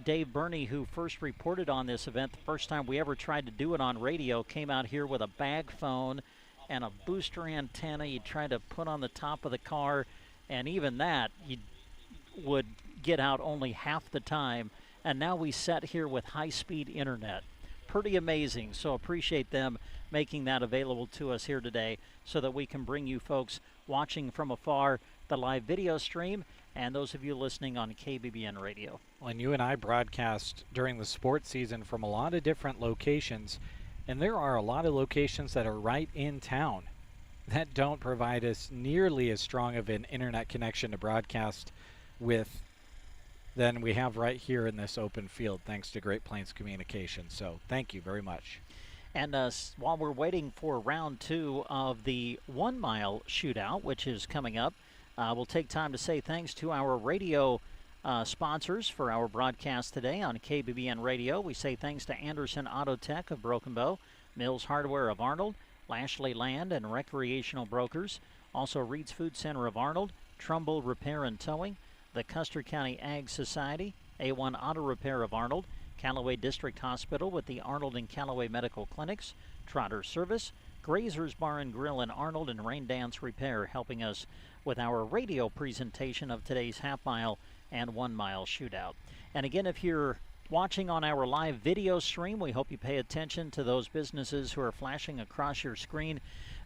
Dave Burney, who first reported on this event, the first time we ever tried to do it on radio, came out here with a bag phone and a booster antenna you tried to put on the top of the car, and even that you would get out only half the time. And now we sat here with high-speed internet. Pretty amazing, so appreciate them making that available to us here today so that we can bring you folks watching from afar the live video stream and those of you listening on KBBN Radio. And you and I broadcast during the sports season from a lot of different locations, and there are a lot of locations that are right in town that don't provide us nearly as strong of an internet connection to broadcast with than we have right here in this open field, thanks to Great Plains Communications. So thank you very much. And while we're waiting for round 2 of the 1 mile shootout, which is coming up, we'll take time to say thanks to our radio sponsors for our broadcast today on KBBN Radio. We say thanks to Anderson Auto Tech of Broken Bow, Mills Hardware of Arnold, Lashley Land and Recreational Brokers, also Reed's Food Center of Arnold, Trumbull Repair and Towing, the Custer County Ag Society, A1 Auto Repair of Arnold, Callaway District Hospital with the Arnold and Callaway Medical Clinics, Trotter Service, Grazer's Bar and Grill in Arnold, and Rain Dance Repair, helping us with our radio presentation of today's half-mile and 1 mile shootout. And again, if you're watching on our live video stream, we hope you pay attention to those businesses who are flashing across your screen,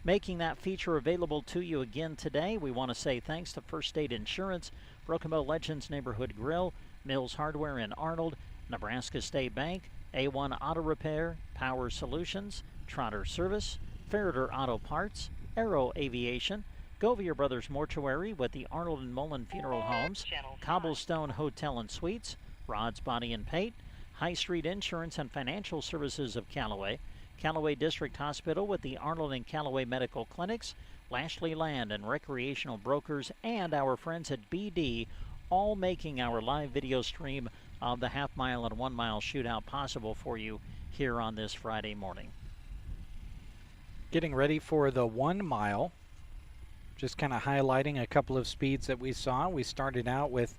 making that feature available to you again today. We want to say thanks to First State Insurance, Broken Bow Legends Neighborhood Grill, Mills Hardware in Arnold, Nebraska State Bank, A1 Auto Repair, Power Solutions, Trotter Service, Ferreter Auto Parts, Aero Aviation, Govier Brothers Mortuary with the Arnold and Mullen Funeral Homes, Cobblestone Hotel and Suites, Rod's Body and Paint, High Street Insurance and Financial Services of Callaway, Callaway District Hospital with the Arnold and Callaway Medical Clinics, Lashley Land and Recreational Brokers, and our friends at BD, all making our live video stream of the half-mile and 1 mile shootout possible for you here on this Friday morning. Getting ready for the 1 mile, just kind of highlighting a couple of speeds that we saw. We started out with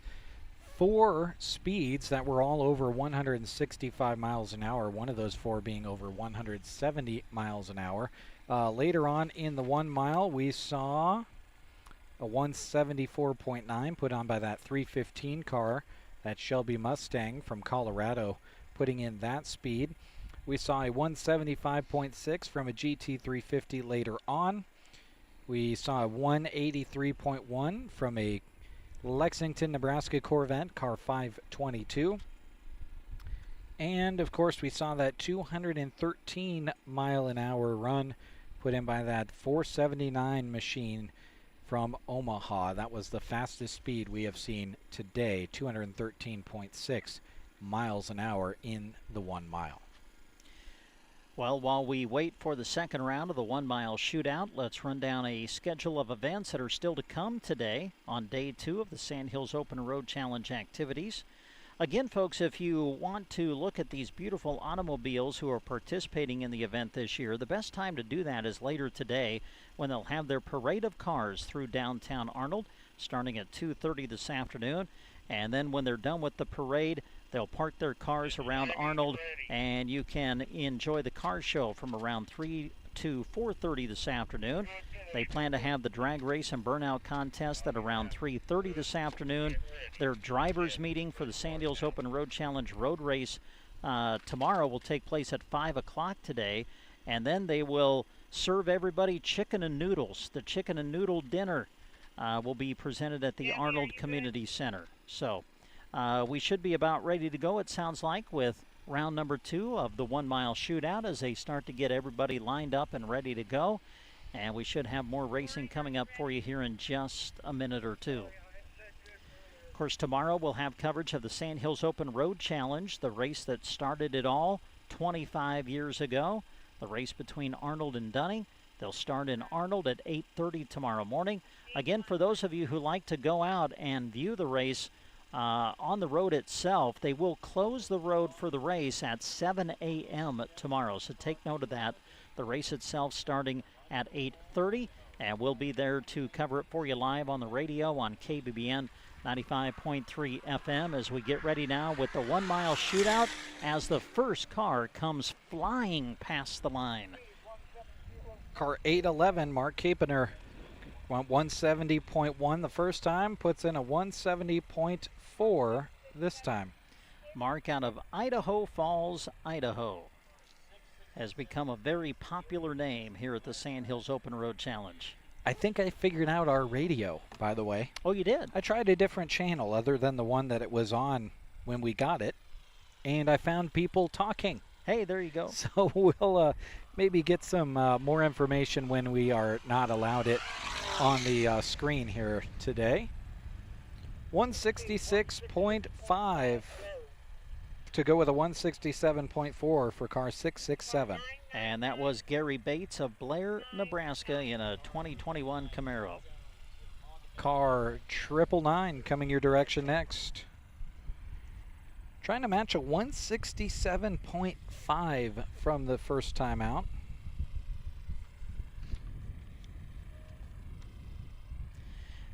4 speeds that were all over 165 miles an hour, one of those 4 being over 170 miles an hour. Later on in the 1 mile, we saw a 174.9 put on by that 315 car, that Shelby Mustang from Colorado, putting in that speed. We saw a 175.6 from a GT350 later on. We saw a 183.1 from a Lexington, Nebraska Corvette, car 522. And, of course, we saw that 213-mile-an-hour run put in by that 479 machine from Omaha. That was the fastest speed we have seen today, 213.6 miles an hour in the 1 mile. Well, while we wait for the second round of the 1 mile shootout, let's run down a schedule of events that are still to come today on day 2 of the Sandhills Open Road Challenge activities. Again, folks, if you want to look at these beautiful automobiles who are participating in the event this year, the best time to do that is later today when they'll have their parade of cars through downtown Arnold starting at 2:30 this afternoon. And then when they're done with the parade, they'll park their cars around Arnold and you can enjoy the car show from around 3 to 4:30 this afternoon. They plan to have the drag race and burnout contest at around 3:30 this afternoon. Their drivers meeting for the Sandhills Open Road Challenge road race tomorrow will take place at 5 o'clock today. And then they will serve everybody chicken and noodles. The chicken and noodle dinner will be presented at the Arnold Community Center. So we should be about ready to go, it sounds like, with round number 2 of the 1 mile shootout as they start to get everybody lined up and ready to go. And we should have more racing coming up for you here in just a minute or two. Of course, tomorrow we'll have coverage of the Sandhills Open Road Challenge, the race that started it all 25 years ago, the race between Arnold and Dunning. They'll start in Arnold at 8:30 tomorrow morning. Again, for those of you who like to go out and view the race on the road itself, they will close the road for the race at 7 a.m. tomorrow. So take note of that. The race itself starting at 8:30, and we'll be there to cover it for you live on the radio on KBBN 95.3 FM as we get ready now with the 1 mile shootout as the first car comes flying past the line. Car 811, Mark Kapener, went 170.1 the first time, puts in a 170.4 this time. Mark out of Idaho Falls, Idaho, has become a very popular name here at the Sandhills Open Road Challenge. I think I figured out our radio, by the way. Oh, you did? I tried a different channel other than the one that it was on when we got it, and I found people talking. Hey, there you go. So we'll maybe get some more information when we are not allowed it on the screen here today. 166.5 to go with a 167.4 for car 667. And that was Gary Bates of Blair, Nebraska in a 2021 Camaro. Car 999 coming your direction next. Trying to match a 167.5 from the first time out.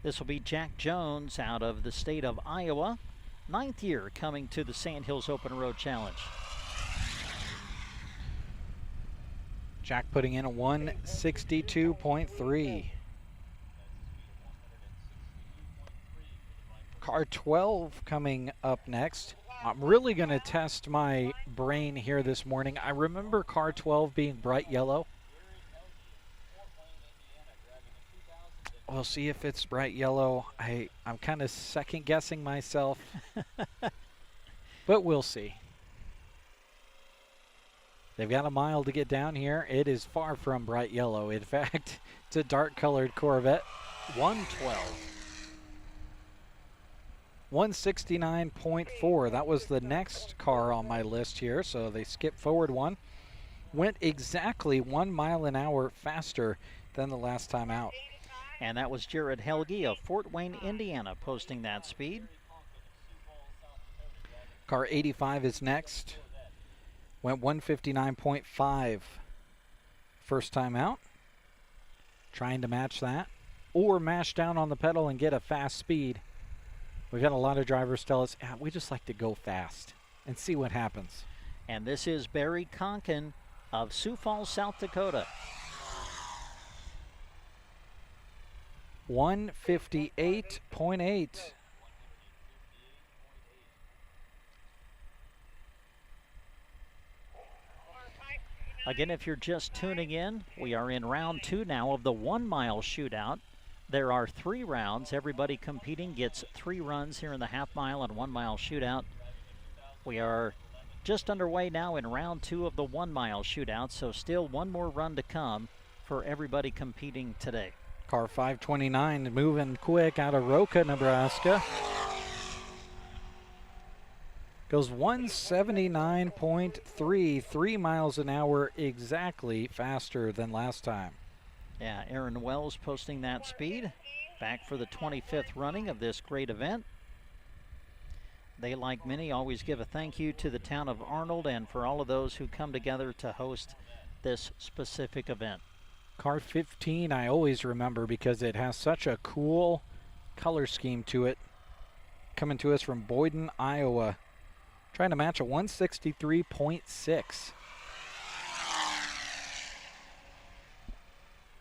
This will be Jack Jones out of the state of Iowa. 9th year coming to the Sandhills Open Road Challenge. Jack putting in a 162.3. Car 12 coming up next. I'm really going to test my brain here this morning. I remember car 12 being bright yellow. We'll see if it's bright yellow. I'm kind of second guessing myself, but we'll see. They've got a mile to get down here. It is far from bright yellow. In fact, it's a dark colored Corvette. 112. 169.4. That was the next car on my list here, so they skipped forward one. Went exactly 1 mile an hour faster than the last time out. And that was Jared Helge of Fort Wayne, Indiana, posting that speed. Car 85 is next. Went 159.5 first time out. Trying to match that or mash down on the pedal and get a fast speed. We've had a lot of drivers tell us, we just like to go fast and see what happens. And this is Barry Conkin of Sioux Falls, South Dakota. 158.8. Again, if you're just tuning in, we are in round 2 now of the 1 mile shootout. There are 3 rounds. Everybody competing gets 3 runs here in the half mile and 1 mile shootout. We are just underway now in round 2 of the 1 mile shootout, so still one more run to come for everybody competing today. Car 529 moving quick out of Roca, Nebraska. Goes 179.3, 3 miles an hour exactly faster than last time. Yeah, Aaron Wells posting that speed. Back for the 25th running of this great event. They, like many, always give a thank you to the town of Arnold and for all of those who come together to host this specific event. Car 15 I always remember because it has such a cool color scheme to it. Coming to us from Boyden, Iowa. Trying to match a 163.6.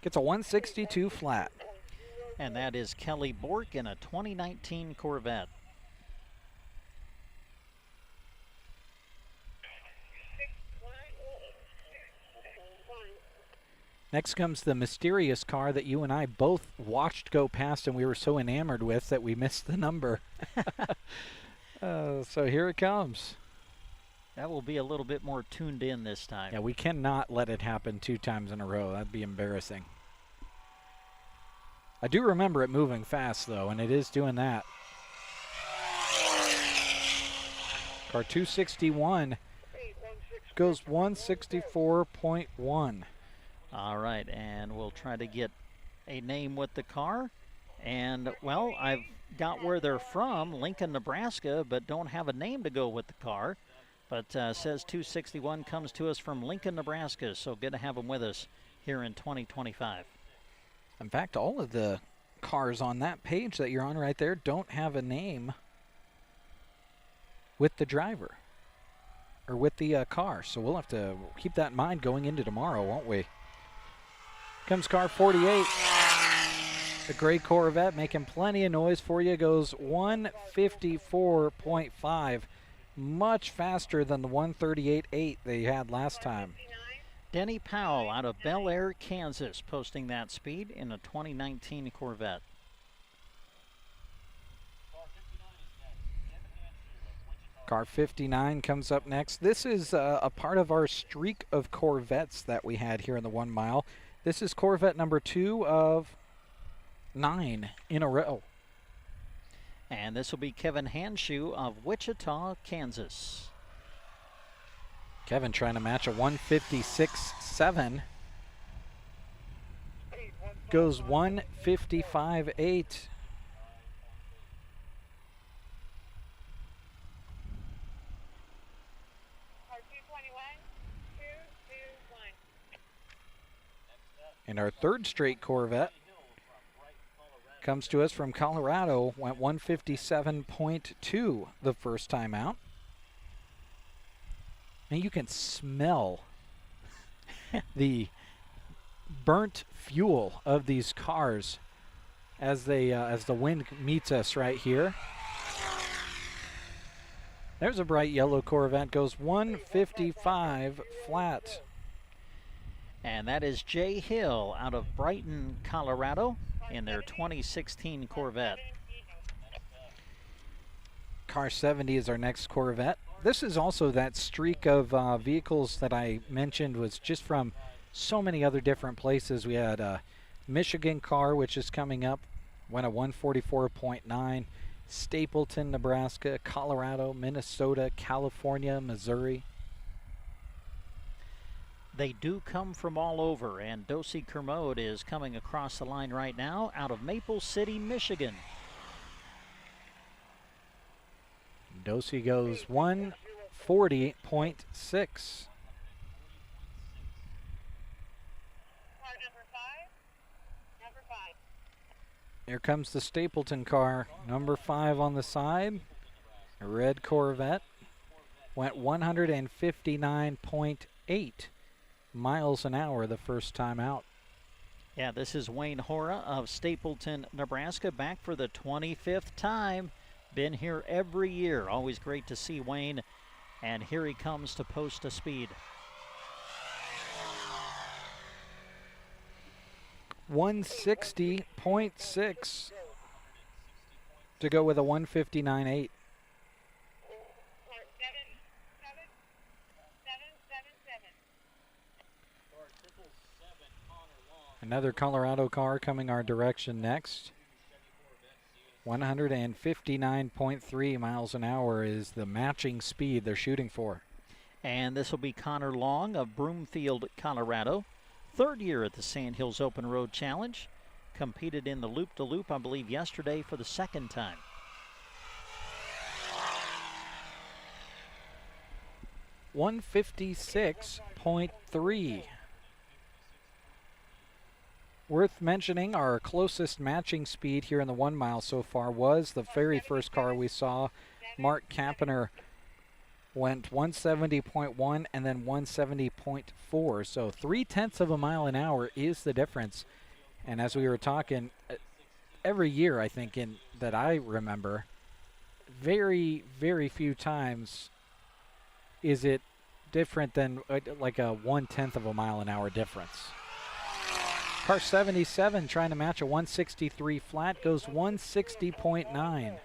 Gets a 162 flat. And that is Kelly Bork in a 2019 Corvette. Next comes the mysterious car that you and I both watched go past and we were so enamored with that we missed the number. So here it comes. That will be a little bit more tuned in this time. Yeah, we cannot let it happen 2 times in a row. That'd be embarrassing. I do remember it moving fast, though, and it is doing that. Car 261 goes 164.1. All right, and we'll try to get a name with the car. And, well, I've got where they're from, Lincoln, Nebraska, but don't have a name to go with the car. But says 261 comes to us from Lincoln, Nebraska, so good to have them with us here in 2025. In fact, all of the cars on that page that you're on right there don't have a name with the driver or with the car. So we'll have to keep that in mind going into tomorrow, won't we? Comes car 48. The gray Corvette making plenty of noise for you. Goes 154.5. Much faster than the 138.8 they had last time. Denny Powell out of Bel Air, Kansas, posting that speed in a 2019 Corvette. Car 59 comes up next. This is a part of our streak of Corvettes that we had here in the 1 mile. This is Corvette number 2 of 9 in a row. And this will be Kevin Hanshoe of Wichita, Kansas. Kevin trying to match a 156.7. Goes 155.8. And our 3rd straight Corvette comes to us from Colorado, went 157.2 the first time out. And you can smell the burnt fuel of these cars as they as the wind meets us right here. There's a bright yellow Corvette, goes 155 flat. And that is Jay Hill out of Brighton, Colorado, in their 2016 Corvette. Car 70 is our next Corvette. This is also that streak of vehicles that I mentioned was just from so many other different places. We had a Michigan car, which is coming up, went a 144.9. Stapleton, Nebraska, Colorado, Minnesota, California, Missouri. They do come from all over, and Dosey Kermode is coming across the line right now out of Maple City, Michigan. Dosey goes 140.6. Here comes the Stapleton car, number 5 on the side. A red Corvette. Went 159.8 miles an hour the first time out. Yeah, this is Wayne Hora of Stapleton, Nebraska, back for the 25th time. Been here every year. Always great to see Wayne. And here he comes to post a speed. 160.6 to go with a 159.8. Another Colorado car coming our direction next. 159.3 miles an hour is the matching speed they're shooting for. And this will be Connor Long of Broomfield, Colorado. Third year at the Sandhills Open Road Challenge. Competed in the loop-to-loop, I believe, yesterday for the second time. .3. Worth mentioning, our closest matching speed here in the 1 mile so far was the very first car we saw. Mark Kappener went 170.1 and then 170.4. So 0.3 of a mile an hour is the difference. And as we were talking, every year I think that I remember, very, very few times is it different than like a 0.1 of a mile an hour difference. Car 77 trying to match a 163 flat, goes 160.9.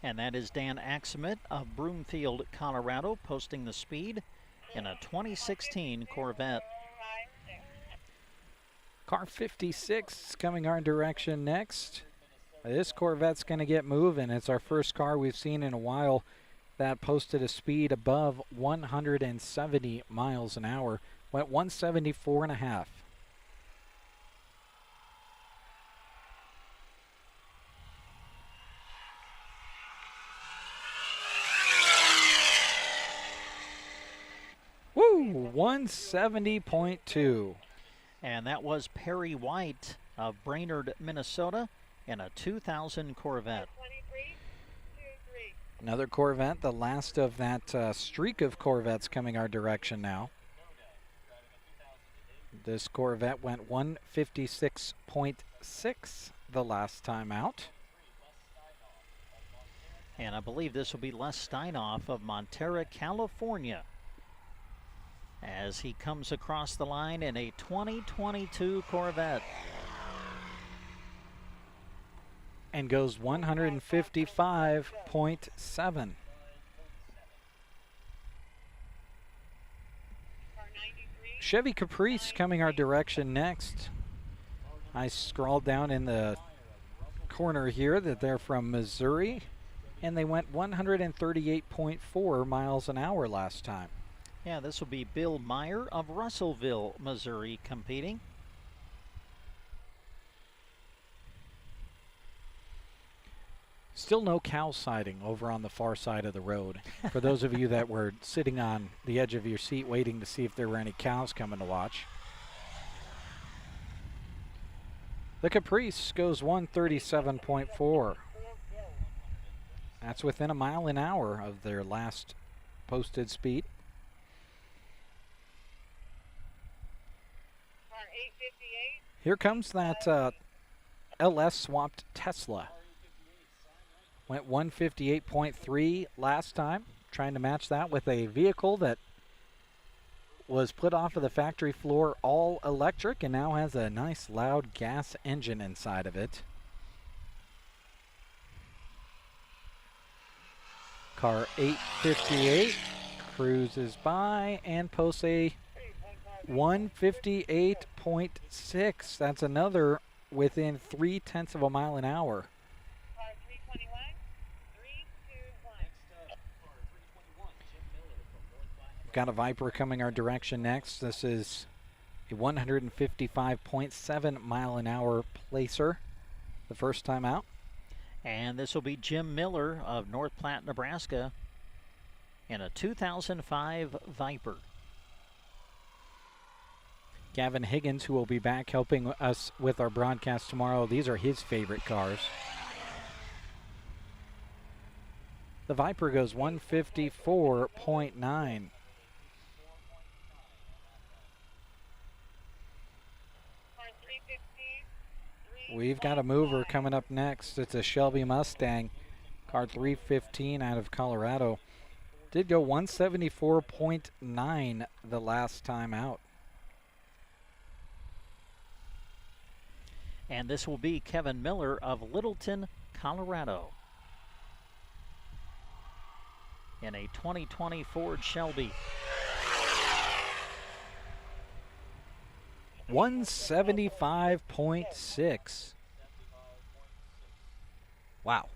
And that is Dan Axemet of Broomfield, Colorado, posting the speed in a 2016 Corvette. Car 56 is coming our direction next. This Corvette's going to get moving. It's our first car we've seen in a while that posted a speed above 170 miles an hour. Went 174.5. Woo! 170.2. And that was Perry White of Brainerd, Minnesota, in a 2000 Corvette. Another Corvette, the last of that streak of Corvettes coming our direction now. This Corvette went 156.6 the last time out. And I believe this will be Les Steinoff of Montera, California, as he comes across the line in a 2022 Corvette. And goes 155.7. Chevy Caprice coming our direction next. I scrolled down in the corner here that they're from Missouri, and they went 138.4 miles an hour last time. Yeah, this will be Bill Meyer of Russellville, Missouri, competing. Still no cow sighting over on the far side of the road. For those of you that were sitting on the edge of your seat waiting to see if there were any cows coming to watch. The Caprice goes 137.4. That's within a mile an hour of their last posted speed. Here comes that LS swapped Tesla. Went 158.3 last time, trying to match that with a vehicle that was put off of the factory floor all electric and now has a nice loud gas engine inside of it. Car 858 cruises by and posts a 158.6. That's another within 0.3 of a mile an hour. Got a Viper coming our direction next. This is a 155.7 mile an hour placer the first time out. And this will be Jim Miller of North Platte, Nebraska, in a 2005 Viper. Gavin Higgins, who will be back helping us with our broadcast tomorrow. These are his favorite cars. The Viper goes 154.9. We've got a mover coming up next. It's a Shelby Mustang, car 315 out of Colorado. Did go 174.9 the last time out. And this will be Kevin Miller of Littleton, Colorado, in a 2020 Ford Shelby. 175.6. Wow.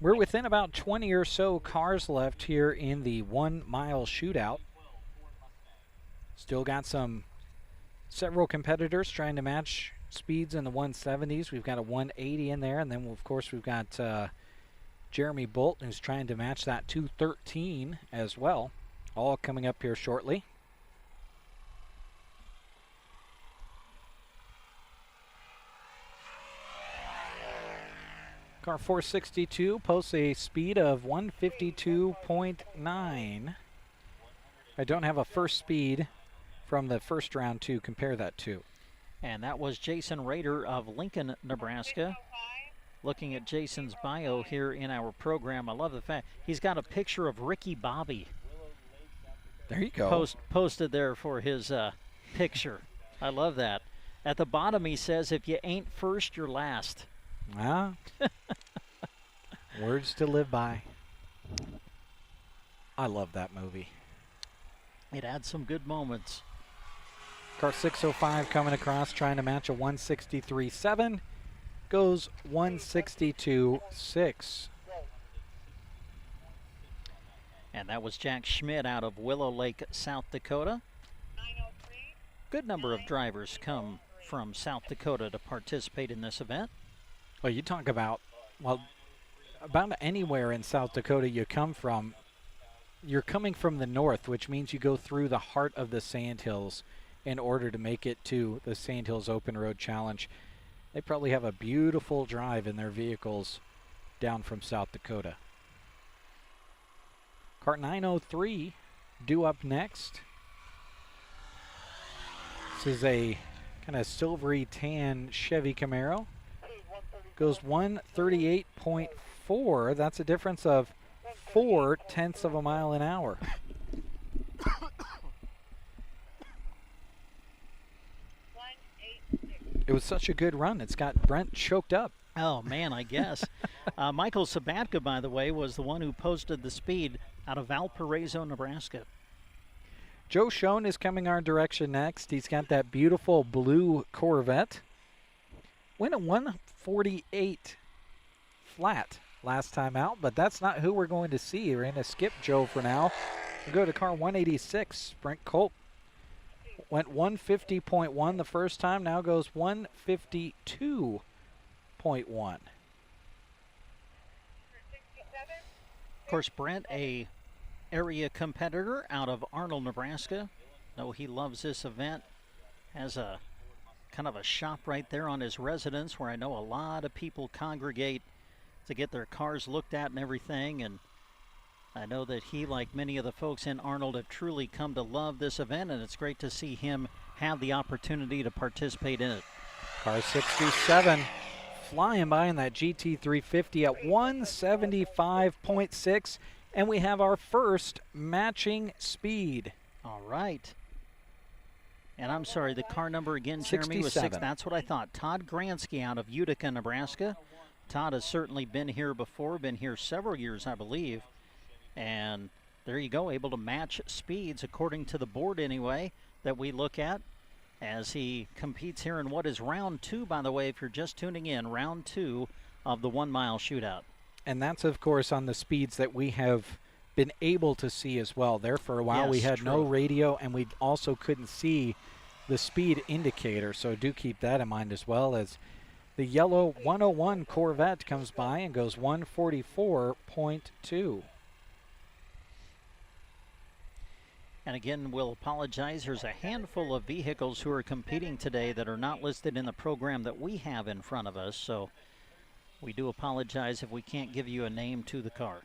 We're within about 20 or so cars left here in the 1 mile shootout. Still got several competitors trying to match speeds in the 170s. We've got a 180 in there, and then of course we've got Jeremy Bolt, who's trying to match that 213 as well. All coming up here shortly. Car 462 posts a speed of 152.9. I don't have a first speed from the first round to compare that to. And that was Jason Rader of Lincoln, Nebraska. Looking at Jason's bio here in our program, I love the fact he's got a picture of Ricky Bobby. There you go. Posted there for his picture. I love that. At the bottom he says, if you ain't first, you're last. Ah. Words to live by. I love that movie. It had some good moments. Car 605 coming across, trying to match a 163.7. Goes 162.6. And that was Jack Schmidt out of Willow Lake, South Dakota. Good number of drivers come from South Dakota to participate in this event. Well, you talk about, about anywhere in South Dakota you come from, you're coming from the north, which means you go through the heart of the Sandhills in order to make it to the Sandhills Open Road Challenge. They probably have a beautiful drive in their vehicles down from South Dakota. Car 903 due up next. This is a kind of silvery tan Chevy Camaro. Goes 138.4. That's a difference of 0.4 of a mile an hour. It was such a good run. It's got Brent choked up. Oh, man, I guess. Michael Sabatka, by the way, was the one who posted the speed out of Valparaiso, Nebraska. Joe Schoen is coming our direction next. He's got that beautiful blue Corvette. Went a 148 flat last time out, but that's not who we're going to see. We're going to skip Joe for now. We'll go to car 186, Brent Culp. Went 150.1 the first time, now goes 152.1. Of course, Brent, a area competitor out of Arnold, Nebraska. Know he loves this event. Has a kind of a shop right there on his residence where I know a lot of people congregate to get their cars looked at and everything. And I know that he, like many of the folks in Arnold, have truly come to love this event, and it's great to see him have the opportunity to participate in it. Car 67 flying by in that GT350 at 175.6, and we have our first matching speed. All right. And I'm sorry, the car number again, Jeremy, was 6. That's what I thought. Todd Gransky out of Utica, Nebraska. Todd has certainly been here before, been here several years, I believe. And there you go, able to match speeds according to the board anyway that we look at as he competes here in what is round 2, by the way, if you're just tuning in, round 2 of the 1 mile shootout. And that's, of course, on the speeds that we have been able to see as well. There for a while, yes, we had no radio, and we also couldn't see the speed indicator, so do keep that in mind as well, as the yellow 101 Corvette comes by and goes 144.2. And again, we'll apologize. There's a handful of vehicles who are competing today that are not listed in the program that we have in front of us, so we do apologize if we can't give you a name to the car.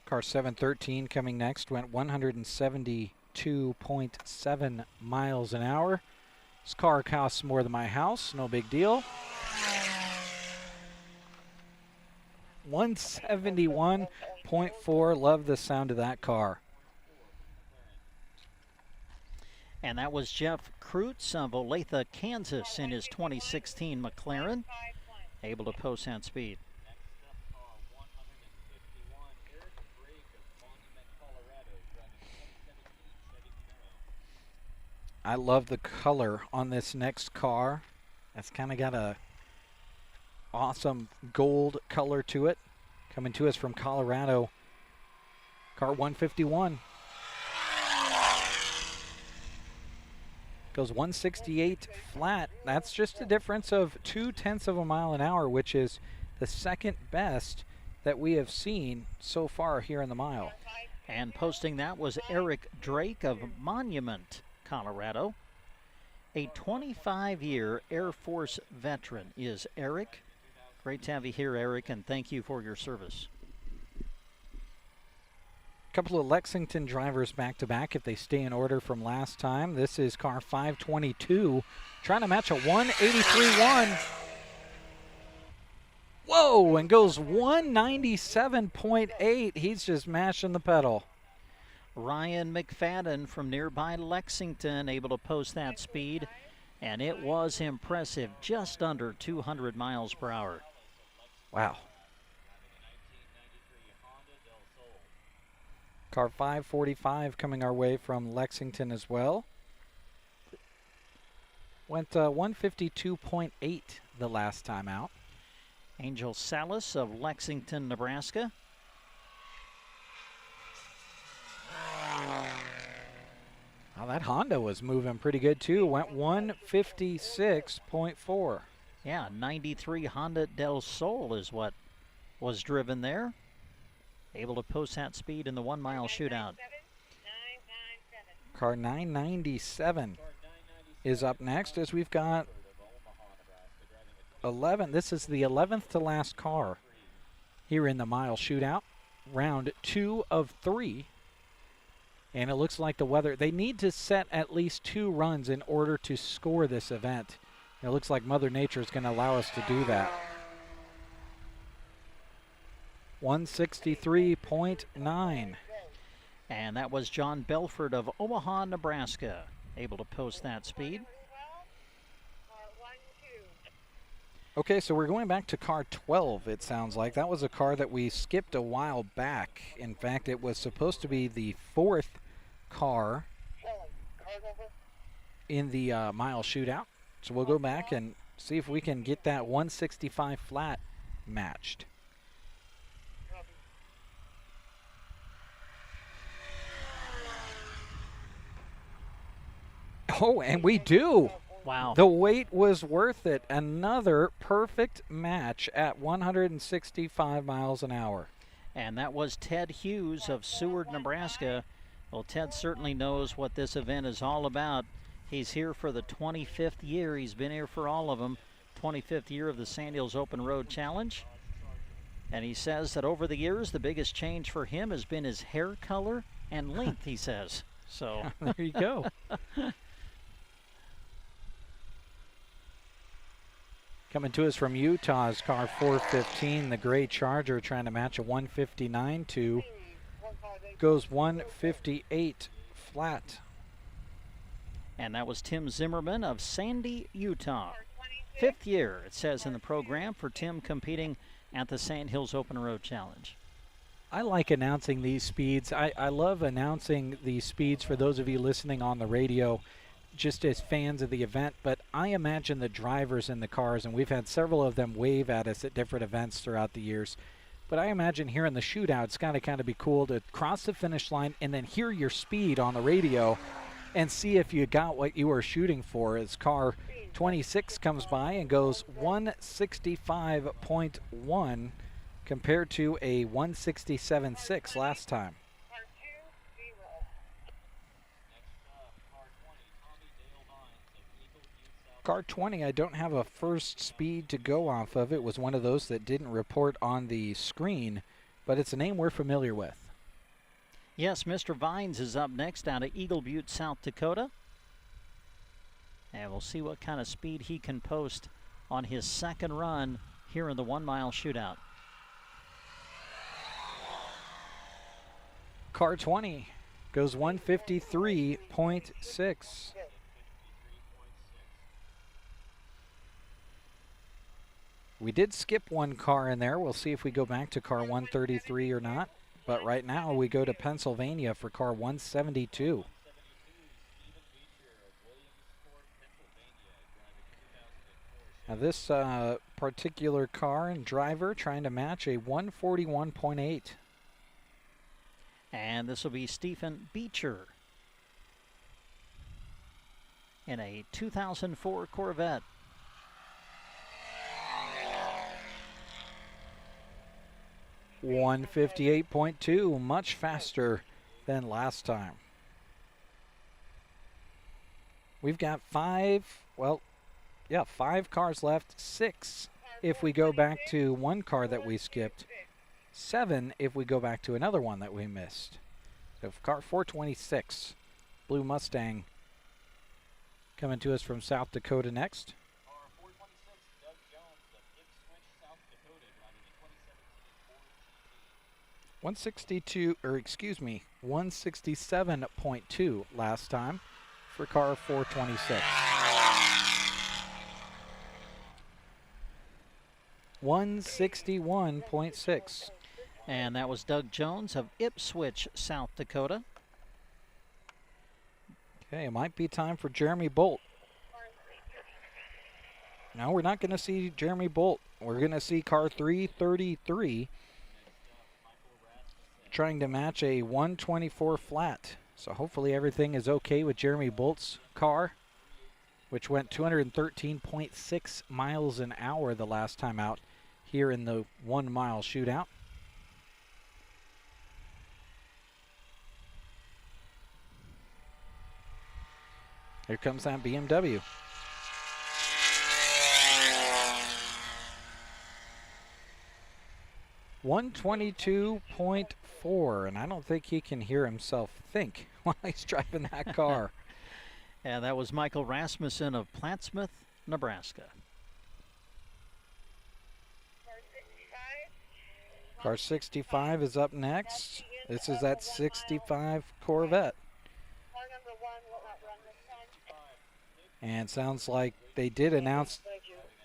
Car 713 coming next, went 172.7 miles an hour. This car costs more than my house, no big deal. 171.4, love the sound of that car. And that was Jeff Kreutz of Olathe, Kansas in his 2016 McLaren, able to post that speed. I love the color on this next car. It's kind of got a awesome gold color to it. Coming to us from Colorado, car 151. Goes 168 flat. That's just a difference of 0.2 of a mile an hour, which is the second best that we have seen so far here in the mile. And posting that was Eric Drake of Monument, Colorado. A 25-year Air Force veteran is Eric. Great to have you here, Eric, and thank you for your service. Couple of Lexington drivers back-to-back if they stay in order from last time. This is car 522 trying to match a 183.1. Whoa, and goes 197.8. He's just mashing the pedal. Ryan McFadden from nearby Lexington able to post that speed, and it was impressive, just under 200 miles per hour. Wow. Car 545 coming our way from Lexington as well. Went 152.8 the last time out. Angel Salas of Lexington, Nebraska. Well, that Honda was moving pretty good too. Went 156.4. Yeah, 93 Honda Del Sol is what was driven there. Able to post that speed in the 1 mile shootout. Car 997 is up next as we've got 11. This is the 11th to last car here in the mile shootout. Round 2 of 3. And it looks like the weather, they need to set at least 2 runs in order to score this event. It looks like Mother Nature is going to allow us to do that. 163.9. And that was John Belford of Omaha, Nebraska, able to post that speed. Okay, so we're going back to car 12, it sounds like. That was a car that we skipped a while back. In fact, it was supposed to be the 4th car in the mile shootout. So we'll go back and see if we can get that 165 flat matched. Oh, and we do. Wow. The wait was worth it. Another perfect match at 165 miles an hour. And that was Ted Hughes of Seward, Nebraska. Well, Ted certainly knows what this event is all about. He's here for the 25th year. He's been here for all of them. 25th year of the Sandhills Open Road Challenge. And he says that over the years, the biggest change for him has been his hair color and length, he says. So there you go. Coming to us from Utah's car 415, the gray Charger trying to match a 159.2. Goes 158 flat. And that was Tim Zimmerman of Sandy, Utah. 5th year, it says in the program, for Tim competing at the Sandhills Open Road Challenge. I like announcing these speeds. I love announcing these speeds for those of you listening on the radio, just as fans of the event, but I imagine the drivers in the cars, and we've had several of them wave at us at different events throughout the years, but I imagine here in the shootout, it's got to kind of be cool to cross the finish line and then hear your speed on the radio and see if you got what you were shooting for. As car 26 comes by and goes 165.1 compared to a 167.6 last time. Car 20, I don't have a first speed to go off of. It was one of those that didn't report on the screen, but it's a name we're familiar with. Yes, Mr. Vines is up next out of Eagle Butte, South Dakota. And we'll see what kind of speed he can post on his second run here in the 1 mile shootout. Car 20 goes 153.6. We did skip one car in there. We'll see if we go back to car 133 or not. But right now we go to Pennsylvania for car 172. Now this particular car and driver trying to match a 141.8. And this will be Stephen Beecher in a 2004 Corvette. $158.2, much faster than last time. We've got five cars left. 6 if we go back to one car that we skipped. 7 if we go back to another one that we missed. So car 426, Blue Mustang, coming to us from South Dakota next. 167.2 last time for car 426. 161.6. And that was Doug Jones of Ipswich, South Dakota. Okay, it might be time for Jeremy Bolt. No, we're not going to see Jeremy Bolt. We're going to see car 333 trying to match a 124 flat. So hopefully everything is okay with Jeremy Bolt's car, which went 213.6 miles an hour the last time out here in the 1 mile shootout. Here comes that BMW. $122.4, and I don't think he can hear himself think while he's driving that car. And that was Michael Rasmussen of Plattsmouth, Nebraska. Car 65 is up next. This is that 65 Corvette. And sounds like they did announce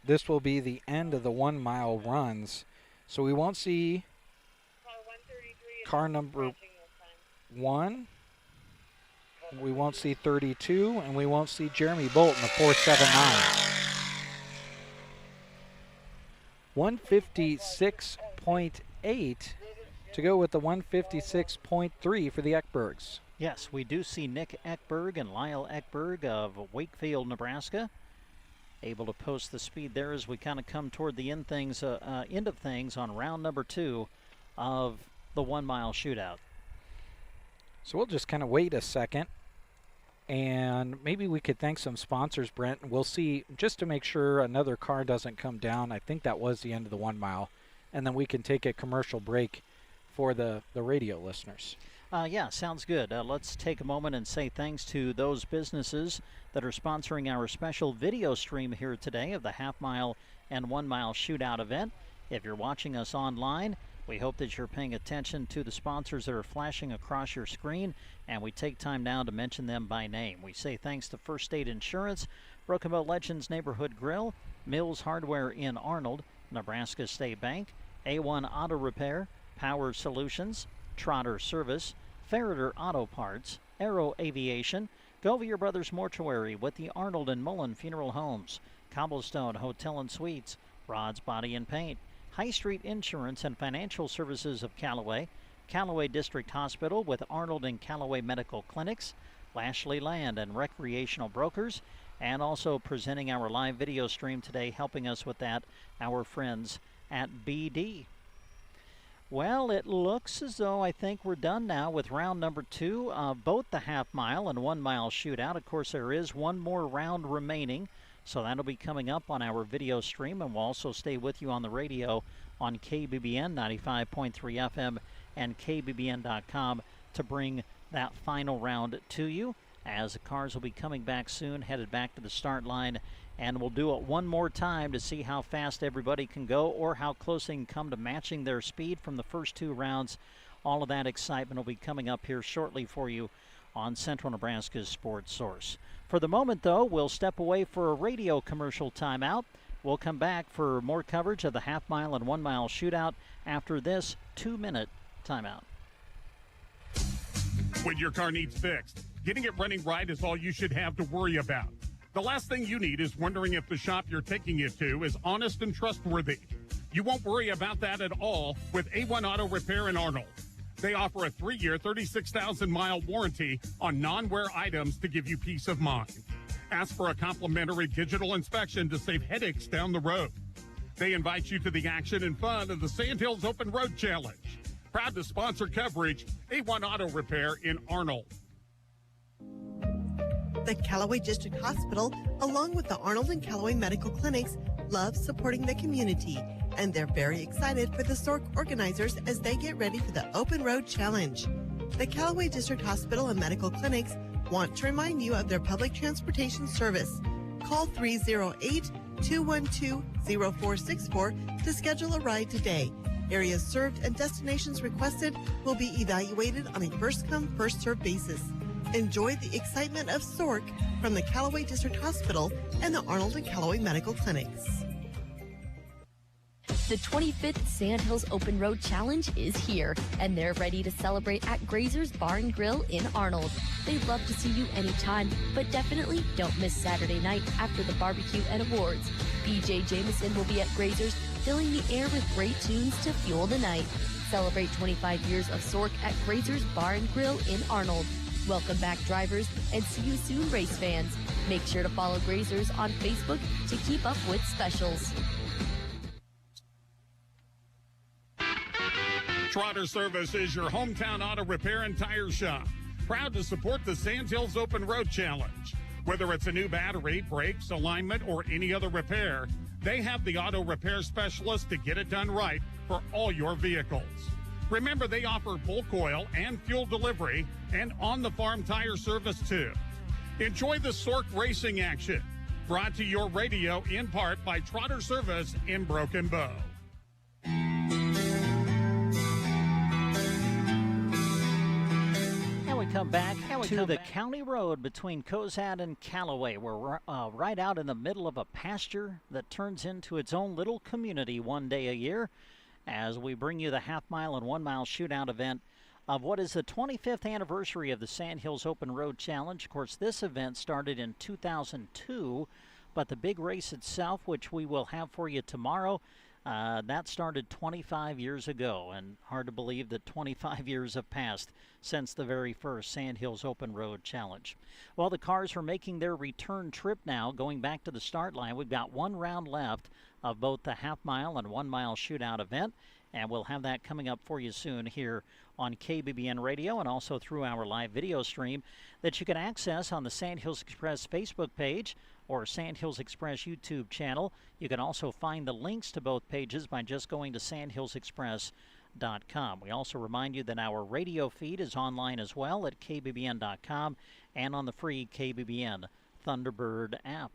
this will be the end of the 1 mile runs. So we won't see car number 1. We won't see 32, and we won't see Jeremy Bolt in the 479. 156.8 to go with the 156.3 for the Ekbergs. Yes, we do see Nick Ekberg and Lyle Ekberg of Wakefield, Nebraska, able to post the speed there as we kind of come toward the end of things on round number 2 of the 1 mile shootout. So we'll just kind of wait a second, and maybe we could thank some sponsors, Brent. We'll see, just to make sure another car doesn't come down. I think that was the end of the 1 mile, and then we can take a commercial break for the radio listeners. Yeah, sounds good. Let's take a moment and say thanks to those businesses that are sponsoring our special video stream here today of the half mile and 1 mile shootout event. If you're watching us online, we hope that you're paying attention to the sponsors that are flashing across your screen, and we take time now to mention them by name. We say thanks to First State Insurance, Broken Bow Legends Neighborhood Grill, Mills Hardware in Arnold, Nebraska State Bank, A1 Auto Repair, Power Solutions, Trotter Service, Ferreter Auto Parts, Aero Aviation, Govier Brothers Mortuary with the Arnold and Mullen Funeral Homes, Cobblestone Hotel and Suites, Rod's Body and Paint, High Street Insurance and Financial Services of Callaway, Callaway District Hospital with Arnold and Callaway Medical Clinics, Lashley Land and Recreational Brokers, and also presenting our live video stream today, helping us with that, our friends at BD. Well, it looks as though I think we're done now with round number 2 of both the half mile and 1 mile shootout. Of course, there is one more round remaining, so that'll be coming up on our video stream, and we'll also stay with you on the radio on KBBN 95.3 FM and KBBN.com to bring that final round to you, as the cars will be coming back soon, headed back to the start line. And we'll do it one more time to see how fast everybody can go or how close they can come to matching their speed from the first 2 rounds All of that excitement will be coming up here shortly for you on Central Nebraska's Sports Source. For the moment, though, we'll step away for a radio commercial timeout. We'll come back for more coverage of the half-mile and 1 mile shootout after this 2-minute timeout. When your car needs fixed, getting it running right is all you should have to worry about. The last thing you need is wondering if the shop you're taking it to is honest and trustworthy. You won't worry about that at all with A1 Auto Repair in Arnold. They offer a 3-year, 36,000-mile warranty on non-wear items to give you peace of mind. Ask for a complimentary digital inspection to save headaches down the road. They invite you to the action and fun of the Sandhills Open Road Challenge. Proud to sponsor coverage, A1 Auto Repair in Arnold. The Callaway District Hospital, along with the Arnold and Callaway Medical Clinics, love supporting the community, and they're very excited for the SORC organizers as they get ready for the Open Road Challenge. The Callaway District Hospital and Medical Clinics want to remind you of their public transportation service. Call 308-212-0464 to schedule a ride today. Areas served and destinations requested will be evaluated on a first-come, first-served basis. Enjoy the excitement of SORC from the Callaway District Hospital and the Arnold and Callaway Medical Clinics. The 25th Sandhills Open Road Challenge is here, and they're ready to celebrate at Grazer's Bar and Grill in Arnold. They'd love to see you anytime, but definitely don't miss Saturday night after the barbecue and awards. BJ Jameson will be at Grazer's, filling the air with great tunes to fuel the night. Celebrate 25 years of SORC at Grazer's Bar and Grill in Arnold. Welcome back, drivers, and see you soon, race fans. Make sure to follow Grazer's on Facebook to keep up with specials. Trotter Service is your hometown auto repair and tire shop. Proud to support the Sandhills Open Road Challenge. Whether it's a new battery, brakes, alignment, or any other repair, they have the auto repair specialist to get it done right for all your vehicles. Remember, they offer bulk oil and fuel delivery and on-the-farm tire service, too. Enjoy the SORC racing action. Brought to your radio in part by Trotter Service in Broken Bow. And we come back to the county road between Cozad and Callaway. We're right out in the middle of a pasture that turns into its own little community one day a year, as we bring you the half-mile and 1 mile shootout event of what is the 25th anniversary of the Sandhills Open Road Challenge. Of course, this event started in 2002, but the big race itself, which we will have for you tomorrow, that started 25 years ago, and hard to believe that 25 years have passed since the very first Sandhills Open Road Challenge. Well, the cars are making their return trip now, going back to the start line. We've got one round left of both the half-mile and 1 mile shootout event, and we'll have that coming up for you soon here on KBBN Radio and also through our live video stream that you can access on the Sandhills Express Facebook page or Sandhills Express YouTube channel. You can also find the links to both pages by just going to sandhillsexpress.com. We also remind you that our radio feed is online as well at kbbn.com and on the free KBBN Thunderbird app.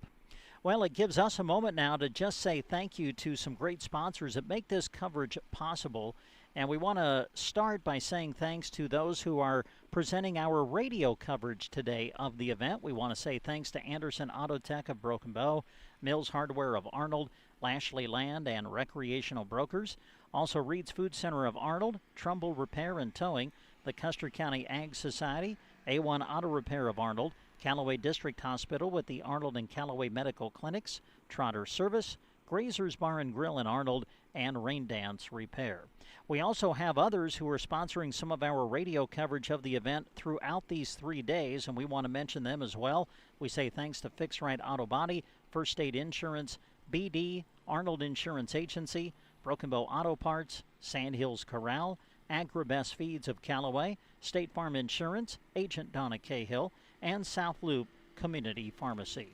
Well, it gives us a moment now to just say thank you to some great sponsors that make this coverage possible. And we want to start by saying thanks to those who are presenting our radio coverage today of the event. We want to say thanks to Anderson Auto Tech of Broken Bow, Mills Hardware of Arnold, Lashley Land and Recreational Brokers. Also Reed's Food Center of Arnold, Trumbull Repair and Towing, the Custer County Ag Society, A1 Auto Repair of Arnold, Callaway District Hospital with the Arnold and Callaway Medical Clinics, Trotter Service, Grazer's Bar and Grill in Arnold, and Rain Dance Repair. We also have others who are sponsoring some of our radio coverage of the event throughout these 3 days, and we want to mention them as well. We say thanks to Fix Right Auto Body, First State Insurance, BD, Arnold Insurance Agency, Broken Bow Auto Parts, Sandhills Corral, Agribest Feeds of Callaway, State Farm Insurance, Agent Donna Cahill, and South Loop Community Pharmacy.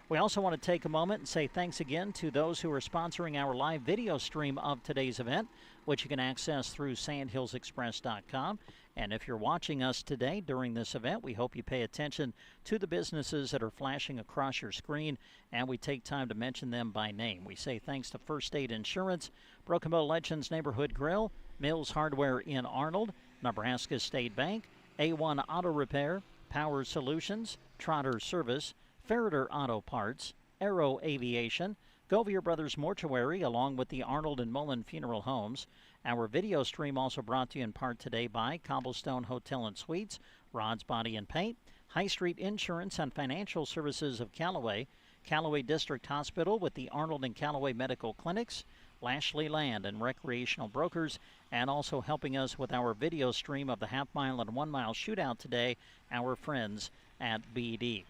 We also want to take a moment and say thanks again to those who are sponsoring our live video stream of today's event, which you can access through sandhillsexpress.com. And if you're watching us today during this event, we hope you pay attention to the businesses that are flashing across your screen, and we take time to mention them by name. We say thanks to First State Insurance, Broken Bow Legends Neighborhood Grill, Mills Hardware in Arnold, Nebraska State Bank, A1 Auto Repair, Power Solutions, Trotter Service, Ferreter Auto Parts, Aero Aviation, Govier Brothers Mortuary, along with the Arnold and Mullen Funeral Homes. Our video stream also brought to you in part today by Cobblestone Hotel and Suites, Rod's Body and Paint, High Street Insurance and Financial Services of Callaway, Callaway District Hospital with the Arnold and Callaway Medical Clinics, Lashley Land and Recreational Brokers, and also helping us with our video stream of the half-mile and 1 mile shootout today, our friends at BD.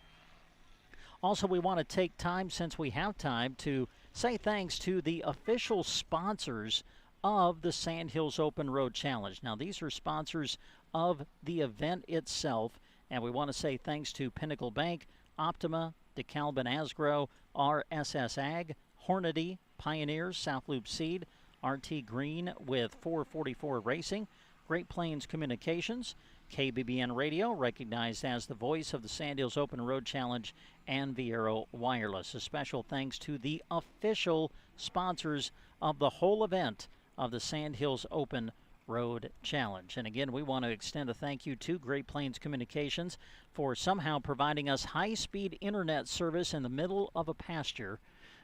Also, we want to take time, since we have time, to say thanks to the official sponsors of the Sandhills Open Road Challenge. Now, these are sponsors of the event itself, and we want to say thanks to Pinnacle Bank, Optima, DeKalb and Asgrow, RSS Ag, Hornady, Pioneers, South Loop Seed, RT Green with 444 Racing, Great Plains Communications, KBBN Radio, recognized as the voice of the Sandhills Open Road Challenge, and Viero Wireless. A special thanks to the official sponsors of the whole event of the Sandhills Open Road Challenge. And again, we want to extend a thank you to Great Plains Communications for somehow providing us high-speed internet service in the middle of a pasture,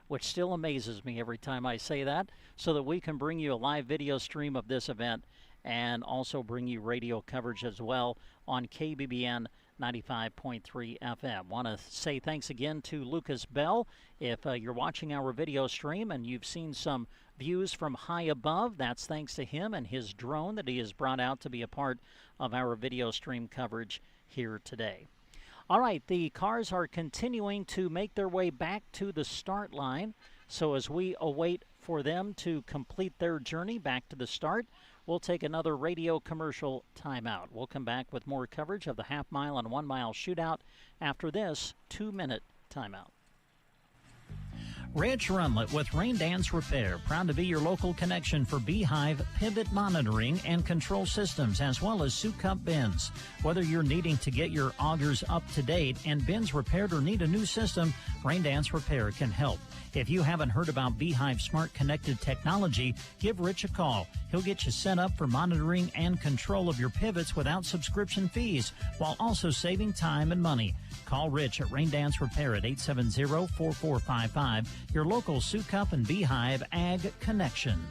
which still amazes me every time I say that, so that we can bring you a live video stream of this event and also bring you radio coverage as well on KBBN 95.3 FM. Want to say thanks again to Lucas Bell. If you're watching our video stream and you've seen some views from high above, that's thanks to him and his drone that he has brought out to be a part of our video stream coverage here today. All right, the cars are continuing to make their way back to the start line. So as we await for them to complete their journey back to the start, we'll take another radio commercial timeout. We'll come back with more coverage of the half-mile and 1 mile shootout after this 2-minute timeout. Rich Runlet with Rain Dance Repair, proud to be your local connection for beehive, pivot monitoring, and control systems, as well as soup cup bins. Whether you're needing to get your augers up to date and bins repaired or need a new system, Rain Dance Repair can help. If you haven't heard about Beehive Smart Connected Technology, give Rich a call. He'll get you set up for monitoring and control of your pivots without subscription fees, while also saving time and money. Call Rich at Rain Dance Repair at 870-4455, your local Soup Cup and Beehive Ag Connection.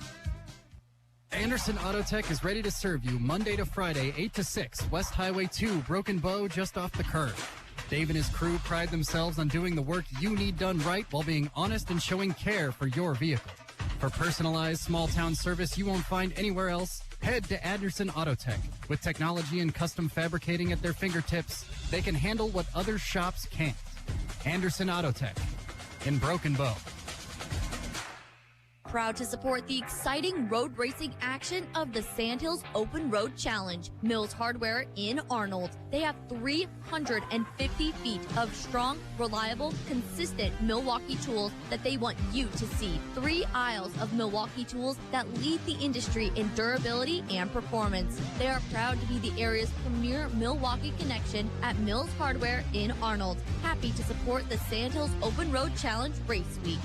Anderson Auto Tech is ready to serve you Monday to Friday, 8 to 6, West Highway 2, Broken Bow, just off the curve. Dave and his crew pride themselves on doing the work you need done right while being honest and showing care for your vehicle. For personalized small-town service you won't find anywhere else, head to Anderson Auto Tech. With technology and custom fabricating at their fingertips, they can handle what other shops can't. Anderson Auto Tech in Broken Bow. Proud to support the exciting road racing action of the Sandhills Open Road Challenge. Mills Hardware in Arnold. They have 350 feet of strong, reliable, consistent Milwaukee tools that they want you to see. 3 aisles of Milwaukee tools that lead the industry in durability and performance. They are proud to be the area's premier Milwaukee connection at Mills Hardware in Arnold. Happy to support the Sandhills Open Road Challenge Race Week.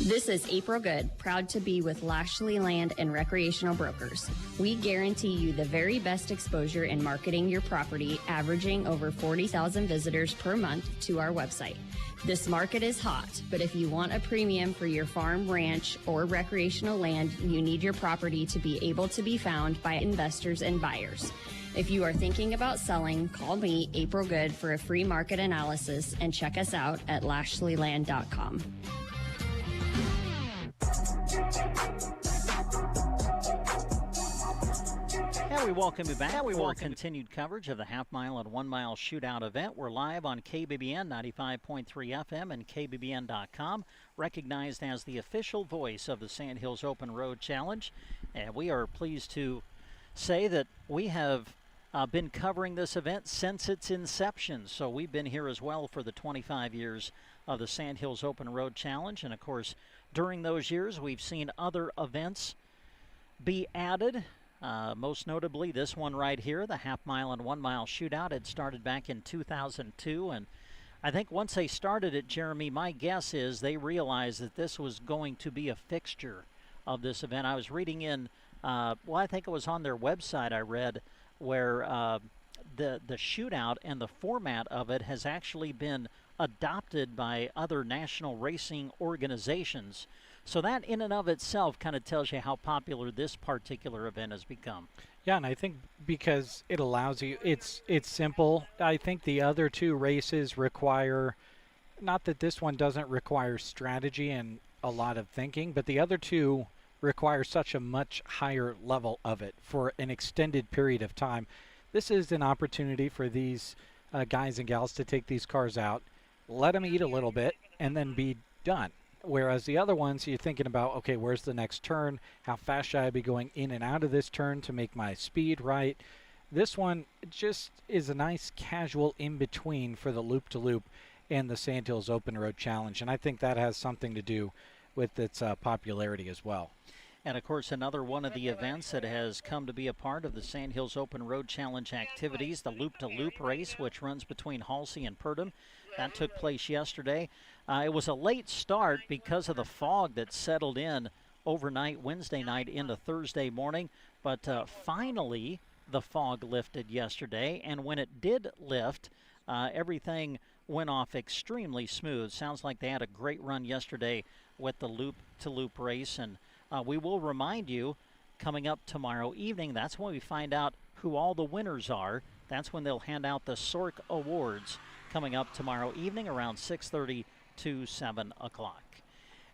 This is April Good, proud to be with Lashley Land and Recreational Brokers. We guarantee you the very best exposure in marketing your property, averaging over 40,000 visitors per month to our website. This market is hot, but if you want a premium for your farm, ranch, or recreational land, you need your property to be able to be found by investors and buyers. If you are thinking about selling, call me, April Good, for a free market analysis and check us out at lashleyland.com. And we welcome you back for continued coverage of the half-mile and 1 mile shootout event. We're live on KBBN 95.3 FM and KBBN.com, recognized as the official voice of the Sandhills Open Road Challenge. And we are pleased to say that we have been covering this event since its inception. So we've been here as well for the 25 years of the Sandhills Open Road Challenge. And, of course, during those years, we've seen other events be added. Most notably, this one right here, the half-mile and 1 mile shootout. It started back in 2002, and I think once they started it, Jeremy, my guess is they realized that this was going to be a fixture of this event. I was reading in, I think it was on their website I read, where the shootout and the format of it has actually been adopted by other national racing organizations. So that in and of itself kind of tells you how popular this particular event has become. Yeah, and I think because it allows you, it's simple. I think the other two races require, not that this one doesn't require strategy and a lot of thinking, but the other two require such a much higher level of it for an extended period of time. This is an opportunity for these guys and gals to take these cars out, let them eat a little bit, and then be done. Whereas the other ones, you're thinking about, okay, where's the next turn? How fast should I be going in and out of this turn to make my speed right? This one just is a nice casual in-between for the loop-to-loop and the Sandhills Open Road Challenge, and I think that has something to do with its popularity as well. And, of course, another one of the events that has come to be a part of the Sandhills Open Road Challenge activities, the loop-to-loop race, which runs between Halsey and Purdom. That took place yesterday. It was a late start because of the fog that settled in overnight Wednesday night into Thursday morning, but finally the fog lifted yesterday, and when it did lift, everything went off extremely smooth. Sounds like they had a great run yesterday with the loop-to-loop race, and we will remind you, coming up tomorrow evening, that's when we find out who all the winners are. That's when they'll hand out the SORC Awards coming up tomorrow evening around 6:30 to 7 o'clock.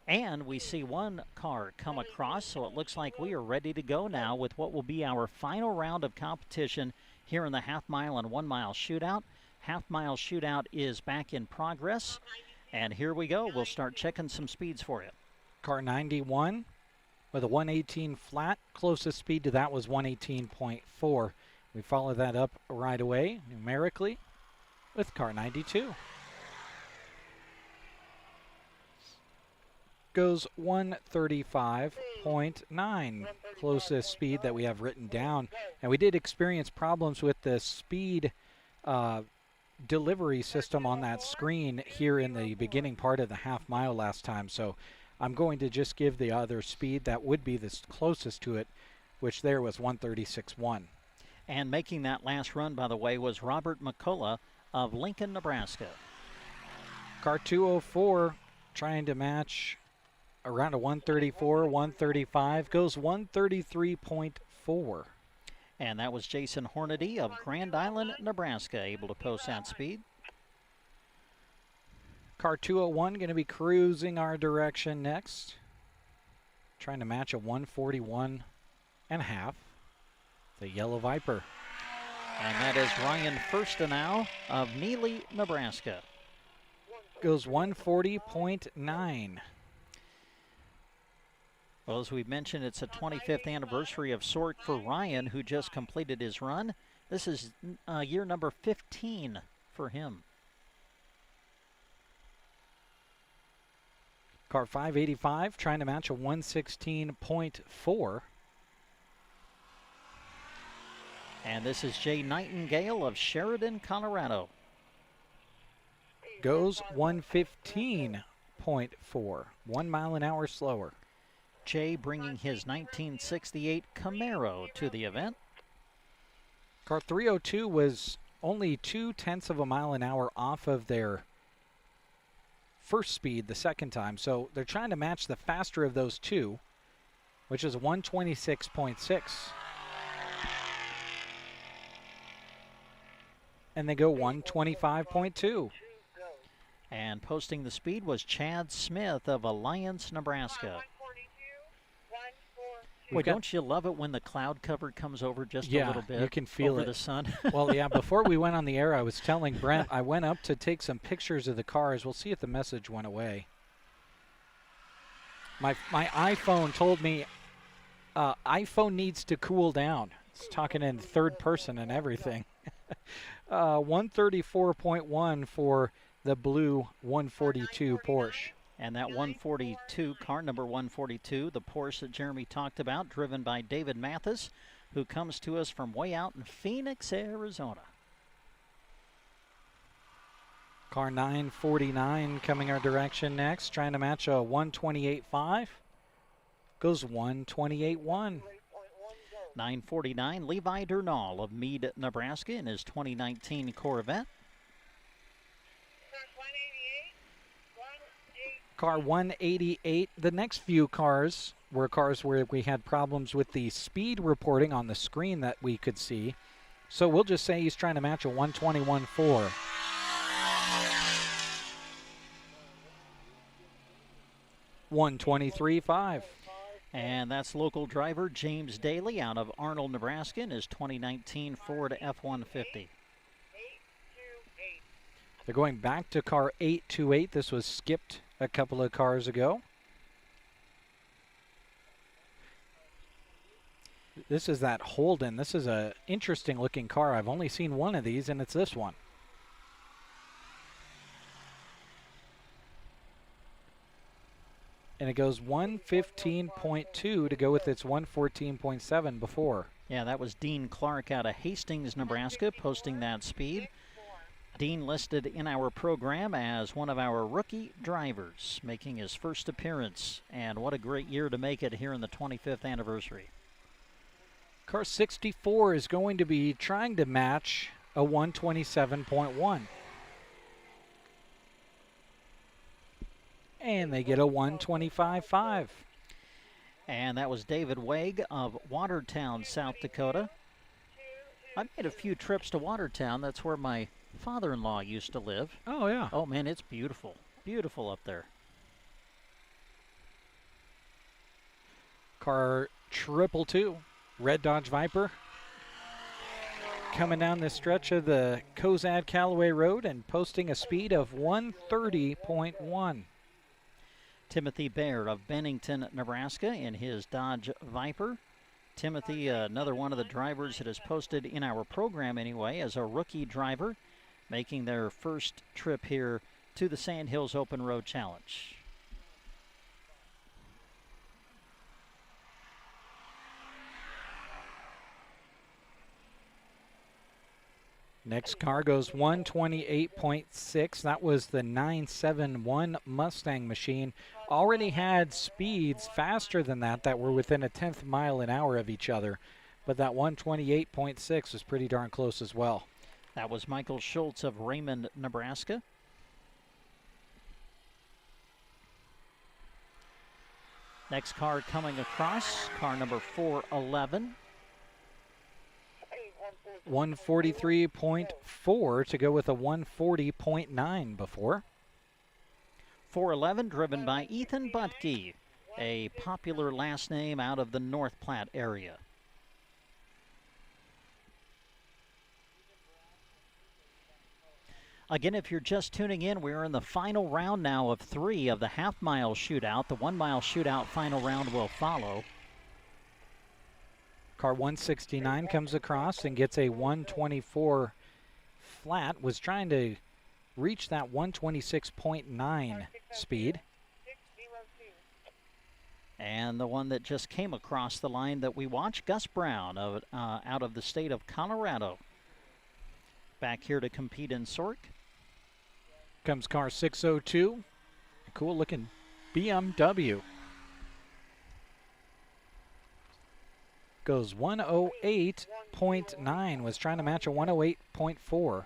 And we see one car come across, so it looks like we are ready to go now with what will be our final round of competition here in the half-mile and 1 mile shootout. Half-mile shootout is back in progress, and here we go. We'll start checking some speeds for you. Car 91 with a 118 flat. Closest speed to that was 118.4. We follow that up right away numerically with car 92. Goes 135.9, closest speed that we have written down. And we did experience problems with the speed delivery system on that screen here in the beginning part of the half mile last time. So I'm going to just give the other speed that would be the closest to it, which there was 136.1. And making that last run, by the way, was Robert McCullough of Lincoln, Nebraska. Car 204 trying to match around a 134, 135, goes 133.4. And that was Jason Hornady of Grand Island, Nebraska, able to post that speed. Car 201 going to be cruising our direction next. Trying to match a 141 and a half. The Yellow Viper. And that is Ryan Firstenow of Neely, Nebraska. Goes 140.9. Well, as we've mentioned, it's a 25th anniversary of SORC for Ryan, who just completed his run. This is year number 15 for him. Car 585 trying to match a 116.4. And this is Jay Nightingale of Sheridan, Colorado. Goes 115.4, 1 mile an hour slower. Jay bringing his 1968 Camaro to the event. Car 302 was only 0.2 of a mile an hour off of their first speed the second time. So they're trying to match the faster of those two, which is 126.6. And they go 125.2. And posting the speed was Chad Smith of Alliance, Nebraska. Boy, don't you love it when the cloud cover comes over just a little bit? You can feel over it. The sun. Well, yeah, before we went on the air, I was telling Brent, I went up to take some pictures of the cars. We'll see if the message went away. My iPhone told me iPhone needs to cool down. It's talking in third person and everything. 134.1 for the blue 142 Porsche. And that 142, car number 142, the Porsche that Jeremy talked about, driven by David Mathis, who comes to us from way out in Phoenix, Arizona. Car 949 coming our direction next, trying to match a 128.5. Goes 128.1. 949, Levi Durnall of Meade, Nebraska in his 2019 Corvette. Car 188. The next few cars were cars where we had problems with the speed reporting on the screen that we could see. So we'll just say he's trying to match a 121.4. $123.5. And that's local driver James Daly out of Arnold, Nebraska in his 2019 Ford F-150. They're going back to car 828. This was skipped a couple of cars ago. This is that Holden. This is a interesting looking car. I've only seen one of these, and it's this one. And it goes 115.2 to go with its 114.7 before. Yeah, that was Dean Clark out of Hastings, Nebraska, posting that speed. Dean listed in our program as one of our rookie drivers, making his first appearance. And what a great year to make it here in the 25th anniversary. Car 64 is going to be trying to match a 127.1. And they get a 125.5. And that was David Wague of Watertown, South Dakota. I've made a few trips to Watertown. That's where my father-in-law used to live. Oh, yeah. Oh, man, it's beautiful. Beautiful up there. Car 222, red Dodge Viper. Coming down the stretch of the Cozad-Callaway Road and posting a speed of 130.1. Timothy Baird of Bennington, Nebraska in his Dodge Viper. Timothy, another one of the drivers that has posted in our program anyway as a rookie driver, making their first trip here to the Sandhills Open Road Challenge. Next car goes 128.6. That was the 971 Mustang machine. Already had speeds faster than that were within a 10th mile an hour of each other. But that 128.6 was pretty darn close as well. That was Michael Schultz of Raymond, Nebraska. Next car coming across, car number 411. 143.4 to go with a 140.9 before. 411 driven by Ethan Butke, a popular last name out of the North Platte area. Again, if you're just tuning in, we're in the final round now of 3 of the half-mile shootout. The 1-mile shootout final round will follow. Car 169 comes across and gets a 124 flat. Was trying to reach that 126.9 speed. And the one that just came across the line that we watched, Gus Brown out of the state of Colorado. Back here to compete in Sork. Comes car 602. A cool looking BMW. Goes 108.9. Was trying to match a 108.4.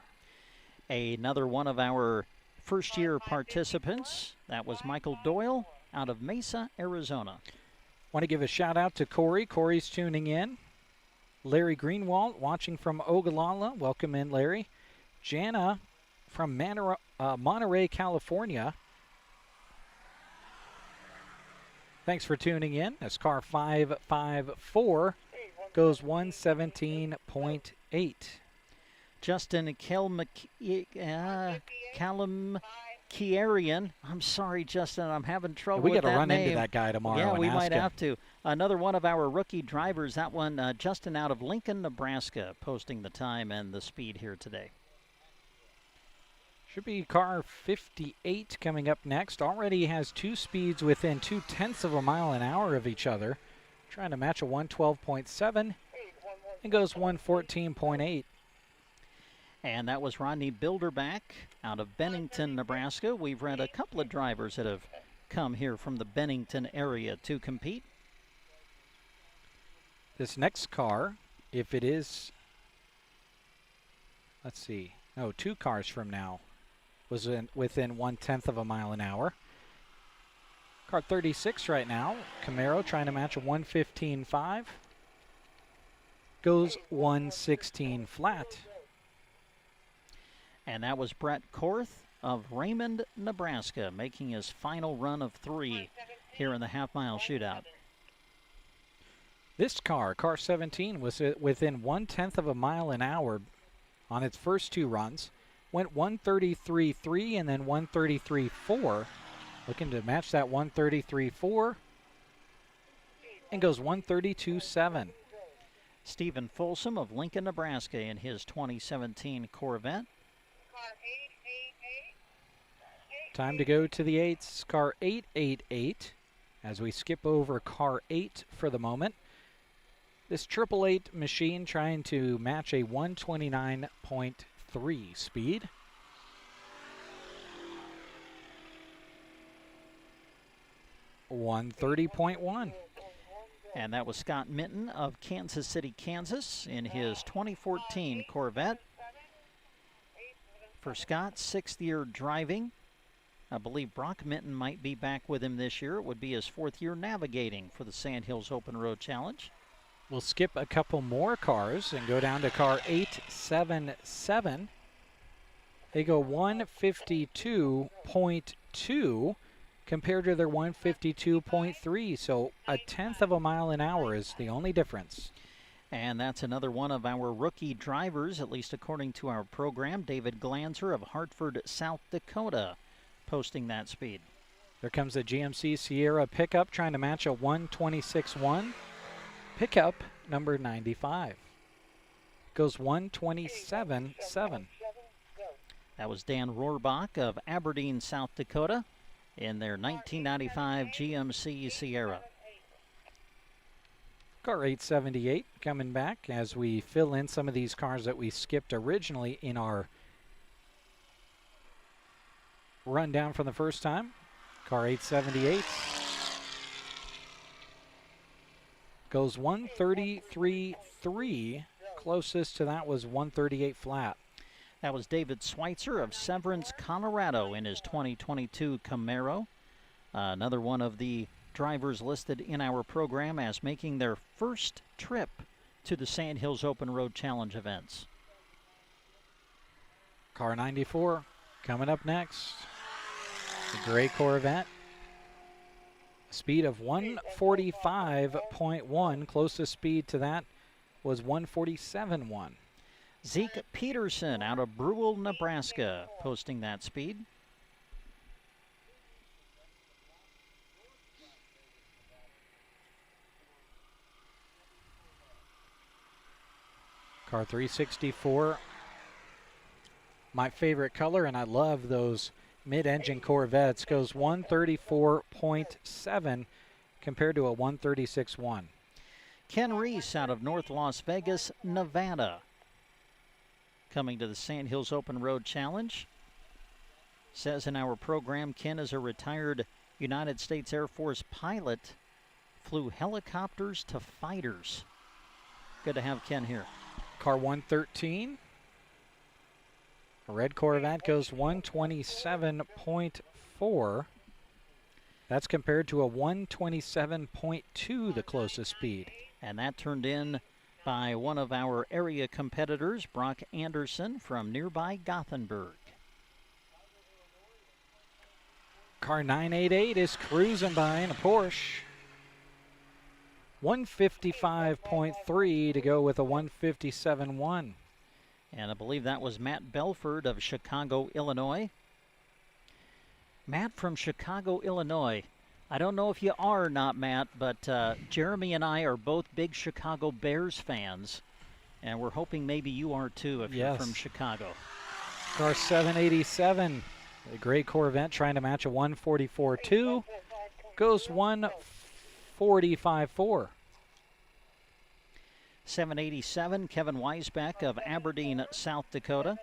Another one of our first-year participants. That was Michael Doyle out of Mesa, Arizona. Want to give a shout-out to Corey. Corey's tuning in. Larry Greenwald watching from Ogallala. Welcome in, Larry. Jana from Monterey, California. Thanks for tuning in. That's car 554. Goes 117.8. Justin Kalamkiarian. I'm sorry, Justin. I'm having trouble with that name. We got to run into that guy tomorrow. Yeah, we and might ask have to. Another one of our rookie drivers. That one, Justin out of Lincoln, Nebraska, posting the time and the speed here today. Should be car 58 coming up next. Already has 2 speeds within 0.2 of a mile an hour of each other. Trying to match a 112.7 and goes 114.8. And that was Rodney Bilderback out of Bennington, Nebraska. We've read a couple of drivers that have come here from the Bennington area to compete. This next car, if it is, let's see, no, 2 cars from now, was within 1/10 of a mile an hour. Car 36 right now, Camaro trying to match a 1:15.5. Goes 1:16 flat. And that was Brett Korth of Raymond, Nebraska, making his final run of 3 here in the half-mile shootout. This car, car 17, was within 1/10 of a mile an hour on its first 2 runs. Went 1:33.3 and then 1:33.4. Looking to match that 1:33.4 and goes 1:32.7. Stephen Folsom of Lincoln, Nebraska in his 2017 Corvette. Time to go to the 8s, car 888, as we skip over car 8 for the moment. This 888 machine trying to match a 129.3 speed. .130.1. And that was Scott Minton of Kansas City, Kansas in his 2014 Corvette. For Scott, 6th year driving. I believe Brock Minton might be back with him this year. It would be his 4th year navigating for the Sandhills Open Road Challenge. We'll skip a couple more cars and go down to car 877. They go 152.2 compared to their 152.3, so 1/10 of a mile an hour is the only difference. And that's another one of our rookie drivers, at least according to our program, David Glanzer of Hartford, South Dakota, posting that speed. There comes a GMC Sierra pickup trying to match a 126.1. Pickup number 95. Goes 127.7. That was Dan Rohrbach of Aberdeen, South Dakota in their 1995 GMC Sierra. Car 878 coming back as we fill in some of these cars that we skipped originally in our rundown from the first time. Car 878 goes 133.3. Closest to that was 138 flat. That was David Schweitzer of Severance, Colorado in his 2022 Camaro. Another one of the drivers listed in our program as making their first trip to the Sandhills Open Road Challenge events. Car 94 coming up next. The gray Corvette. Speed of 145.1. Closest speed to that was 147.1. Zeke Peterson out of Brule, Nebraska, posting that speed. Car 364. My favorite color, and I love those mid-engine Corvettes, goes 134.7 compared to a 136.1. Ken Reese out of North Las Vegas, Nevada, coming to the Sandhills Open Road Challenge. Says in our program, Ken is a retired United States Air Force pilot, flew helicopters to fighters. Good to have Ken here. Car 113. A red Corvette goes 127.4. That's compared to a 127.2, the closest speed. And that turned in by one of our area competitors, Brock Anderson from nearby Gothenburg. Car 988 is cruising by in a Porsche. 155.3 to go with a 157.1. And I believe that was Matt Belford of Chicago, Illinois. Matt from Chicago, Illinois. I don't know if you are or not, Matt, but Jeremy and I are both big Chicago Bears fans, and we're hoping maybe you are too if you're from Chicago. Car 787, the gray Corvette trying to match a 144.2, goes 145.4. 787, Kevin Weisbeck of Aberdeen, South Dakota.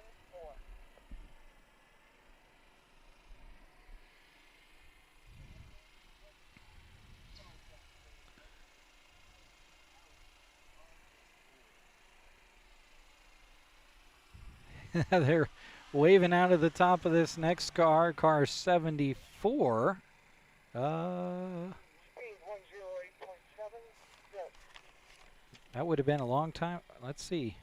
They're waving out of the top of this next car, car 74. That would have been a long time. Let's see.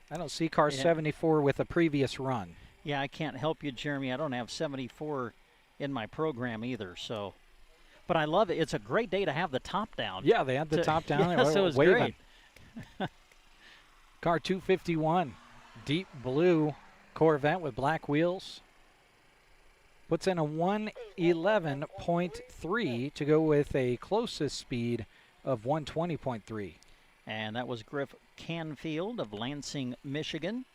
I don't see car 74 with a previous run. Yeah, I can't help you, Jeremy. I don't have 74 in my program either. So, but I love it. It's a great day to have the top down. Yeah, they had the top down. Yeah, so it was waving. great. Car 251, deep blue Corvette with black wheels. Puts in a 111.3 to go with a closest speed of 120.3. And that was Griff Canfield of Lansing, Michigan.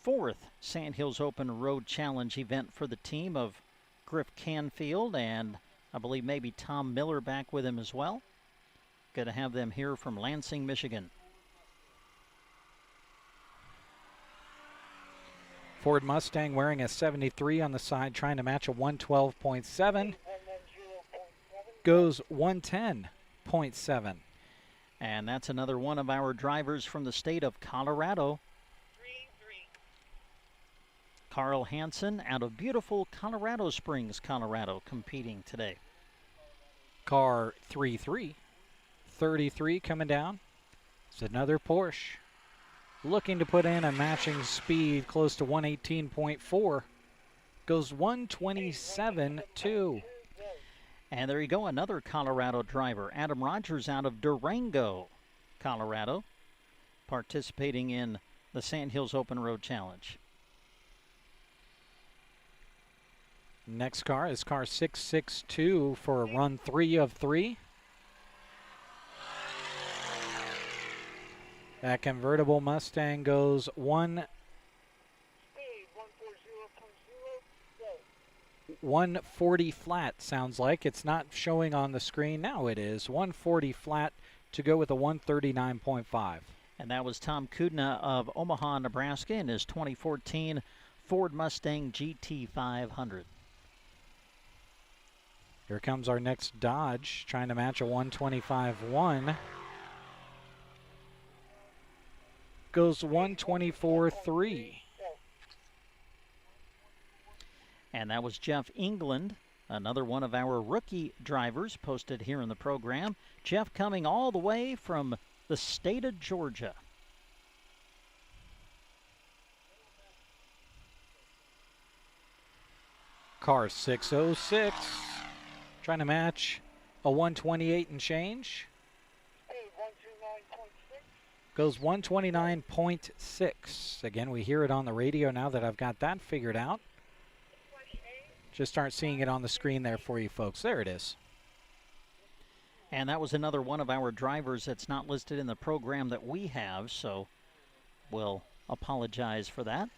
4th Sandhills Open Road Challenge event for the team of Griff Canfield, and I believe maybe Tom Miller back with him as well. Good to have them here from Lansing, Michigan. Ford Mustang wearing a 73 on the side, trying to match a 112.7. Goes 110.7. And that's another one of our drivers from the state of Colorado. Carl Hansen out of beautiful Colorado Springs, Colorado, competing today. Car 33 coming down. It's another Porsche. Looking to put in a matching speed close to 118.4. Goes 127.2. And there you go, another Colorado driver, Adam Rogers out of Durango, Colorado, participating in the Sandhills Open Road Challenge. Next car is car 662 for run 3 of 3. That convertible Mustang goes 140 flat, sounds like. It's not showing on the screen. Now it is. 140 flat to go with a 139.5. And that was Tom Kudna of Omaha, Nebraska in his 2014 Ford Mustang GT500. Here comes our next Dodge, trying to match a 125.1. Goes 124.3. And that was Jeff England, another one of our rookie drivers posted here in the program. Jeff coming all the way from the state of Georgia. Car 606, trying to match a 128 and change. Goes 129.6. Again, we hear it on the radio now that I've got that figured out. Just aren't seeing it on the screen there for you folks. There it is. And that was another one of our drivers that's not listed in the program that we have, so we'll apologize for that.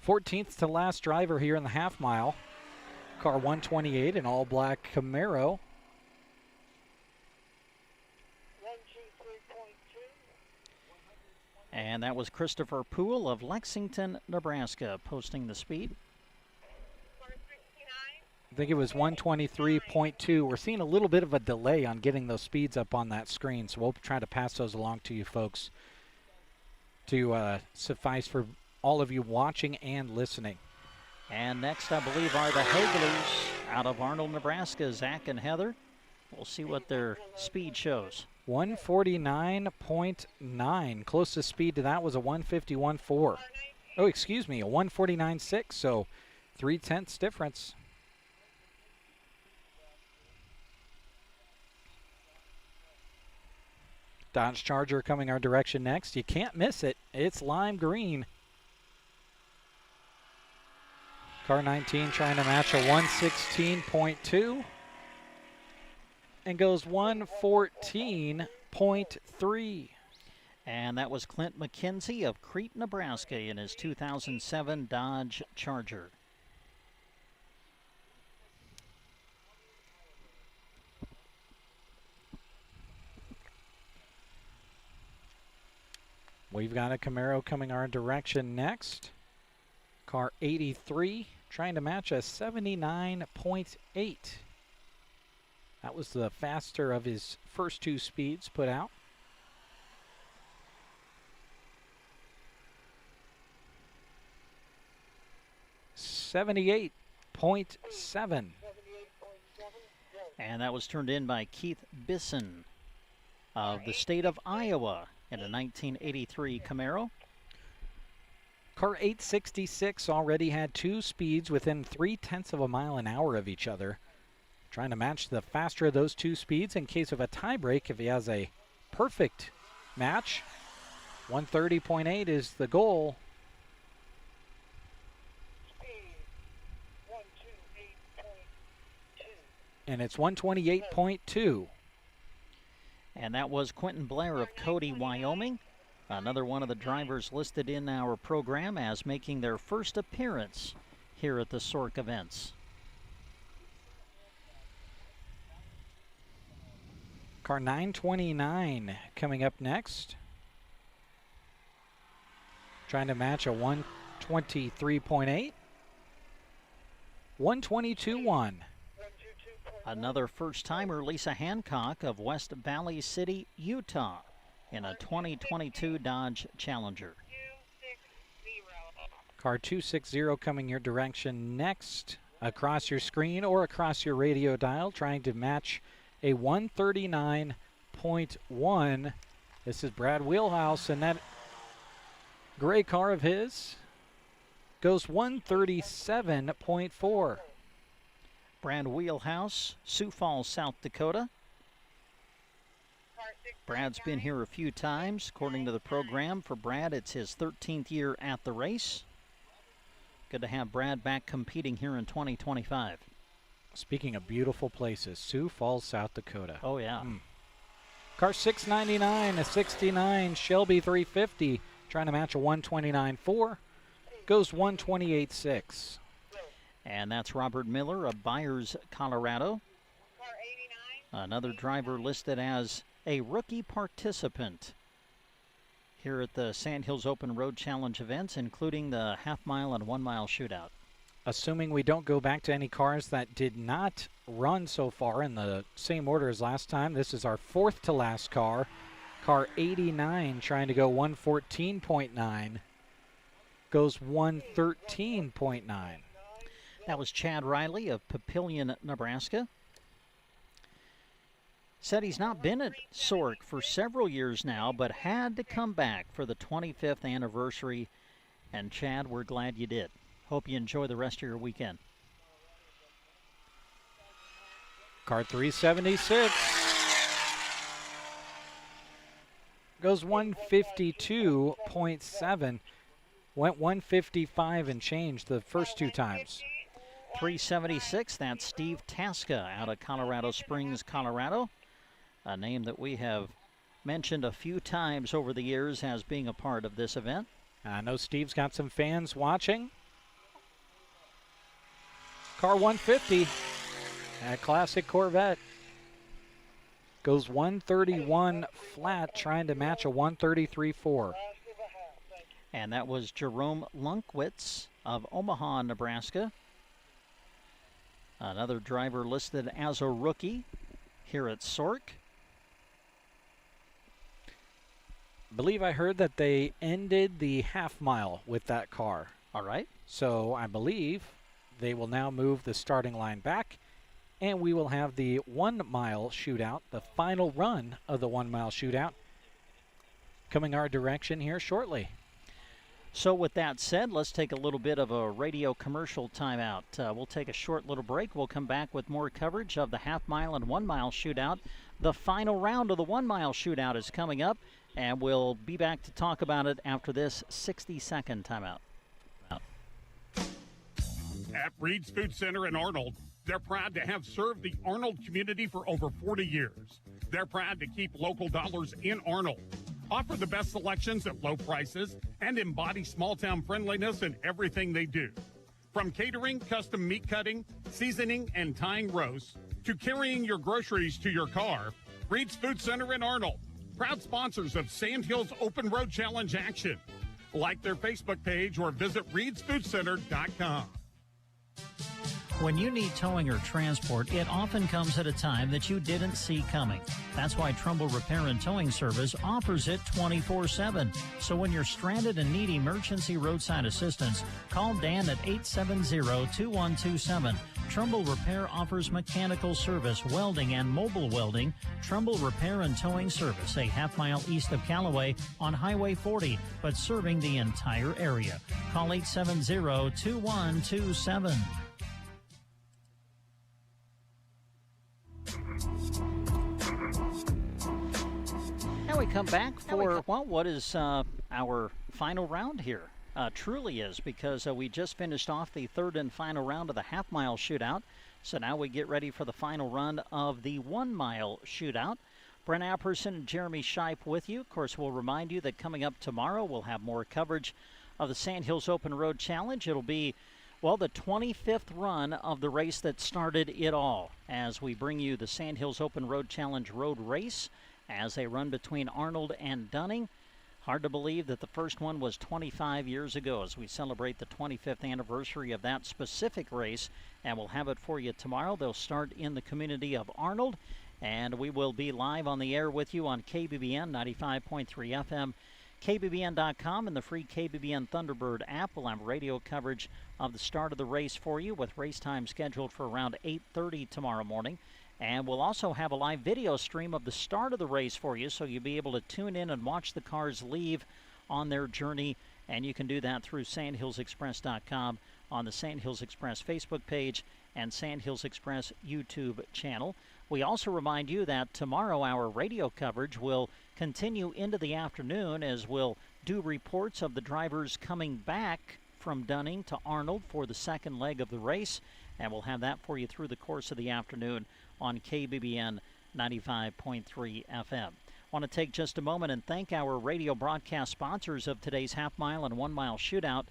14th to last driver here in the half mile. Car 128, an all-black Camaro. And that was Christopher Poole of Lexington, Nebraska, posting the speed. I think it was 123.2. We're seeing a little bit of a delay on getting those speeds up on that screen, so we'll try to pass those along to you folks to suffice for all of you watching and listening. And next, I believe, are the Haglers out of Arnold, Nebraska, Zach and Heather. We'll see what their speed shows. 149.9. Closest speed to that was a 151.4. Oh, excuse me, a 149.6, so 0.3 difference. Dodge Charger coming our direction next. You can't miss it. It's lime green. Car 19 trying to match a 116.2 and goes 114.3. And that was Clint McKenzie of Crete, Nebraska in his 2007 Dodge Charger. We've got a Camaro coming our direction next. Car 83 trying to match a 79.8. That was the faster of his first two speeds put out. 378.7. And that was turned in by Keith Bisson of the state of Iowa in a 1983 Camaro. Car 866 already had 2 speeds within 0.3 of a mile an hour of each other. Trying to match the faster of those 2 speeds in case of a tiebreak. If he has a perfect match, 130.8 is the goal. And it's 128.2. And that was Quentin Blair of Cody, Wyoming. Another one of the drivers listed in our program as making their first appearance here at the Sork events. Car 929 coming up next. Trying to match a 123.8. 122.1. Another first-timer, Lisa Hancock of West Valley City, Utah, in a 2022 Dodge Challenger. Car 260 coming your direction next, across your screen or across your radio dial, trying to match a 139.1. This is Brad Wheelhouse, and that gray car of his goes 137.4. Brad Wheelhouse, Sioux Falls, South Dakota. Brad's been here a few times. According to the program, for Brad, it's his 13th year at the race. Good to have Brad back competing here in 2025. Speaking of beautiful places, Sioux Falls, South Dakota. Oh, yeah. Car 699, a 69 Shelby 350, trying to match a 129.4, goes 128.6. And that's Robert Miller of Byers, Colorado. Another driver listed as a rookie participant here at the Sandhills Open Road Challenge events, including the half-mile and 1-mile shootout. Assuming we don't go back to any cars that did not run so far in the same order as last time, this is our 4th to last car. Car 89 trying to go 114.9, goes 113.9. That was Chad Riley of Papillion, Nebraska. Said he's not been at Sork for several years now, but had to come back for the 25th anniversary. And Chad, we're glad you did. Hope you enjoy the rest of your weekend. Car 376 goes 152.7. Went 155 and change the first 2 times. 376, that's Steve Tasca out of Colorado Springs, Colorado. A name that we have mentioned a few times over the years as being a part of this event. I know Steve's got some fans watching. Car 150, a classic Corvette. Goes 131 flat, trying to match a 133.4. And that was Jerome Lunkwitz of Omaha, Nebraska. Another driver listed as a rookie here at Sork. Believe I heard that they ended the half mile with that car. All right. So I believe they will now move the starting line back, and we will have the 1-mile shootout, the final run of the 1-mile shootout, coming our direction here shortly. So with that said, let's take a little bit of a radio commercial timeout. We'll take a short little break. We'll come back with more coverage of the half-mile and 1-mile shootout. The final round of the 1-mile shootout is coming up, and we'll be back to talk about it after this 60-second timeout. At Reed's Food Center in Arnold, they're proud to have served the Arnold community for over 40 years. They're proud to keep local dollars in Arnold, offer the best selections at low prices, and embody small-town friendliness in everything they do. From catering, custom meat cutting, seasoning, and tying roasts, to carrying your groceries to your car, Reed's Food Center in Arnold, proud sponsors of Sandhills Open Road Challenge action. Like their Facebook page or visit reedsfoodcenter.com. When you need towing or transport, it often comes at a time that you didn't see coming. That's why Trumbull Repair and Towing Service offers it 24/7. So when you're stranded and need emergency roadside assistance, call Dan at 870-2127. Trumbull Repair offers mechanical service, welding, and mobile welding. Trumbull Repair and Towing Service, a half-mile east of Callaway on Highway 40, but serving the entire area. Call 870-2127. Now we come back for, what is our final round here? Truly is, because we just finished off the third and final round of the half-mile shootout. So now we get ready for the final run of the 1 mile shootout. Brent Apperson and Jeremy Shipe with you. Of course, we'll remind you that coming up tomorrow, we'll have more coverage of the Sandhills Open Road Challenge. It'll be, well, the 25th run of the race that started it all, as we bring you the Sandhills Open Road Challenge road race as they run between Arnold and Dunning. Hard to believe that the first one was 25 years ago as we celebrate the 25th anniversary of that specific race, and we'll have it for you tomorrow. They'll start in the community of Arnold, and we will be live on the air with you on KBBN 95.3 FM, KBBN.com, and the free KBBN Thunderbird app. We'll have radio coverage of the start of the race for you with race time scheduled for around 8:30 tomorrow morning. And we'll also have a live video stream of the start of the race for you, so you'll be able to tune in and watch the cars leave on their journey. And you can do that through SandhillsExpress.com on the Sandhills Express Facebook page and Sandhills Express YouTube channel. We also remind you that tomorrow our radio coverage will continue into the afternoon, as we'll do reports of the drivers coming back from Dunning to Arnold for the second leg of the race. And we'll have that for you through the course of the afternoon on KBBN 95.3 FM. Want to take just a moment and thank our radio broadcast sponsors of today's half-mile and 1 mile shootout.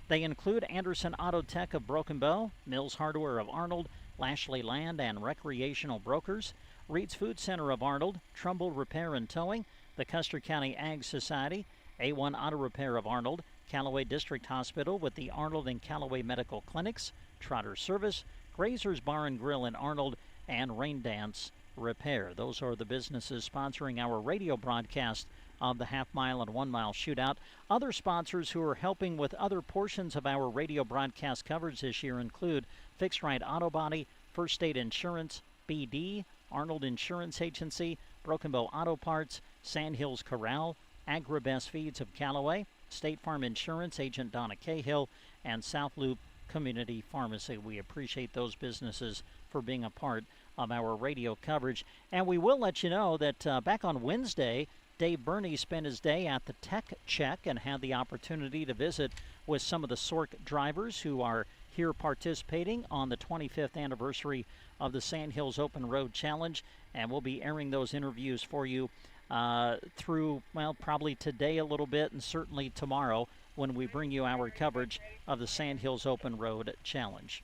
They include Anderson Auto Tech of Broken Bow, Mills Hardware of Arnold, Lashley Land and Recreational Brokers, Reed's Food Center of Arnold, Trumbull Repair and Towing, the Custer County Ag Society, A1 Auto Repair of Arnold, Callaway District Hospital with the Arnold and Callaway Medical Clinics, Trotter Service, Grazer's Bar and Grill in Arnold, and Rain Dance Repair. Those are the businesses sponsoring our radio broadcast of the half-mile and 1 mile shootout. Other sponsors who are helping with other portions of our radio broadcast coverage this year include Fixed Right Auto Body, First State Insurance, BD, Arnold Insurance Agency, Broken Bow Auto Parts, Sandhills Corral, Agribest Feeds of Callaway, State Farm Insurance, Agent Donna Cahill, and South Loop Community Pharmacy. We appreciate those businesses for being a part of our radio coverage. And we will let you know that back on Wednesday, Dave Burney spent his day at the Tech Check and had the opportunity to visit with some of the SORC drivers who are here participating on the 25th anniversary of the Sandhills Open Road Challenge. And we'll be airing those interviews for you through, well, probably today a little bit and certainly tomorrow when we bring you our coverage of the Sandhills Open Road Challenge.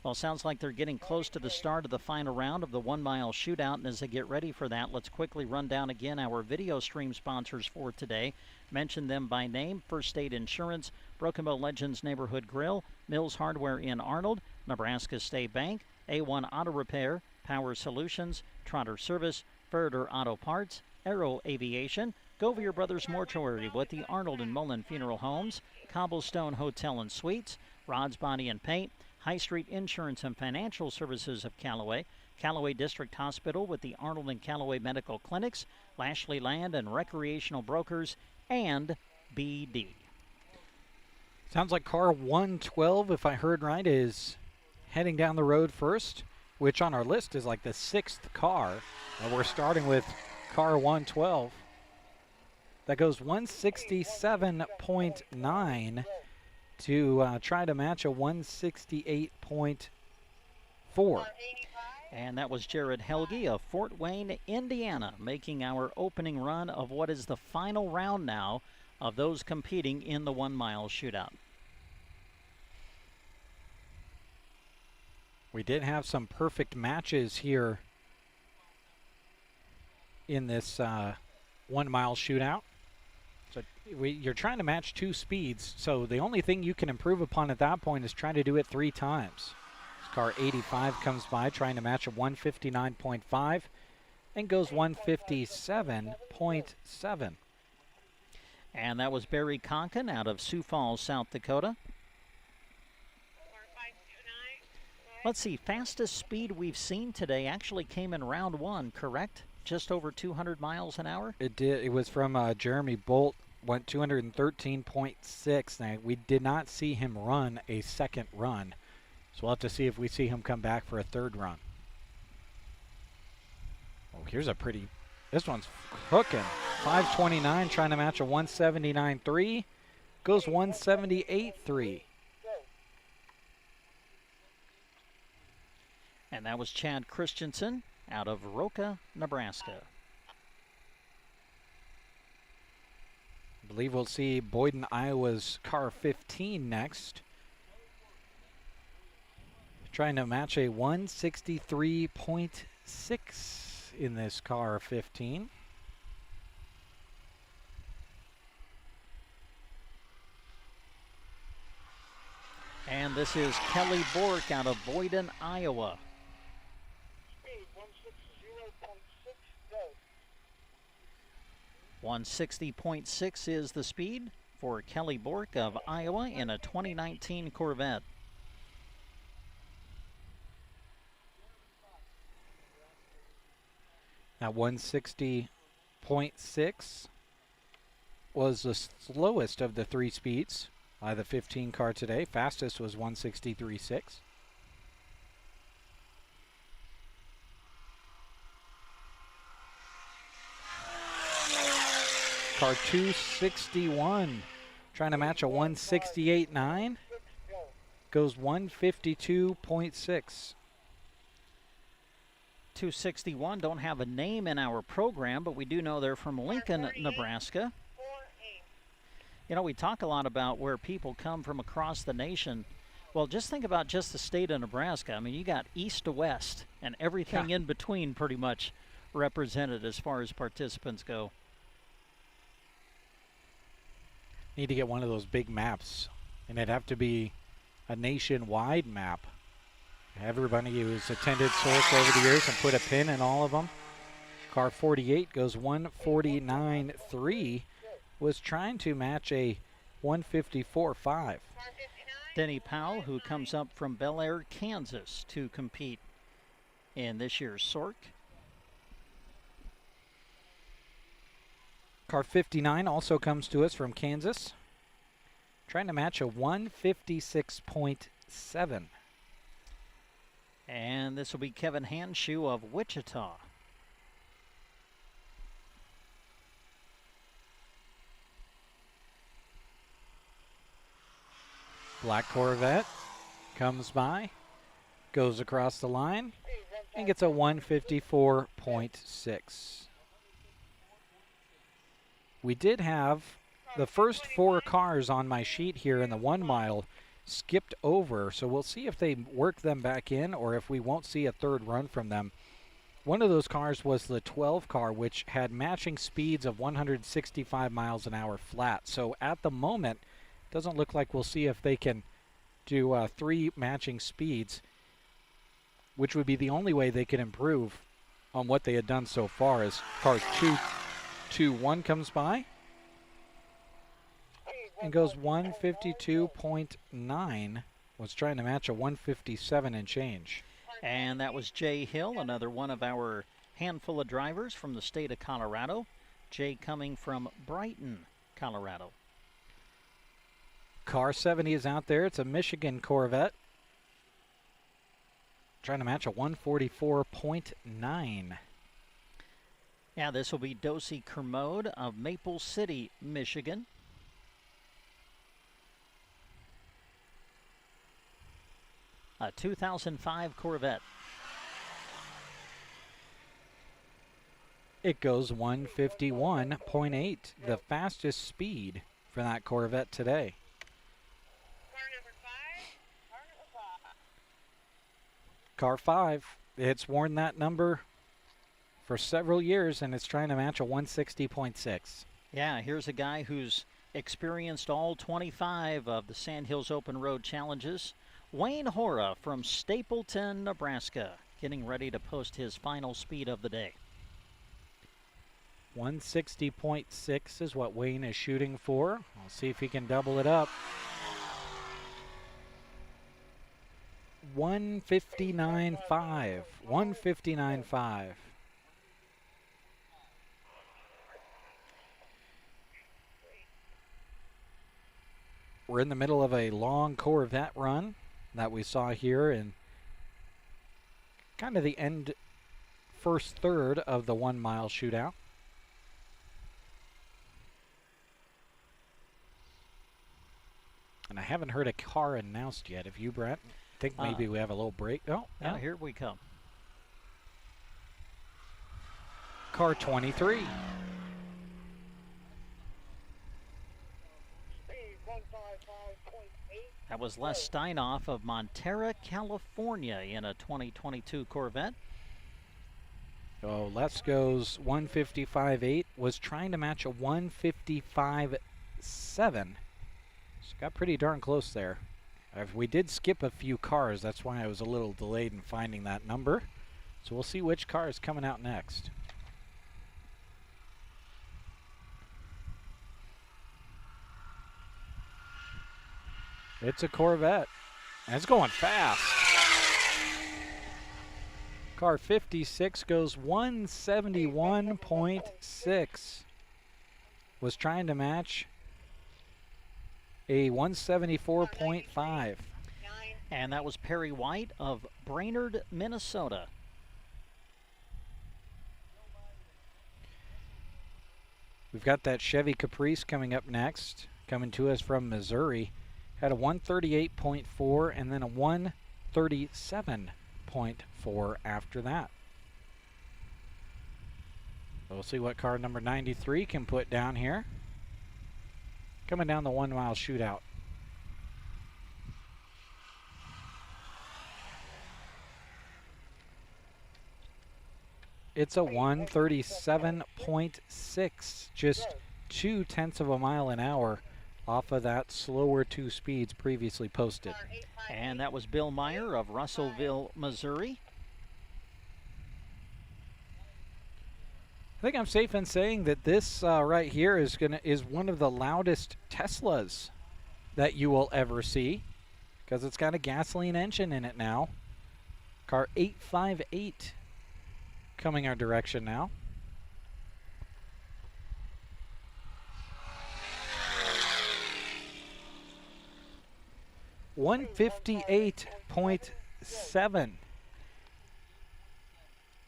Well, sounds like they're getting close to the start of the final round of the 1 mile shootout, and as they get ready for that, let's quickly run down again our video stream sponsors for today. Mention them by name: First State Insurance, Broken Bow Legends Neighborhood Grill, Mills Hardware in Arnold, Nebraska State Bank, A1 Auto Repair, Power Solutions, Trotter Service, Ferreter Auto Parts, Aero Aviation, Govier Brothers Mortuary with the Arnold and Mullen Funeral Homes, Cobblestone Hotel and Suites, Rod's Body and Paint, High Street Insurance and Financial Services of Callaway, Callaway District Hospital with the Arnold and Callaway Medical Clinics, Lashley Land and Recreational Brokers, and BD. Sounds like car 112, if I heard right, is heading down the road first, which on our list is like the 6th car. And we're starting with car 112. That goes 167.9 to try to match a 168.4. And that was Jared Helge of Fort Wayne, Indiana, making our opening run of what is the final round now of those competing in the 1 mile shootout. We did have some perfect matches here in this 1 mile shootout. So you're trying to match 2 speeds, so the only thing you can improve upon at that point is try to do it 3 times. Car 85 comes by trying to match a 159.5 and goes 157.7. And that was Barry Conkin out of Sioux Falls, South Dakota. Let's see, fastest speed we've seen today actually came in round one, correct? Just over 200 miles an hour? It did. It was from Jeremy Bolt, went 213.6. Now, we did not see him run a second run, so we'll have to see if we see him come back for a third run. Oh, here's a pretty, this one's hooking. 529 trying to match a 179.3, goes 178.3. And that was Chad Christensen out of Roca, Nebraska. I believe we'll see Boyden, Iowa's car 15 next. Trying to match a 163.6 in this car 15. And this is Kelly Bork out of Boyden, Iowa. 160.6 is the speed for Kelly Bork of Iowa in a 2019 Corvette. That 160.6 was the slowest of the three speeds by the 15 car today. Fastest was 163.6. Car 261 trying to match a 168.9, goes 152.6. 261 don't have a name in our program, but we do know they're from Lincoln, Nebraska. You know, we talk a lot about where people come from across the nation. Well, just think about just the state of Nebraska. I mean, you got east to west and everything in between pretty much represented as far as participants go. Need to get one of those big maps, and it'd have to be a nationwide map. Everybody who's attended SORC over the years and put a pin in all of them. Car 48 goes 149.3, was trying to match a 154.5. Denny Powell, who comes up from Bel Air, Kansas, to compete in this year's SORC. Car 59 also comes to us from Kansas, trying to match a 156.7. And this will be Kevin Hanshoe of Wichita. Black Corvette comes by, goes across the line, and gets a 154.6. We did have the first four cars on my sheet here in the 1 mile skipped over, so we'll see if they work them back in or if we won't see a third run from them. One of those cars was the 12 car, which had matching speeds of 165 miles an hour flat. So at the moment, doesn't look like we'll see if they can do three matching speeds, which would be the only way they could improve on what they had done so far. As car 221 comes by and goes 152.9, was trying to match a 157 and change. And that was Jay Hill, another one of our handful of drivers from the state of Colorado. Jay coming from Brighton, Colorado. Car 70 is out there. It's a Michigan Corvette. Trying to match a 144.9. Yeah, this will be Dosey Kermode of Maple City, Michigan. A 2005 Corvette. It goes 151.8, the fastest speed for that Corvette today. Car 5, it's worn that number for several years, and it's trying to match a 160.6. Yeah, here's a guy who's experienced all 25 of the Sandhills Open Road challenges. Wayne Hora from Stapleton, Nebraska, getting ready to post his final speed of the day. 160.6 is what Wayne is shooting for. We'll see if he can double it up. 159.5. 159.5. We're in the middle of a long Corvette run that we saw here in kind of the end, first third of the 1 mile shootout. And I haven't heard a car announced yet. Have you, Brent? I think maybe we have a little break. Oh, yeah, here we come. Car 23. That was Les Steinoff of Montera, California in a 2022 Corvette. Oh, Les goes 155.8. Was trying to match a 155.7. Got pretty darn close there. We did skip a few cars. That's why I was a little delayed in finding that number. So we'll see which car is coming out next. It's a Corvette. And it's going fast. Car 56 goes 171.6. Was trying to match a 174.5. And that was Perry White of Brainerd, Minnesota. We've got that Chevy Caprice coming up next, coming to us from Missouri. Had a 138.4 and then a 137.4 after that. We'll see what car number 93 can put down here. Coming down the 1 mile shootout. It's a 137.6, just 0.2 of a mile an hour off of that slower 2 speeds previously posted. And that was Bill Meyer of Russellville, Missouri. I think I'm safe in saying that this right here is one of the loudest Teslas that you will ever see, because it's got a gasoline engine in it now. Car 858 coming our direction now. $158.7.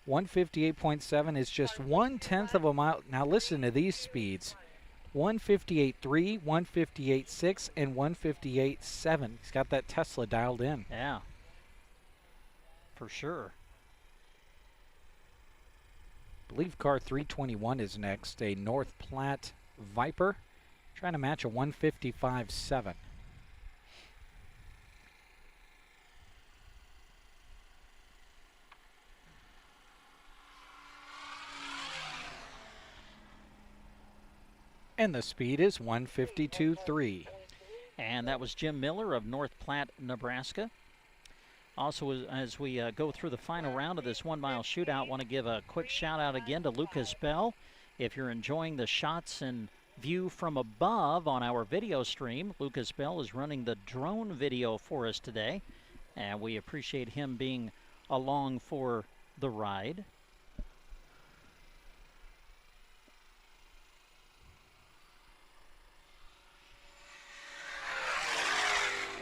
158.7 is just 1/10 of a mile. Now listen to these speeds. 158.3, 158.6, and 158.7. He's got that Tesla dialed in. Yeah, for sure. I believe car 321 is next, a North Platte Viper, trying to match a 155.7. And the speed is 152.3. And that was Jim Miller of North Platte, Nebraska. Also, as we go through the final round of this 1 mile shootout, want to give a quick shout out again to Lucas Bell. If you're enjoying the shots and view from above on our video stream, Lucas Bell is running the drone video for us today. And we appreciate him being along for the ride.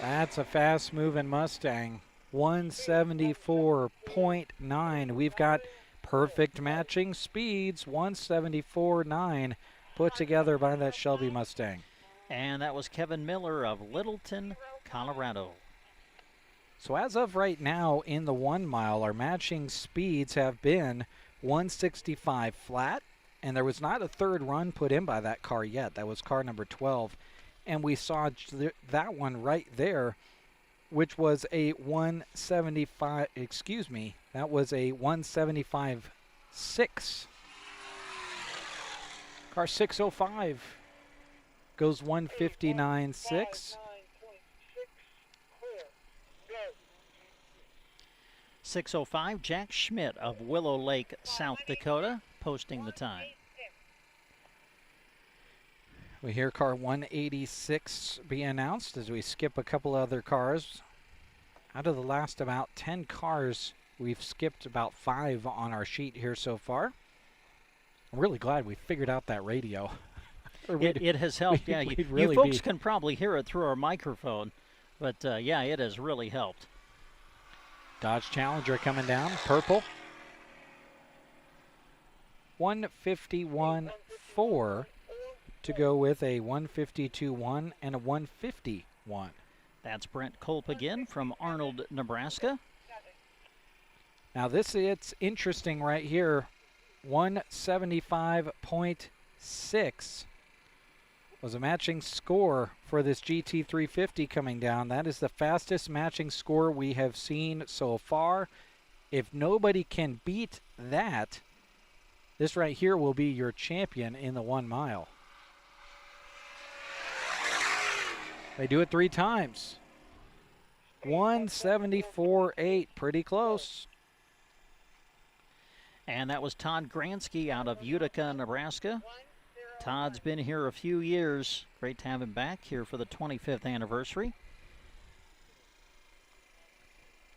That's a fast-moving Mustang. 174.9. We've got perfect matching speeds. 174.9 put together by that Shelby Mustang. And that was Kevin Miller of Littleton, Colorado. So as of right now in the 1 mile, our matching speeds have been 165 flat, and there was not a third run put in by that car yet. That was car number 12. And we saw that one right there, which was a 175, excuse me, that was a 175.6. Car 605 goes 159.6. 6:05, Jack Schmidt of Willow Lake, South Dakota, posting the time. We hear car 186 be announced as we skip a couple other cars. Out of the last about 10 cars, we've skipped about 5 on our sheet here so far. I'm really glad we figured out that radio. It has helped. Yeah, you folks can probably hear it through our microphone, but yeah, it has really helped. Dodge Challenger coming down, purple. 151.4 to go with a 152.1 and a 150.1. That's Brent Culp again from Arnold, Nebraska. Now it's interesting right here. 175.6 was a matching score for this GT350 coming down. That is the fastest matching score we have seen so far. If nobody can beat that, this right here will be your champion in the 1 mile. They do it 3 times. 174.8, pretty close. And that was Todd Gransky out of Utica, Nebraska. Todd's been here a few years. Great to have him back here for the 25th anniversary.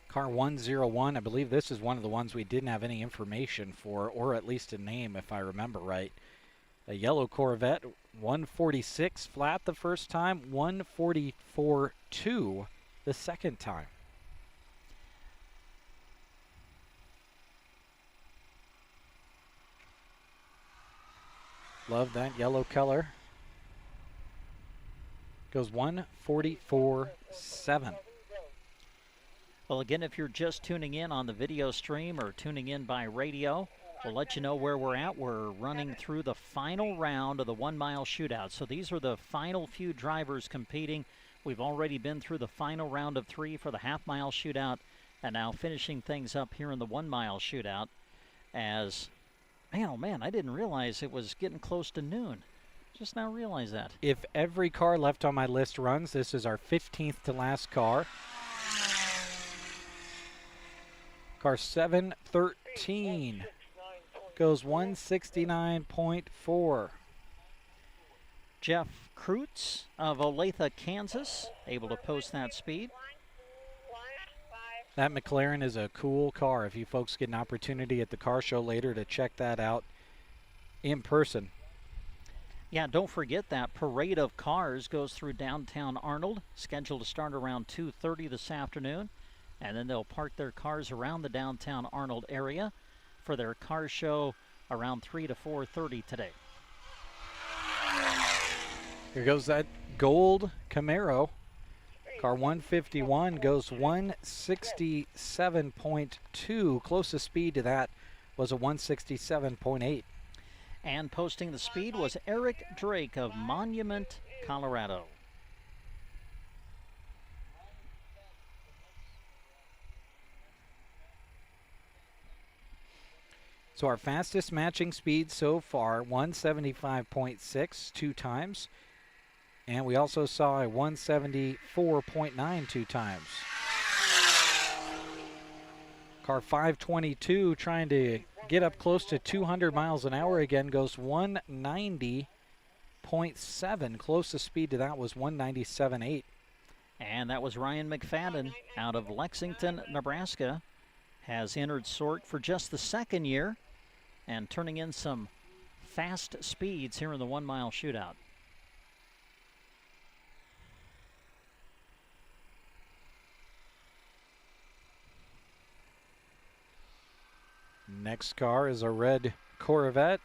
Car 101, I believe this is one of the ones we didn't have any information for, or at least a name if I remember right. A yellow Corvette, 146 flat the first time, 144.2 the second time. Love that yellow color. Goes 144.7. Well, again, if you're just tuning in on the video stream or tuning in by radio, we'll let you know where we're at. We're running through the final round of the 1 mile shootout. So these are the final few drivers competing. We've already been through the final round of 3 for the half mile shootout, and now finishing things up here in the 1 mile shootout as, man, oh man, I didn't realize it was getting close to noon. Just now realized that. If every car left on my list runs, this is our 15th to last car. Car 713 goes 169.4. Jeff Kreutz of Olathe, Kansas, able to post that speed. That McLaren is a cool car. If you folks get an opportunity at the car show later to check that out in person. Yeah, don't forget that parade of cars goes through downtown Arnold, scheduled to start around 2:30 this afternoon. And then they'll park their cars around the downtown Arnold area for their car show around 3 to 4:30 today. Here goes that gold Camaro. Car 151 goes 167.2. Closest speed to that was a 167.8. And posting the speed was Eric Drake of Monument, Colorado. So our fastest matching speed so far, 175.6 2 times. And we also saw a 174.9 2 times. Car 522 trying to get up close to 200 miles an hour again, goes 190.7. Closest speed to that was 197.8. And that was Ryan McFadden out of Lexington, Nebraska. Has entered SORC for just the second year and turning in some fast speeds here in the 1 mile shootout. Next car is a red Corvette.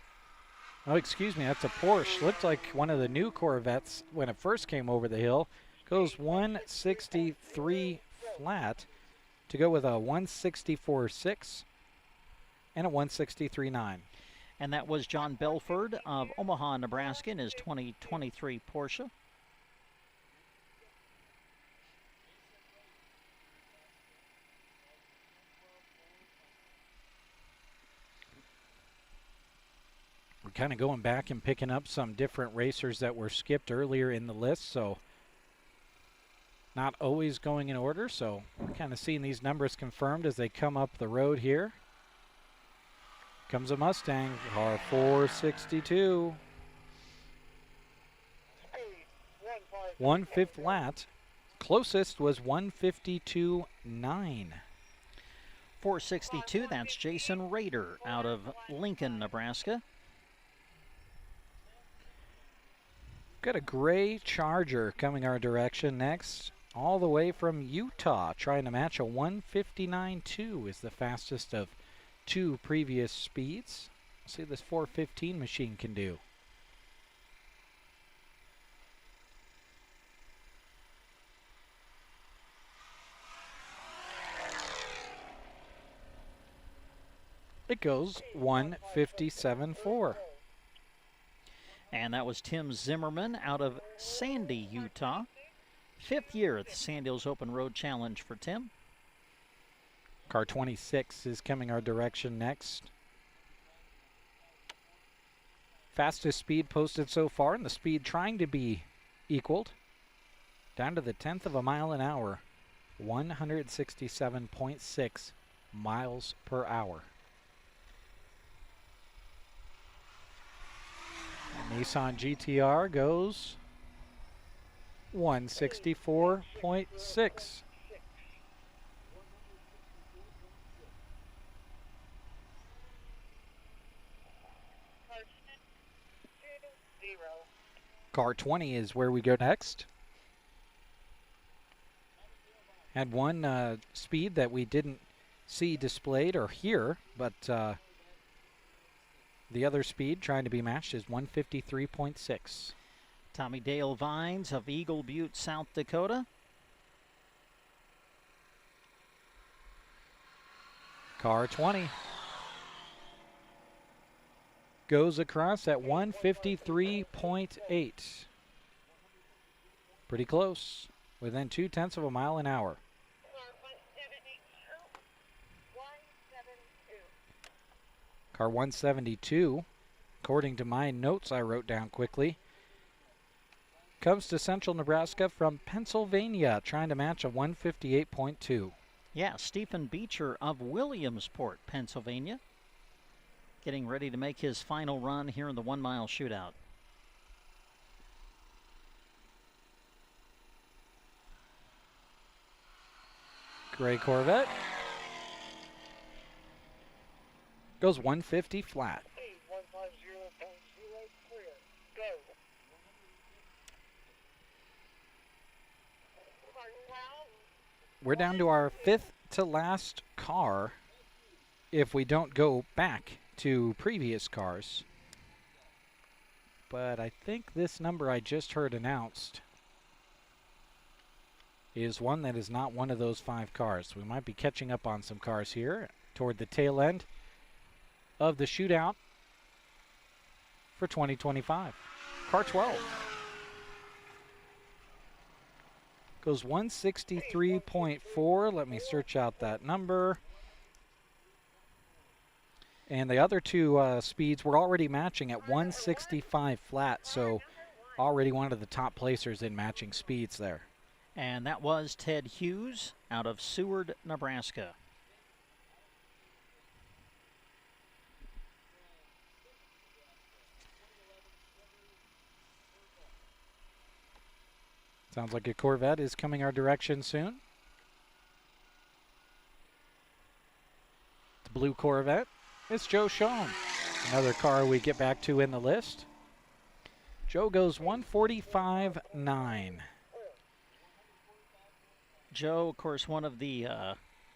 Oh, excuse me, that's a Porsche. Looked like one of the new Corvettes when it first came over the hill. Goes 163 flat to go with a 164.6 and a 163.9. And that was John Belford of Omaha, Nebraska in his 2023 Porsche. We're kind of going back and picking up some different racers that were skipped earlier in the list, so not always going in order, so we're kind of seeing these numbers confirmed as they come up the road here. Comes a Mustang, car 462. 1/5 flat. Closest was 152.9. 462, that's Jason Rader out of Lincoln, Nebraska. Got a gray Charger coming our direction next, all the way from Utah, trying to match a 159.2 is the fastest of 2 previous speeds. Let's see what this 415 machine can do. It goes 157.4. And that was Tim Zimmerman out of Sandy, Utah. 5th year at the Sandhills Open Road Challenge for Tim. Car 26 is coming our direction next. Fastest speed posted so far, and the speed trying to be equaled. Down to the 10th of a mile an hour. 167.6 miles per hour. Nissan GTR goes 164.6. Car 20 is where we go next. Had one speed that we didn't see displayed or hear, but the other speed trying to be matched is 153.6. Tommy Dale Vines of Eagle Butte, South Dakota. Car 20 goes across at 153.8. Pretty close, within 0.2 of a mile an hour. Car 172, according to my notes I wrote down quickly, comes to Central Nebraska from Pennsylvania, trying to match a 158.2. Yeah, Stephen Beecher of Williamsport, Pennsylvania, getting ready to make his final run here in the 1 mile shootout. Gray Corvette goes 150 flat. We're down to our 5th to last car if we don't go back to previous cars. But I think this number I just heard announced is one that is not one of those 5 cars. We might be catching up on some cars here toward the tail end of the shootout for 2025. Car 12 goes 163.4. Let me search out that number. And the other 2 speeds were already matching at 165 flat, so already one of the top placers in matching speeds there. And that was Ted Hughes out of Seward, Nebraska. Sounds like a Corvette is coming our direction soon. The blue Corvette. It's Joe Schoen. Another car we get back to in the list. Joe goes 145.9. Joe, of course, one of the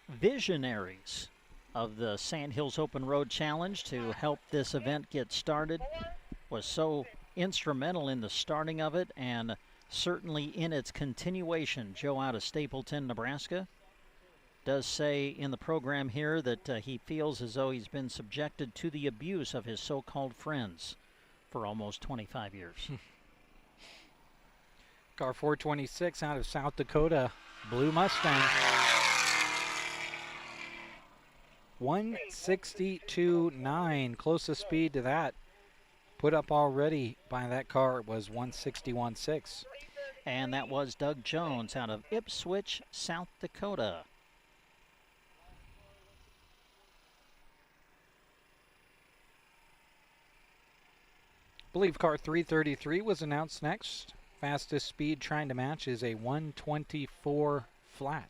visionaries of the Sandhills Open Road Challenge to help this event get started, was so instrumental in the starting of it and certainly in its continuation. Joe out of Stapleton, Nebraska, does say in the program here that he feels as though he's been subjected to the abuse of his so-called friends for almost 25 years. Car 426 out of South Dakota, blue Mustang. 162.9, closest speed to that put up already by that car was 161.6. And that was Doug Jones out of Ipswich, South Dakota. I believe car 333 was announced next. Fastest speed trying to match is a 124 flat.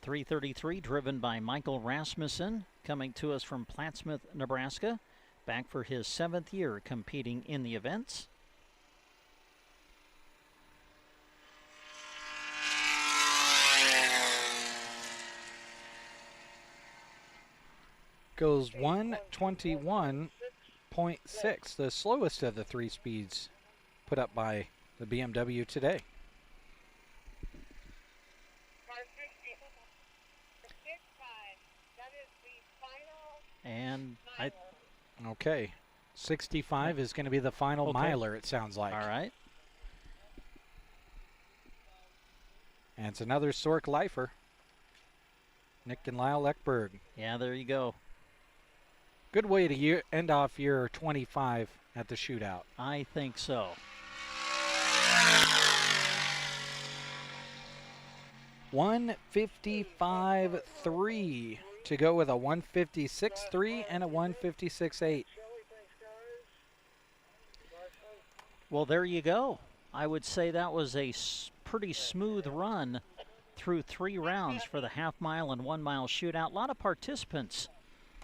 333 driven by Michael Rasmussen, coming to us from Plattsmouth, Nebraska, back for his 7th year competing in the events. Goes 121.6, the slowest of the 3 speeds put up by the BMW today. And okay, 65 is going to be the final miler, it sounds like. All right. And it's another Sork lifer. Nick and Lyle Eckberg. Yeah, there you go. Good way to end off year 25 at the shootout. I think so. $155.3 to go with a 156.3 and a 156.8. Well, there you go. I would say that was a pretty smooth run through 3 rounds for the half-mile and 1-mile shootout. A lot of participants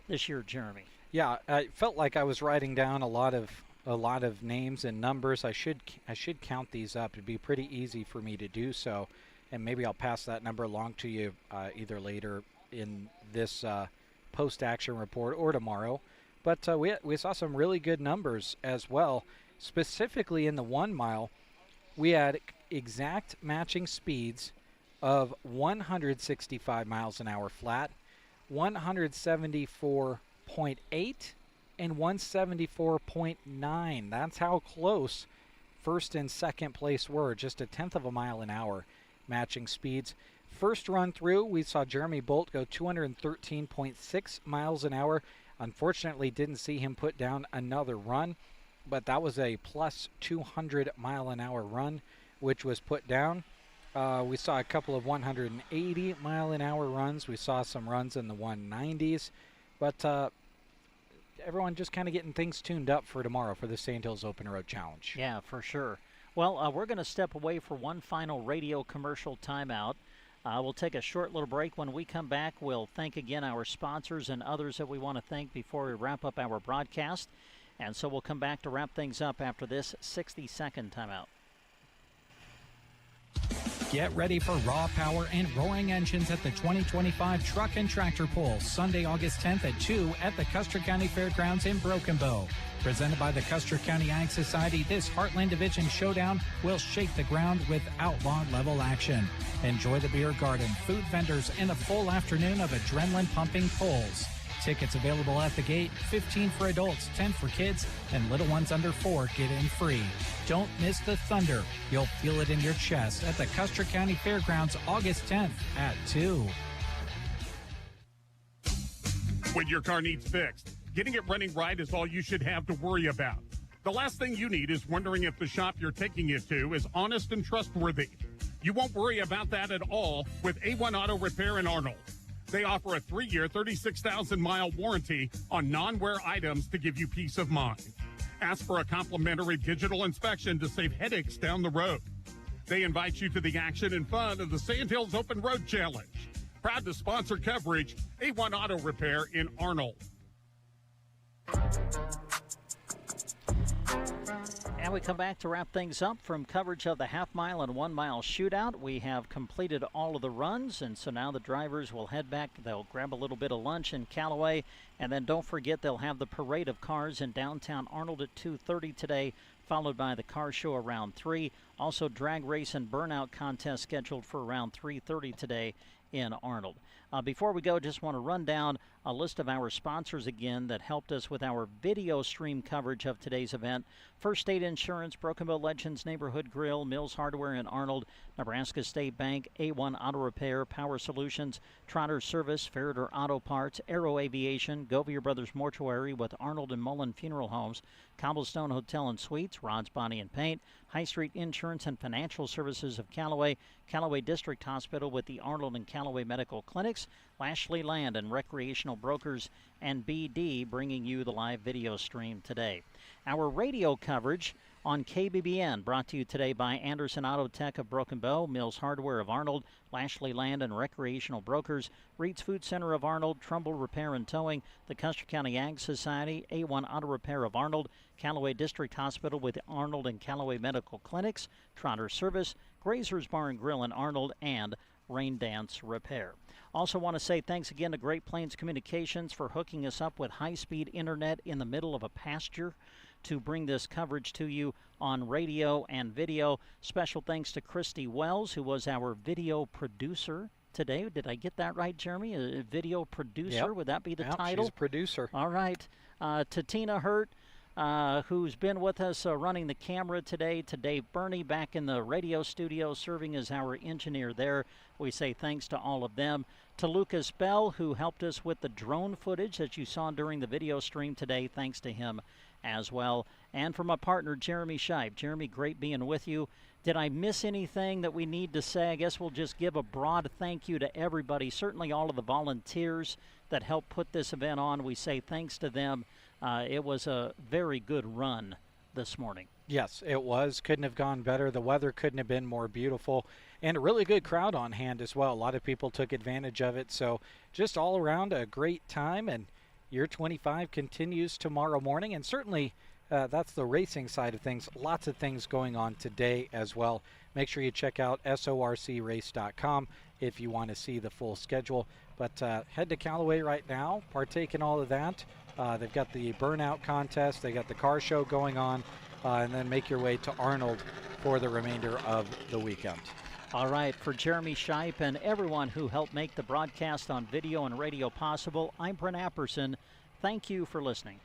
this year, Jeremy. Yeah, I felt like I was writing down a lot of names and numbers. I should count these up. It'd be pretty easy for me to do so, and maybe I'll pass that number along to you either later in this post-action report or tomorrow. But we saw some really good numbers as well. Specifically in the 1 mile, we had exact matching speeds of 165 miles an hour flat, 174.8, and 174.9. That's how close first and second place were, just a tenth of a mile an hour matching speeds. First run through, we saw Jeremy Bolt go 213.6 miles an hour. Unfortunately, didn't see him put down another run, but that was a plus 200 mile an hour run, which was put down. We saw a couple of 180 mile an hour runs. We saw some runs in the 190s, but everyone just kind of getting things tuned up for tomorrow for the Sandhills Open Road Challenge. Yeah, for sure. Well, we're going to step away for one final radio commercial timeout. We'll take a short little break. When we come back, we'll thank again our sponsors and others that we want to thank before we wrap up our broadcast. And so we'll come back to wrap things up after this 60-second timeout. Get ready for raw power and roaring engines at the 2025 Truck and Tractor Pull, Sunday, August 10th at 2 at the Custer County Fairgrounds in Broken Bow. Presented by the Custer County Ag Society, this Heartland Division showdown will shake the ground with outlaw-level action. Enjoy the beer garden, food vendors, and a full afternoon of adrenaline-pumping pulls. Tickets available at the gate, 15 for adults, 10 for kids, and little ones under 4 get in free. Don't miss the thunder. You'll feel it in your chest at the Custer County Fairgrounds August 10th at 2. When your car needs fixed, getting it running right is all you should have to worry about. The last thing you need is wondering if the shop you're taking it to is honest and trustworthy. You won't worry about that at all with A1 Auto Repair in Arnold. They offer a 3-year, 36,000-mile warranty on non-wear items to give you peace of mind. Ask for a complimentary digital inspection to save headaches down the road. They invite you to the action and fun of the Sandhills Open Road Challenge. Proud to sponsor coverage, A1 Auto Repair in Arnold. And we come back to wrap things up from coverage of the half-mile and 1-mile shootout. We have completed all of the runs, and so now the drivers will head back. They'll grab a little bit of lunch in Callaway, and then don't forget they'll have the parade of cars in downtown Arnold at 2:30 today, followed by the car show around 3. Also, drag race and burnout contest scheduled for around 3:30 today in Arnold. Before we go, just want to run down a list of our sponsors again that helped us with our video stream coverage of today's event. First State Insurance, Broken Bow Legends Neighborhood Grill, Mills Hardware in Arnold, Nebraska State Bank, A1 Auto Repair, Power Solutions, Trotter Service, Ferreter Auto Parts, Aero Aviation, Govier Brothers Mortuary with Arnold and Mullen Funeral Homes, Cobblestone Hotel and Suites, Rod's Body and Paint, High Street Insurance and Financial Services of Callaway, Callaway District Hospital with the Arnold and Callaway Medical Clinics, Lashley Land and Recreational Brokers, and BD bringing you the live video stream today. Our radio coverage on KBBN brought to you today by Anderson Auto Tech of Broken Bow, Mills Hardware of Arnold, Lashley Land and Recreational Brokers, Reed's Food Center of Arnold, Trumbull Repair and Towing, the Custer County Ag Society, A1 Auto Repair of Arnold, Callaway District Hospital with Arnold and Callaway Medical Clinics, Trotter Service, Grazer's Bar and Grill in Arnold, and Rain Dance Repair. Also want to say thanks again to Great Plains Communications for hooking us up with high-speed internet in the middle of a pasture to bring this coverage to you on radio and video. Special thanks to Christy Wells, who was our video producer today. Did I get that right, Jeremy? A video producer? Yep. Would that be the Yep, title? She's a producer. All right. To Tina Hurt, who's been with us running the camera today, to Dave Burney back in the radio studio serving as our engineer there. We say thanks to all of them. To Lucas Bell, who helped us with the drone footage that you saw during the video stream today. Thanks to him as well. And for my partner, Jeremy Shipe. Jeremy, great being with you. Did I miss anything that we need to say? I guess we'll just give a broad thank you to everybody, certainly all of the volunteers that helped put this event on. We say thanks to them. It was a very good run this morning. Yes, it was. Couldn't have gone better. The weather couldn't have been more beautiful. And a really good crowd on hand as well. A lot of people took advantage of it. So just all around a great time. And Year 25 continues tomorrow morning. And certainly that's the racing side of things. Lots of things going on today as well. Make sure you check out sorcrace.com if you want to see the full schedule. But head to Callaway right now. Partake in all of that. They've got the burnout contest. They got the car show going on. And then make your way to Arnold for the remainder of the weekend. All right, for Jeremy Shipe and everyone who helped make the broadcast on video and radio possible, I'm Brent Apperson. Thank you for listening.